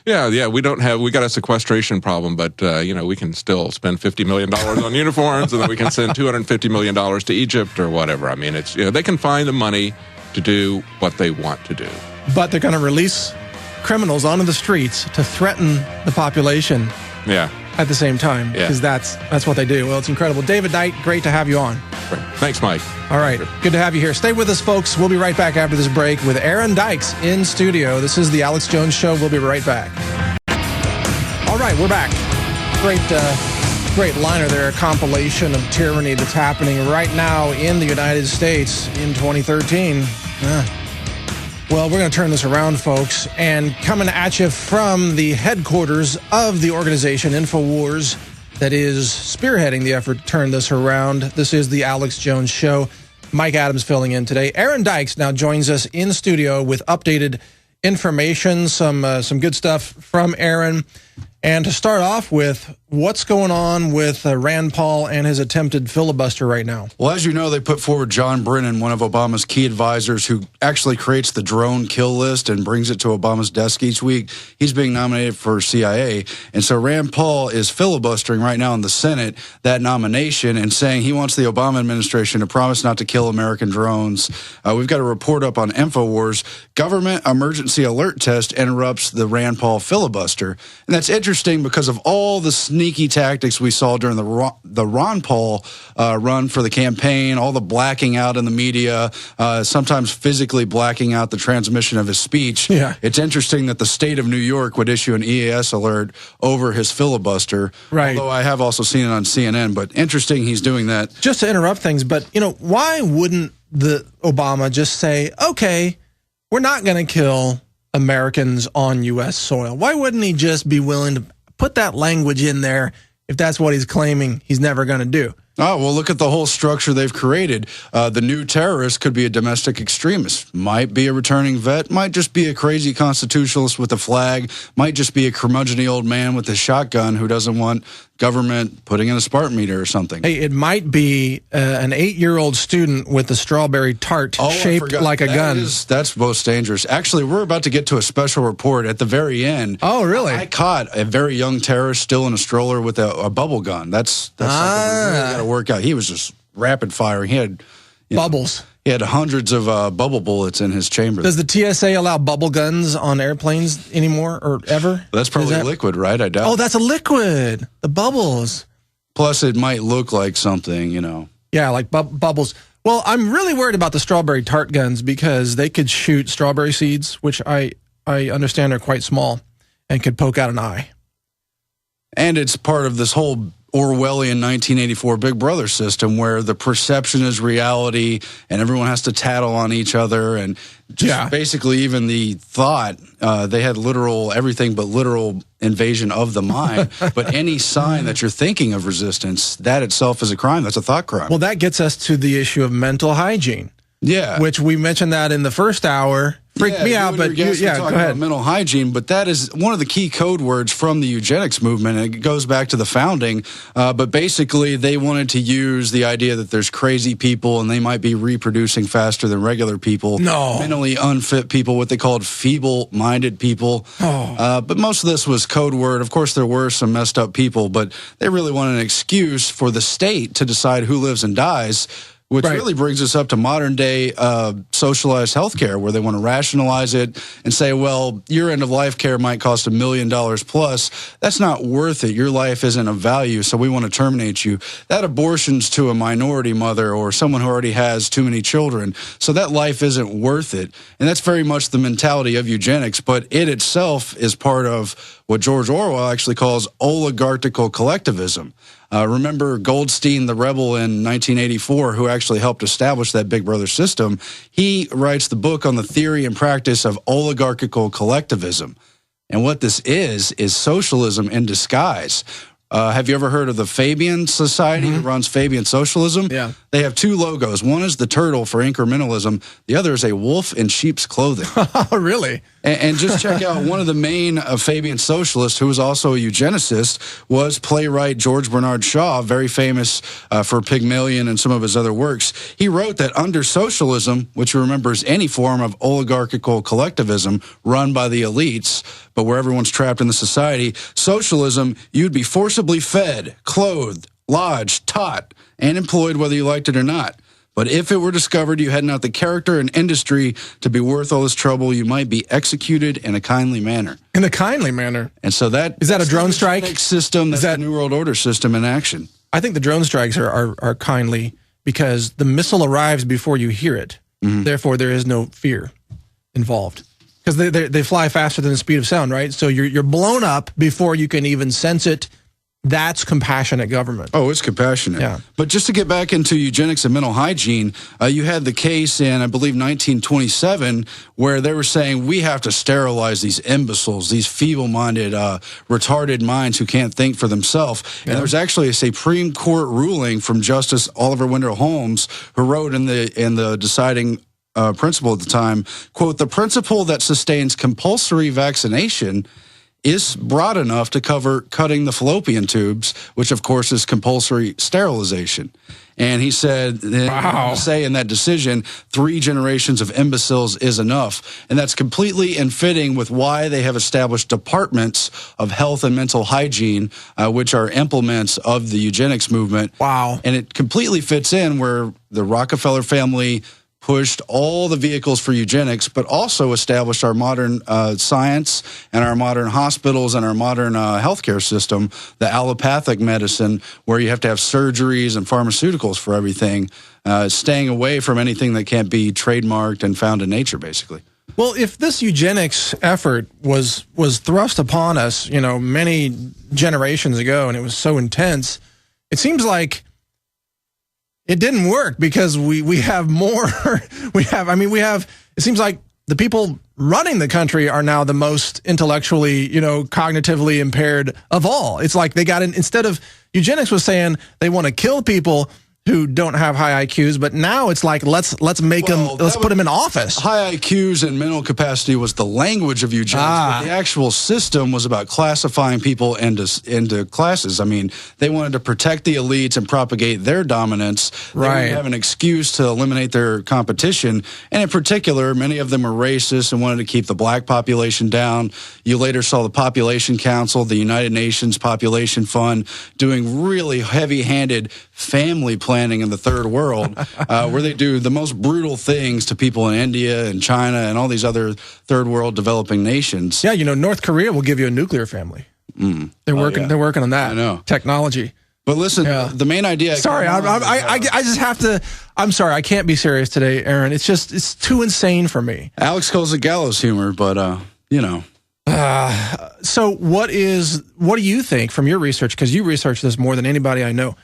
Speaker 9: Yeah. We got a sequestration problem, but, we can still spend $50 million on uniforms, and then we can send $250 million to Egypt or whatever. I mean, it's, they can find the money to do what they want to do.
Speaker 2: But they're going to release criminals onto the streets to threaten the population.
Speaker 9: Yeah.
Speaker 2: At the same time, because that's what they do. Well, it's incredible. David Knight, great to have you on.
Speaker 9: Great. Thanks, Mike.
Speaker 2: All right. Good to have you here. Stay with us, folks. We'll be right back after this break with Aaron Dykes in studio. This is the Alex Jones Show. We'll be right back. All right, we're back. Great great liner there, a compilation of tyranny that's happening right now in the United States in 2013. Well, we're going to turn this around, folks, and coming at you from the headquarters of the organization, Infowars, that is spearheading the effort to turn this around. This is the Alex Jones Show. Mike Adams filling in today. Aaron Dykes now joins us in studio with updated information, some good stuff from Aaron. And to start off with, what's going on with Rand Paul and his attempted filibuster right now?
Speaker 10: Well, as you know, they put forward John Brennan, one of Obama's key advisors, who actually creates the drone kill list and brings it to Obama's desk each week. He's being nominated for CIA. And so Rand Paul is filibustering right now in the Senate that nomination and saying he wants the Obama administration to promise not to kill American drones. We've got a report up on Infowars. Government emergency alert test interrupts the Rand Paul filibuster. And that's interesting because of all the sneaky tactics we saw during the Ron Paul run for the campaign, all the blacking out in the media, sometimes physically blacking out the transmission of his speech.
Speaker 2: Yeah.
Speaker 10: It's interesting that the state of New York would issue an EAS alert over his filibuster.
Speaker 2: Right.
Speaker 10: Although I have also seen it on CNN, but interesting he's doing that.
Speaker 2: Just to interrupt things, but, why wouldn't the Obama just say, okay, we're not going to kill Americans on U.S. soil? Why wouldn't he just be willing to put that language in there if that's what he's claiming he's never going to do?
Speaker 10: Oh, well, look at the whole structure they've created. The new terrorist could be a domestic extremist, might be a returning vet, might just be a crazy constitutionalist with a flag, might just be a curmudgeon-y old man with a shotgun who doesn't want government putting in a Spartan meter or something.
Speaker 2: Hey, it might be an 8-year-old student with a strawberry tart shaped like a gun.
Speaker 10: That's most dangerous. Actually, we're about to get to a special report at the very end.
Speaker 2: Oh, really?
Speaker 10: I caught a very young terrorist still in a stroller with a bubble gun. That's something we really got to work out. He was just rapid firing. He had
Speaker 2: bubbles.
Speaker 10: He had hundreds of bubble bullets in his chamber.
Speaker 2: Does the TSA allow bubble guns on airplanes anymore or ever?
Speaker 10: That's probably liquid, right? I doubt.
Speaker 2: Oh, that's a liquid. The bubbles.
Speaker 10: Plus, it might look like something,
Speaker 2: Yeah, like bubbles. Well, I'm really worried about the strawberry tart guns because they could shoot strawberry seeds, which I understand are quite small, and could poke out an eye.
Speaker 10: And it's part of this whole Orwellian 1984 Big Brother system where the perception is reality and everyone has to tattle on each other, and just basically even the thought, they had literal everything but literal invasion of the mind. But any sign that you're thinking of resistance, that itself is a crime. That's a thought crime.
Speaker 2: Well, that gets us to the issue of mental hygiene.
Speaker 10: Yeah.
Speaker 2: Which we mentioned that in the first hour. Freaked me out, but go
Speaker 10: ahead. About mental hygiene, but that is one of the key code words from the eugenics movement, and it goes back to the founding. But basically, they wanted to use the idea that there's crazy people and they might be reproducing faster than regular people.
Speaker 2: No.
Speaker 10: Mentally unfit people, what they called feeble-minded people.
Speaker 2: Oh.
Speaker 10: But most of this was code word. Of course, there were some messed up people, but they really wanted an excuse for the state to decide who lives and dies. Which really brings us up to modern-day socialized healthcare, where they want to rationalize it and say, well, your end-of-life care might cost $1 million plus. That's not worth it. Your life isn't of value, so we want to terminate you. That abortion's to a minority mother or someone who already has too many children, so that life isn't worth it. And that's very much the mentality of eugenics, but it itself is part of what George Orwell actually calls oligarchical collectivism. Remember Goldstein, the rebel in 1984, who actually helped establish that Big Brother system? He writes the book on the theory and practice of oligarchical collectivism. And what this is socialism in disguise. Have you ever heard of the Fabian Society who runs Fabian Socialism?
Speaker 2: Yeah.
Speaker 10: They have two logos. One is the turtle for incrementalism. The other is a wolf in sheep's clothing.
Speaker 2: Oh, really?
Speaker 10: And just check out one of the main Fabian socialists, who was also a eugenicist, was playwright George Bernard Shaw, very famous for Pygmalion and some of his other works. He wrote that under socialism, which you remember is any form of oligarchical collectivism run by the elites, but where everyone's trapped in the society, socialism, you'd be forcibly fed, clothed, lodged, taught, and employed whether you liked it or not. But if it were discovered you had not the character and industry to be worth all this trouble, you might be executed in a kindly manner.
Speaker 2: In a kindly manner?
Speaker 10: And so that...
Speaker 2: Is that a drone strike?
Speaker 10: System, that's the New World Order system in action.
Speaker 2: I think the drone strikes are kindly because the missile arrives before you hear it. Mm-hmm. Therefore, there is no fear involved. Because they fly faster than the speed of sound, right? So you're blown up before you can even sense it, That's compassionate government.
Speaker 10: Oh, it's compassionate.
Speaker 2: Yeah.
Speaker 10: But just to get back into eugenics and mental hygiene, you had the case in, I believe, 1927, where they were saying we have to sterilize these imbeciles, these feeble-minded, retarded minds who can't think for themselves. Yeah. And there was actually a Supreme Court ruling from Justice Oliver Wendell Holmes, who wrote in the deciding principle at the time, quote, "The principle that sustains compulsory vaccination is broad enough to cover cutting the fallopian tubes, which of course is compulsory sterilization." And he said, say in that decision, 3 generations of imbeciles is enough. And that's completely in fitting with why they have established departments of health and mental hygiene, which are implements of the eugenics movement.
Speaker 2: Wow.
Speaker 10: And it completely fits in where the Rockefeller family pushed all the vehicles for eugenics, but also established our modern science and our modern hospitals and our modern healthcare system, the allopathic medicine, where you have to have surgeries and pharmaceuticals for everything, staying away from anything that can't be trademarked and found in nature, basically.
Speaker 2: Well, if this eugenics effort was thrust upon us, many generations ago, and it was so intense, it seems like it didn't work because we have more. It seems like the people running the country are now the most intellectually, cognitively impaired of all. It's like they got instead of eugenics was saying they want to kill people who don't have high IQs, but now it's like let's put them in office.
Speaker 10: High IQs and mental capacity was the language of eugenics, but the actual system was about classifying people into classes. I mean, they wanted to protect the elites and propagate their dominance. They would have an excuse to eliminate their competition, and in particular, many of them were racist and wanted to keep the black population down. You later saw the Population Council, the United Nations Population Fund, doing really heavy-handed family planning in the third world, where they do the most brutal things to people in India and China and all these other third world developing nations.
Speaker 2: Yeah, North Korea will give you a nuclear family. They're working on that.
Speaker 10: I know.
Speaker 2: Technology.
Speaker 10: But listen, the main idea.
Speaker 2: Sorry, I just have to. I'm sorry, I can't be serious today, Aaron. It's too insane for me.
Speaker 10: Alex calls it gallows humor, but
Speaker 2: So what do you think from your research? Because you research this more than anybody I know.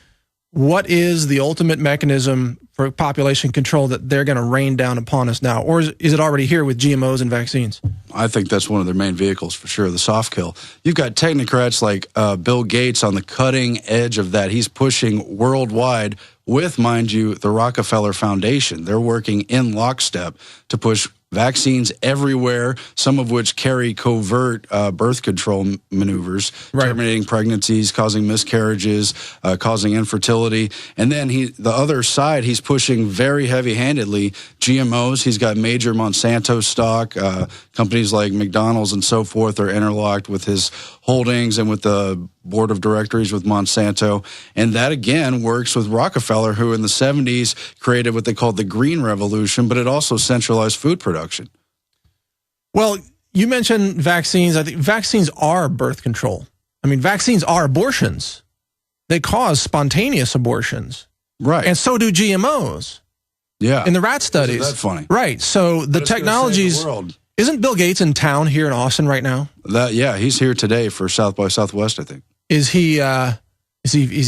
Speaker 2: What is the ultimate mechanism for population control that they're going to rain down upon us now? Or is it already here with GMOs and vaccines?
Speaker 10: I think that's one of their main vehicles for sure, the soft kill. You've got technocrats like Bill Gates on the cutting edge of that. He's pushing worldwide with, mind you, the Rockefeller Foundation. They're working in lockstep to push vaccines everywhere, some of which carry covert birth control maneuvers, terminating pregnancies, causing miscarriages, causing infertility. And then the other side, he's pushing very heavy-handedly GMOs. He's got major Monsanto stock. Companies like McDonald's and so forth are interlocked with his holdings and with the board of directors with Monsanto. And that, again, works with Rockefeller, who in the 70s created what they called the Green Revolution, but it also centralized food production.
Speaker 2: Well, you mentioned vaccines. I think vaccines are birth control. I mean, vaccines are abortions. They cause spontaneous abortions.
Speaker 10: Right.
Speaker 2: And so do GMOs.
Speaker 10: Yeah.
Speaker 2: In the rat studies.
Speaker 10: Isn't that funny?
Speaker 2: Right. So the technologies. Isn't Bill Gates in town here in Austin right now?
Speaker 10: Yeah, he's here today for South by Southwest, I think.
Speaker 2: Is he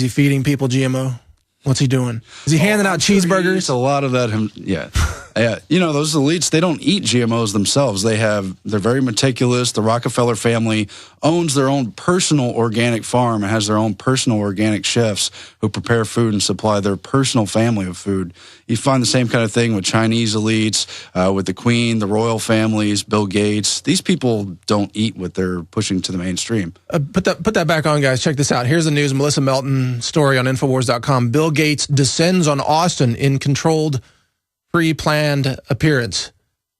Speaker 2: feeding people GMO? What's he doing? Is he handing out cheeseburgers?
Speaker 10: A lot of that. Yeah. Those elites, they don't eat GMOs themselves. They're very meticulous. The Rockefeller family owns their own personal organic farm and has their own personal organic chefs who prepare food and supply their personal family of food. You find the same kind of thing with Chinese elites, with the Queen, the royal families, Bill Gates. These people don't eat what they're pushing to the mainstream.
Speaker 2: Put that back on, guys. Check this out. Here's the news. Melissa Melton story on Infowars.com. Bill Gates descends on Austin in controlled, pre-planned appearance.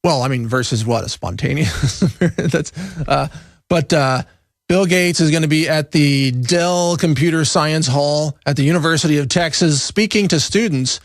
Speaker 2: Well, I mean, versus what? A spontaneous appearance. But Bill Gates is going to be at the Dell Computer Science Hall at the University of Texas speaking to students,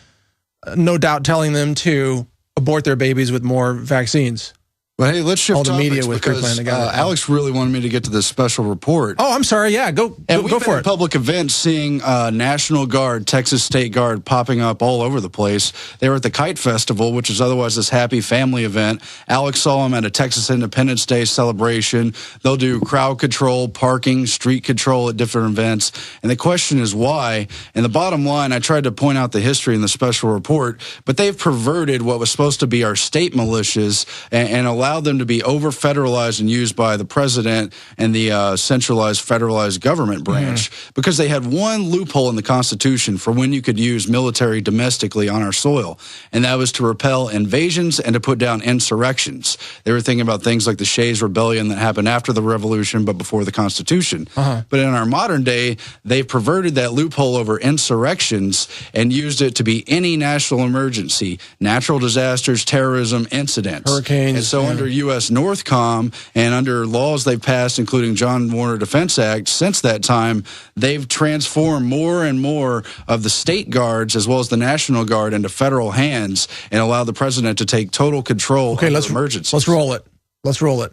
Speaker 2: no doubt telling them to abort their babies with more vaccines.
Speaker 10: Well, hey, let's shift
Speaker 2: all the
Speaker 10: topics
Speaker 2: media with
Speaker 10: because Alex really wanted me to get to this special report.
Speaker 2: Oh, I'm sorry. Yeah, go for it.
Speaker 10: Public events, seeing National Guard, Texas State Guard popping up all over the place. They were at the Kite Festival, which is otherwise this happy family event. Alex saw them at a Texas Independence Day celebration. They'll do crowd control, parking, street control at different events. And the question is why? And the bottom line, I tried to point out the history in the special report, but they've perverted what was supposed to be our state militias and allowed them to be over-federalized and used by the president and the centralized federalized government branch because they had one loophole in the Constitution for when you could use military domestically on our soil, and that was to repel invasions and to put down insurrections. They were thinking about things like the Chavez Rebellion that happened after the Revolution but before the Constitution. But in our modern day, they've perverted that loophole over insurrections and used it to be any national emergency, natural disasters, terrorism, incidents.
Speaker 2: Hurricanes.
Speaker 10: And so under U.S. Northcom and under laws they've passed, including John Warner Defense Act, since that time, they've transformed more and more of the state guards as well as the National Guard into federal hands and allowed the president to take total control of emergencies.
Speaker 2: Let's roll it. Let's roll it.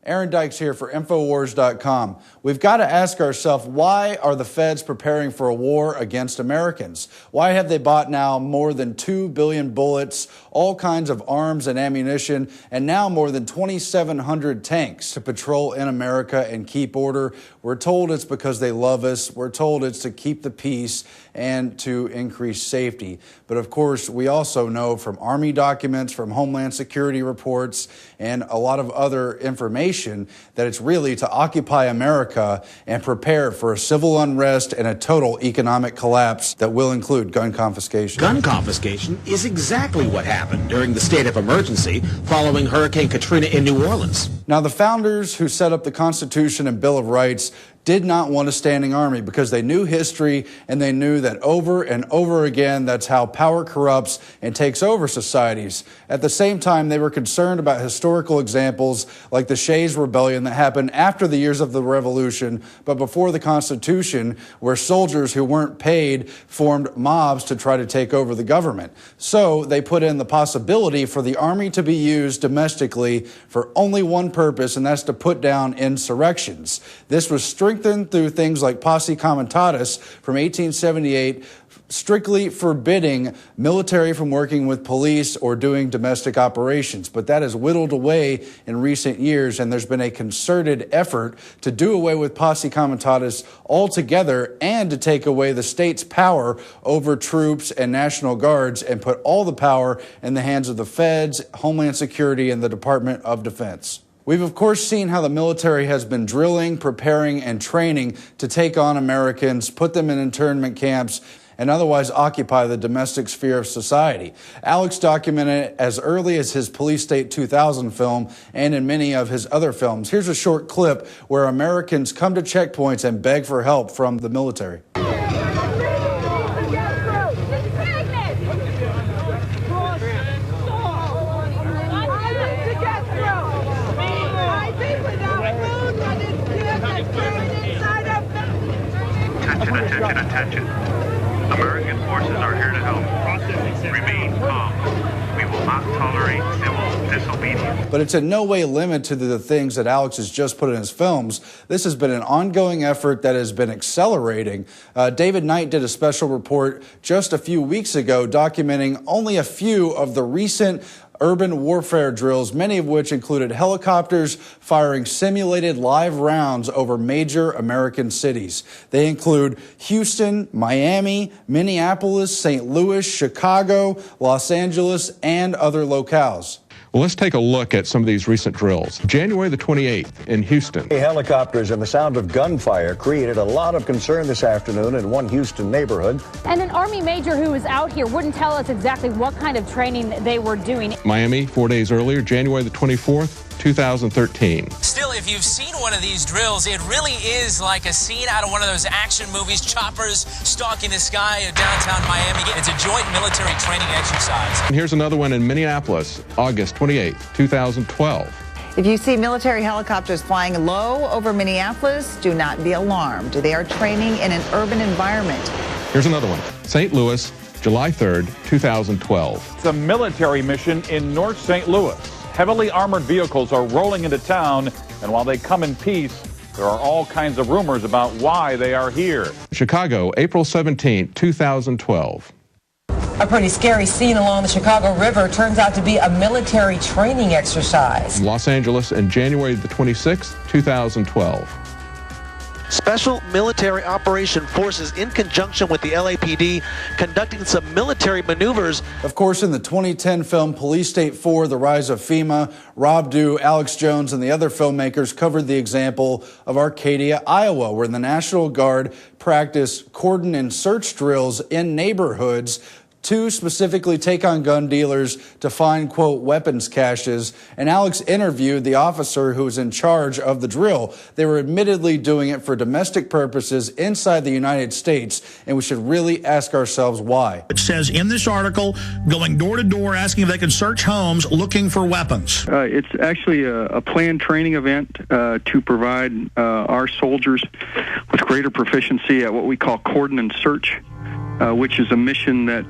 Speaker 10: Aaron Dykes here for Infowars.com. We've got to ask ourselves, why are the feds preparing for a war against Americans? Why have they bought now more than 2 billion bullets, all kinds of arms and ammunition, and now more than 2,700 tanks to patrol in America and keep order? We're told it's because they love us. We're told it's to keep the peace and to increase safety. But of course, we also know from Army documents, from Homeland Security reports, and a lot of other information that it's really to occupy America and prepare for a civil unrest and a total economic collapse that will include gun confiscation.
Speaker 11: Gun confiscation is exactly what happened during the state of emergency following Hurricane Katrina in New Orleans.
Speaker 10: Now, the founders who set up the Constitution and Bill of Rights did not want a standing army because they knew history and they knew that over and over again, that's how power corrupts and takes over societies. At the same time, they were concerned about historical examples like the Chavez Rebellion that happened after the years of the Revolution, but before the Constitution, where soldiers who weren't paid formed mobs to try to take over the government. So they put in the possibility for the army to be used domestically for only one purpose, and that's to put down insurrections. This was strengthened through things like Posse Comitatus from 1878, strictly forbidding military from working with police or doing domestic operations. But that has whittled away in recent years, and there's been a concerted effort to do away with Posse Comitatus altogether and to take away the state's power over troops and National Guards and put all the power in the hands of the feds, Homeland Security, and the Department of Defense. We've, of course, seen how the military has been drilling, preparing, and training to take on Americans, put them in internment camps, and otherwise occupy the domestic sphere of society. Alex documented it as early as his Police State 2000 film and in many of his other films. Here's a short clip where Americans come to checkpoints and beg for help from the military.
Speaker 12: Attention. American forces are here to help. Remain calm. We will not tolerate civil disobedience.
Speaker 10: But it's in no way limited to the things that Alex has just put in his films. This has been an ongoing effort that has been accelerating. David Knight did a special report just a few weeks ago documenting only a few of the recent urban warfare drills, many of which included helicopters firing simulated live rounds over major American cities. They include Houston, Miami, Minneapolis, St. Louis, Chicago, Los Angeles, and other locales.
Speaker 9: Well, let's take a look at some of these recent drills. January the 28th in Houston.
Speaker 13: Helicopters and the sound of gunfire created a lot of concern this afternoon in one Houston neighborhood.
Speaker 14: And an Army major who was out here wouldn't tell us exactly what kind of training they were doing.
Speaker 9: Miami, 4 days earlier, January the 24th, 2013.
Speaker 15: Still, if you've seen one of these drills, it really is like a scene out of one of those action movies, choppers stalking the sky of downtown Miami. It's a joint military training exercise.
Speaker 9: And here's another one in Minneapolis, August 28th, 2012.
Speaker 16: If you see military helicopters flying low over Minneapolis, do not be alarmed. They are training in an urban environment.
Speaker 9: Here's another one, St. Louis, July 3rd, 2012.
Speaker 17: It's a military mission in North St. Louis. heavily armored vehicles are rolling into town, and while they come in peace, there are all kinds of rumors about why they are here.
Speaker 9: Chicago, April 17, 2012.
Speaker 18: A pretty scary scene along the Chicago River turns out to be a military training exercise.
Speaker 9: Los Angeles, in January the 26th, 2012.
Speaker 19: Special military operation forces in conjunction with the LAPD conducting some military maneuvers.
Speaker 10: Of course, in the 2010 film Police State 4, The Rise of FEMA, Rob Dew, Alex Jones, and the other filmmakers covered the example of Arcadia, Iowa, where the National Guard practiced cordon and search drills in neighborhoods to specifically take on gun dealers to find, quote, weapons caches. And Alex interviewed the officer who was in charge of the drill. They were admittedly doing it for domestic purposes inside the United States, and we should really ask ourselves why.
Speaker 20: It says in this article, going door to door, asking if they can search homes looking for weapons.
Speaker 21: It's actually a planned training event to provide our soldiers with greater proficiency at what we call cordon and search. Which is a mission that,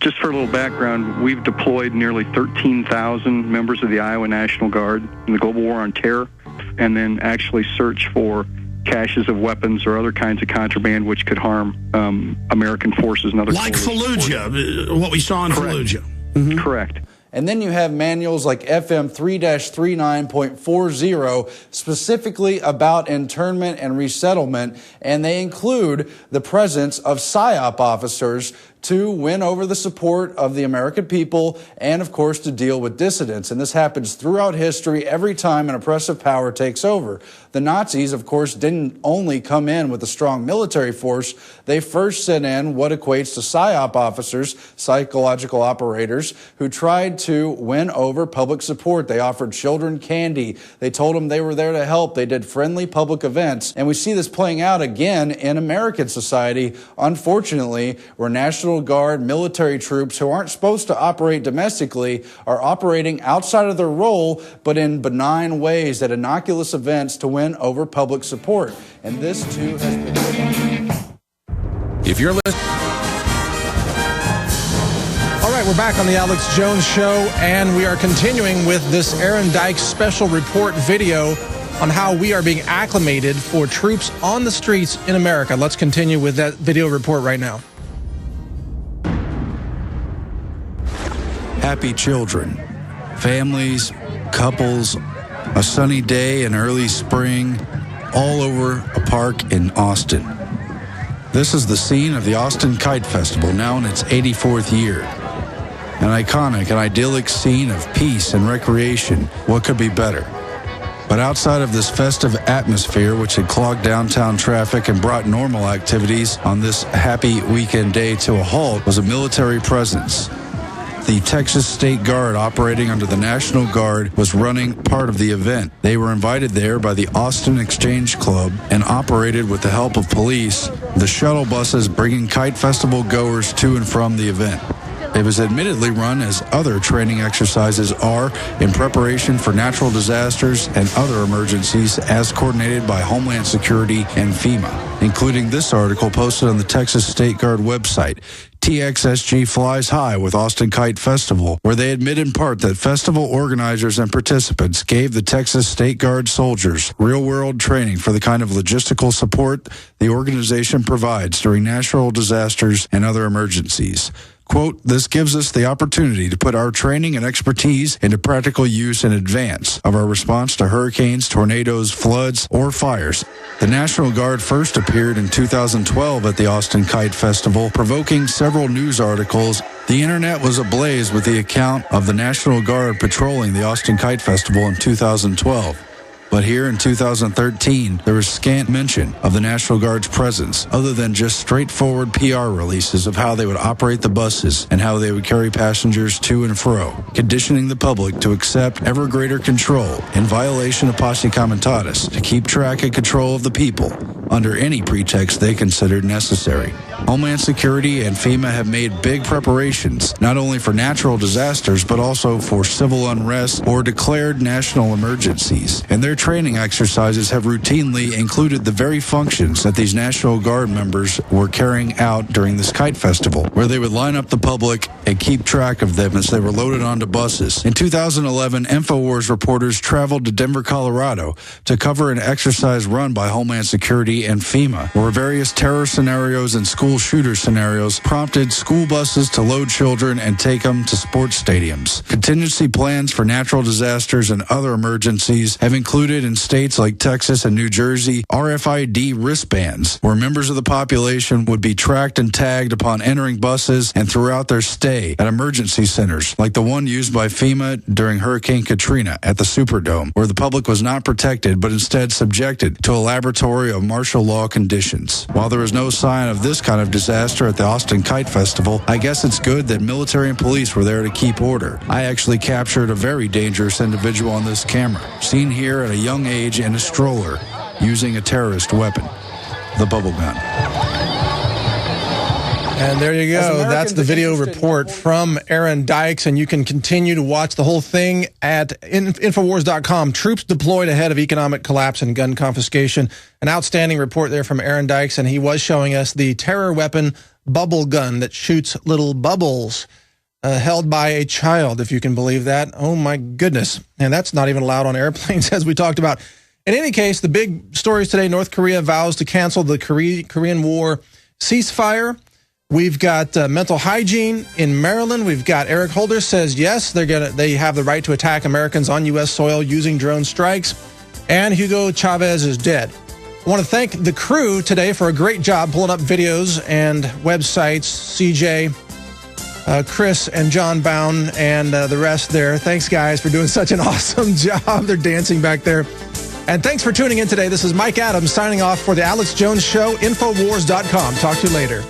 Speaker 21: just for a little background, we've deployed nearly 13,000 members of the Iowa National Guard in the global war on terror, and then actually search for caches of weapons or other kinds of contraband which could harm American forces and other
Speaker 20: like Fallujah, what we saw in Fallujah.
Speaker 21: Mm-hmm. Correct.
Speaker 10: And then you have manuals like FM 3-39.40 specifically about internment and resettlement, and they include the presence of PSYOP officers to win over the support of the American people and, of course, to deal with dissidents. And this happens throughout history every time an oppressive power takes over. The Nazis, of course, didn't only come in with a strong military force. They first sent in what equates to PSYOP officers, psychological operators, who tried to win over public support. They offered children candy. They told them they were there to help. They did friendly public events. And we see this playing out again in American society, unfortunately, where National Guard military troops who aren't supposed to operate domestically are operating outside of their role, but in benign ways at innocuous events to win over public support. And this, too, has been...
Speaker 8: If you're listening...
Speaker 2: All right, we're back on the Alex Jones Show, and we are continuing with this Aaron Dykes special report video on how we are being acclimated for troops on the streets in America. Let's continue with that video report right now.
Speaker 10: Happy children, families, couples, a sunny day in early spring, all over a park in Austin. This is the scene of the Austin Kite Festival, now in its 84th year. An iconic and idyllic scene of peace and recreation. What could be better? But outside of this festive atmosphere, which had clogged downtown traffic and brought normal activities on this happy weekend day to a halt, was a military presence. The Texas State Guard, operating under the National Guard, was running part of the event. They were invited there by the Austin Exchange Club and operated with the help of police, the shuttle buses bringing Kite Festival goers to and from the event. It was admittedly run as other training exercises are in preparation for natural disasters and other emergencies as coordinated by Homeland Security and FEMA, including this article posted on the Texas State Guard website. TXSG flies high with Austin Kite Festival, where they admit in part that festival organizers and participants gave the Texas State Guard soldiers real-world training for the kind of logistical support the organization provides during natural disasters and other emergencies. Quote, this gives us the opportunity to put our training and expertise into practical use in advance of our response to hurricanes, tornadoes, floods, or fires. The National Guard first appeared in 2012 at the Austin Kite Festival, provoking several news articles. The internet was ablaze with the account of the National Guard patrolling the Austin Kite Festival in 2012. But here in 2013, there was scant mention of the National Guard's presence, other than just straightforward PR releases of how they would operate the buses and how they would carry passengers to and fro, conditioning the public to accept ever greater control in violation of posse comitatus to keep track and control of the people under any pretext they considered necessary. Homeland Security and FEMA have made big preparations, not only for natural disasters, but also for civil unrest or declared national emergencies. And their training exercises have routinely included the very functions that these National Guard members were carrying out during this kite festival, where they would line up the public and keep track of them as they were loaded onto buses. In 2011, Infowars reporters traveled to Denver, Colorado to cover an exercise run by Homeland Security and FEMA, where various terror scenarios and school shooter scenarios prompted school buses to load children and take them to sports stadiums. Contingency plans for natural disasters and other emergencies have included in states like Texas and New Jersey RFID wristbands, where members of the population would be tracked and tagged upon entering buses and throughout their stay at emergency centers, like the one used by FEMA during Hurricane Katrina at the Superdome, where the public was not protected but instead subjected to a laboratory of martial law conditions. While there was no sign of this kind of disaster at the Austin Kite Festival, I guess it's good that military and police were there to keep order. I actually captured a very dangerous individual on this camera, seen here at a young age in a stroller, using a terrorist weapon, the bubble gun.
Speaker 2: And there you go. That's the video report from Aaron Dykes, and you can continue to watch the whole thing at Infowars.com. Troops deployed ahead of economic collapse and gun confiscation. An outstanding report there from Aaron Dykes, and he was showing us the terror weapon bubble gun that shoots little bubbles, held by a child, if you can believe that. Oh, my goodness. And that's not even allowed on airplanes, as we talked about. In any case, the big stories today: North Korea vows to cancel the Korean War ceasefire. We've got mental hygiene in Maryland. We've got Eric Holder says, yes, they have the right to attack Americans on U.S. soil using drone strikes. And Hugo Chavez is dead. I want to thank the crew today for a great job pulling up videos and websites. CJ, Chris, and John Bound, and the rest there. Thanks, guys, for doing such an awesome job. They're dancing back there. And thanks for tuning in today. This is Mike Adams signing off for the Alex Jones Show, Infowars.com. Talk to you later.